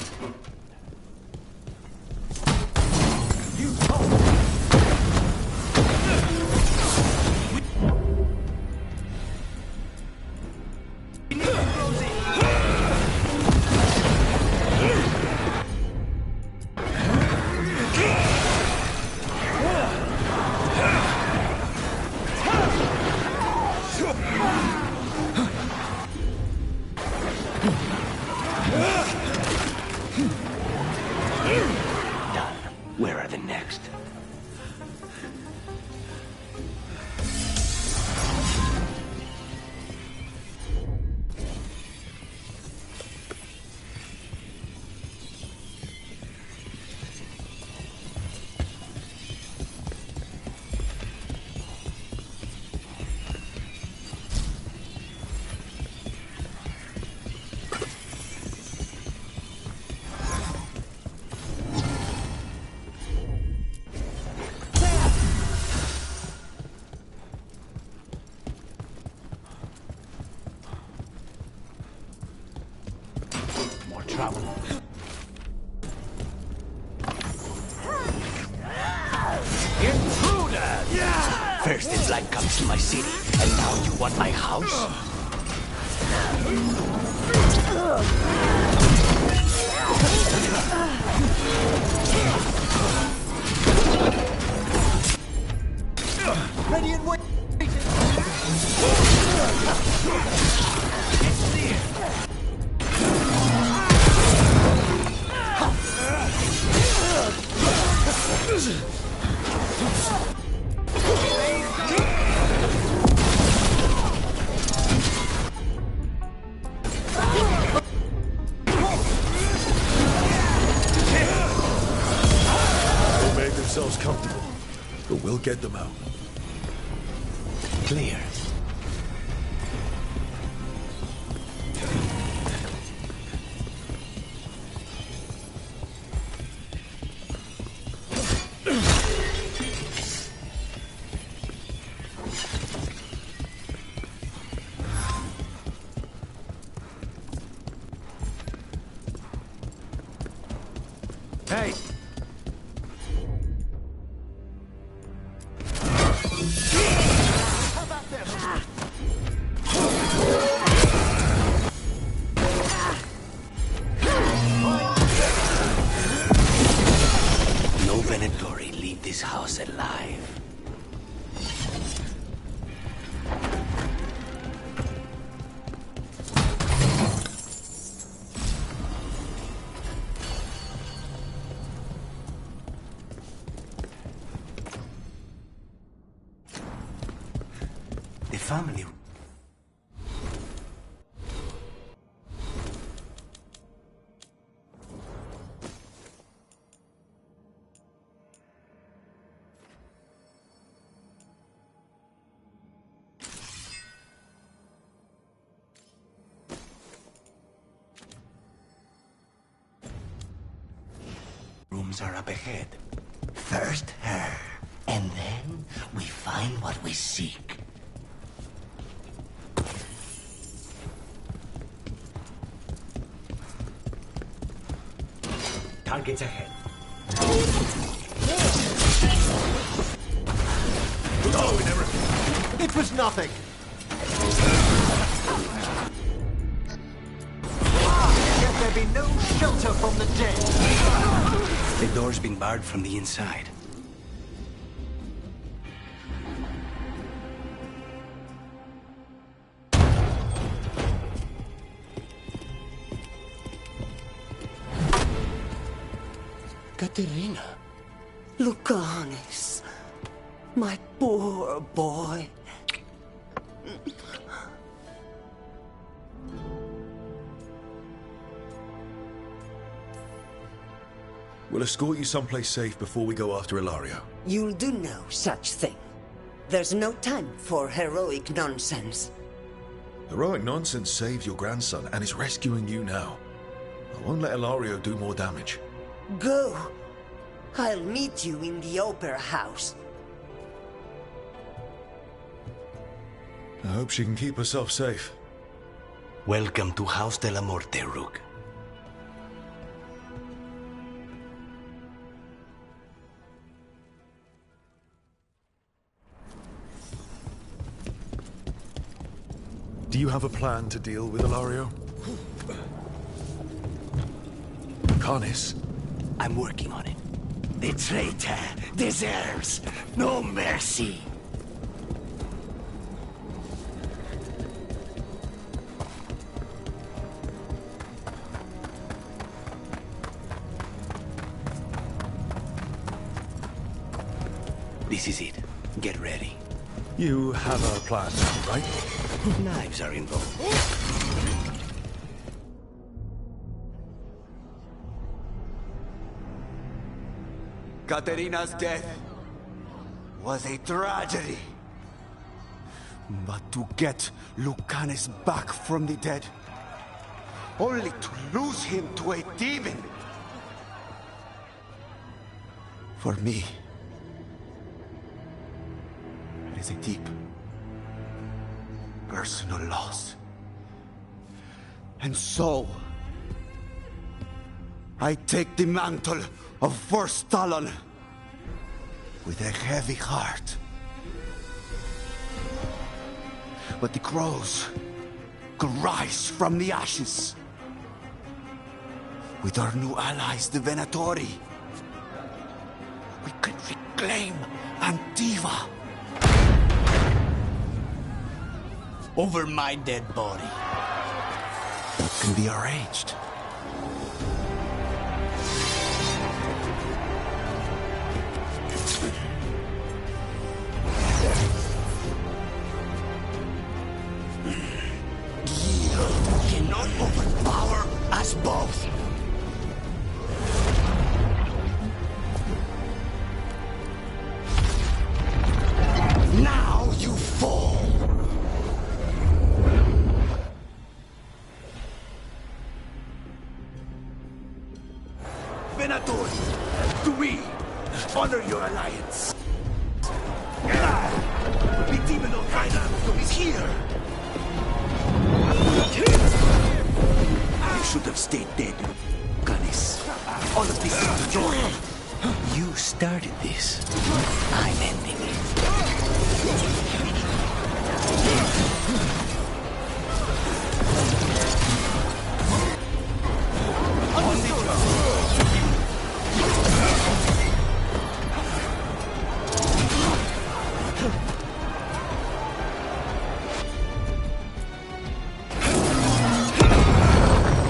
Done. Where are the next? More trouble. Intruders! First it's like comes to my city, and now you want my house? Ready and wait. get them out. Clear. Hey! How about them? No Venatori leave this house alive. The family. Rooms are up ahead. First her, and then we find what we seek. Targets ahead. No, we never... It was nothing. Yet there be no shelter from the dead. The door's been barred from the inside. Katerina. Lucanis. My poor boy. We'll escort you someplace safe before we go after Ilario. You'll do no such thing. There's no time for heroic nonsense. Heroic nonsense saved your grandson and is rescuing you now. I won't let Ilario do more damage. Go. I'll meet you in the opera house. I hope she can keep herself safe. Welcome to House de la Morte, Rook. Do you have a plan to deal with Ilario? Canis? I'm working on it. The traitor deserves no mercy. This is it. Get ready. You have a plan, right? Knives are involved. Katerina's death was a tragedy. But to get Lucanis back from the dead, only to lose him to a demon. For me, it is a deep, personal loss. And so, I take the mantle of First Talon with a heavy heart. But the crows could rise from the ashes. With our new allies, the Venatori, we could reclaim Antiva. Over my dead body. That can be arranged. Cannot overpower us both. Now you fall! Venator, to me, honor your alliance. The demon of Rheinland is here! You should have stayed dead, Canis. All of this is your joy. You started this. I'm ending it.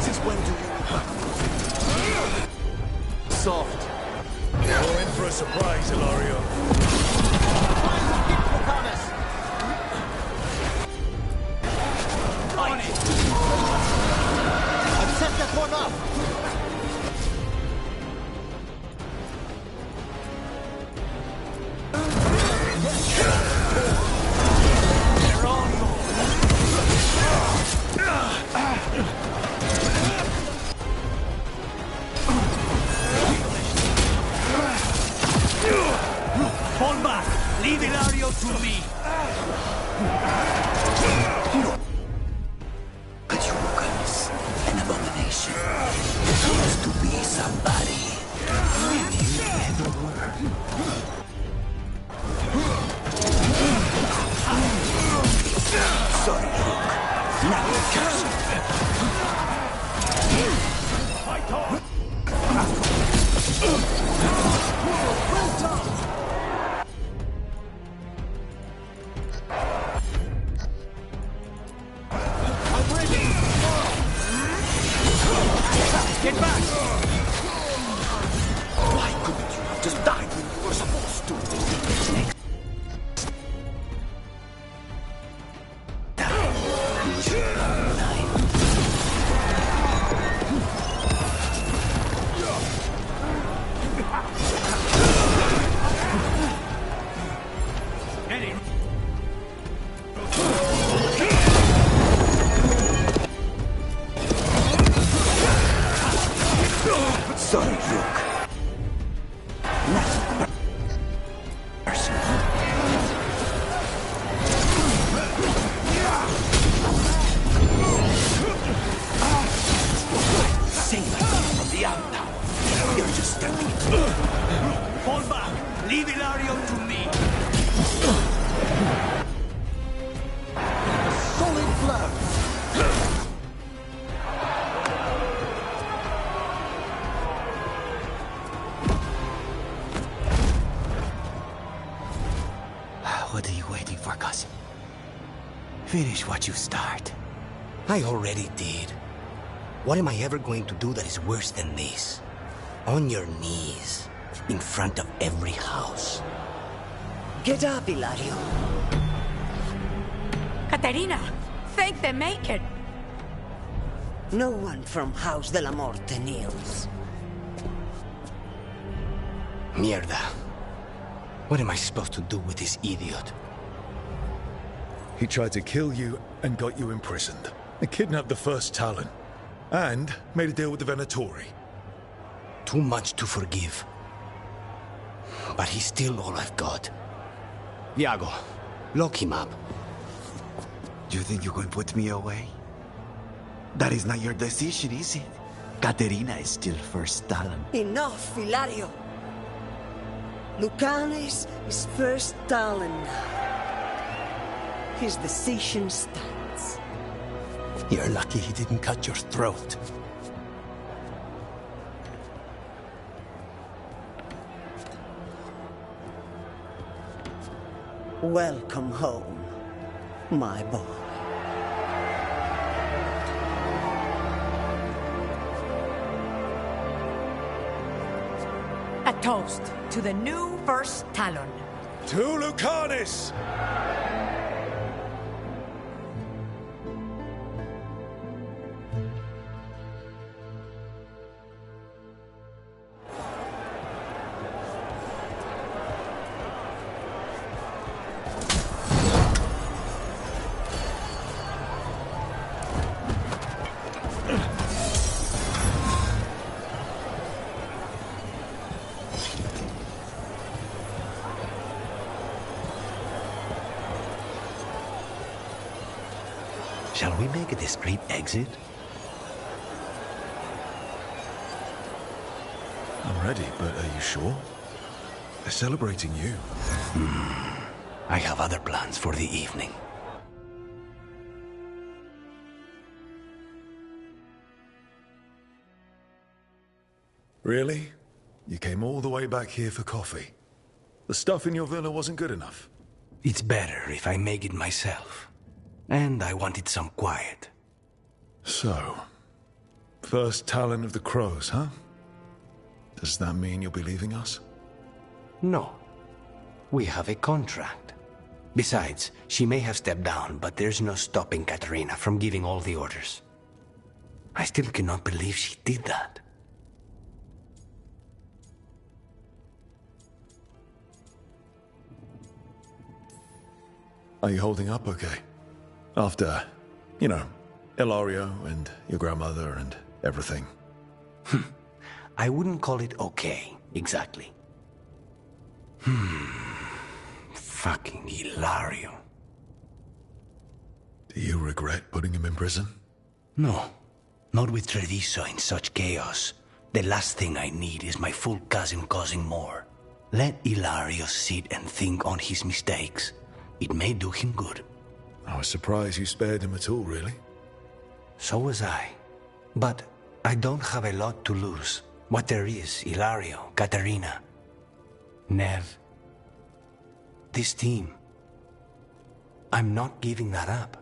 Since when do you Soft. You're in for a surprise, Hilario. On it! I've set that one up! Fall back! Leave Hilario to me! But you guys, an abomination. Used to be somebody. And you never were. Sorry, Rook. Now we catch you. Get back! Why couldn't you have just died when you were supposed to? Sorry, Luke. Not personal. Sing from the out now. You're just standing. Fall back. Leave Hilario to me. A solid blow! What are you waiting for, cousin? Finish what you start. I already did. What am I ever going to do that is worse than this? On your knees, in front of every house. Get up, Hilario. Caterina, thank the Maker. No one from House de la Morte kneels. Mierda. What am I supposed to do with this idiot? He tried to kill you and got you imprisoned. And kidnapped the first Talon. And made a deal with the Venatori. Too much to forgive. But he's still all I've got. Iago, lock him up. You think you can put me away? That is not your decision, is it? Caterina is still first Talon. Enough, Hilario. Lucanes is first Talon now. His decision stands. You're lucky he didn't cut your throat. Welcome home, my boy. A toast to the new first Talon. To Lucanis! Shall we make a discreet exit? I'm ready, but are you sure? They're celebrating you. I have other plans for the evening. Really? You came all the way back here for coffee? The stuff in your villa wasn't good enough? It's better if I make it myself. And I wanted some quiet. So, first Talon of the Crows, huh? Does that mean you'll be leaving us? No. We have a contract. Besides, she may have stepped down, but there's no stopping Katerina from giving all the orders. I still cannot believe she did that. Are you holding up okay? After, you know, Ilario and your grandmother and everything. I wouldn't call it okay, exactly. Fucking Ilario. Do you regret putting him in prison? No. Not with Treviso in such chaos. The last thing I need is my full cousin causing more. Let Ilario sit and think on his mistakes. It may do him good. I was surprised you spared him at all, really. So was I. But I don't have a lot to lose. What there is, Ilario, Katerina, Nev. This team. I'm not giving that up.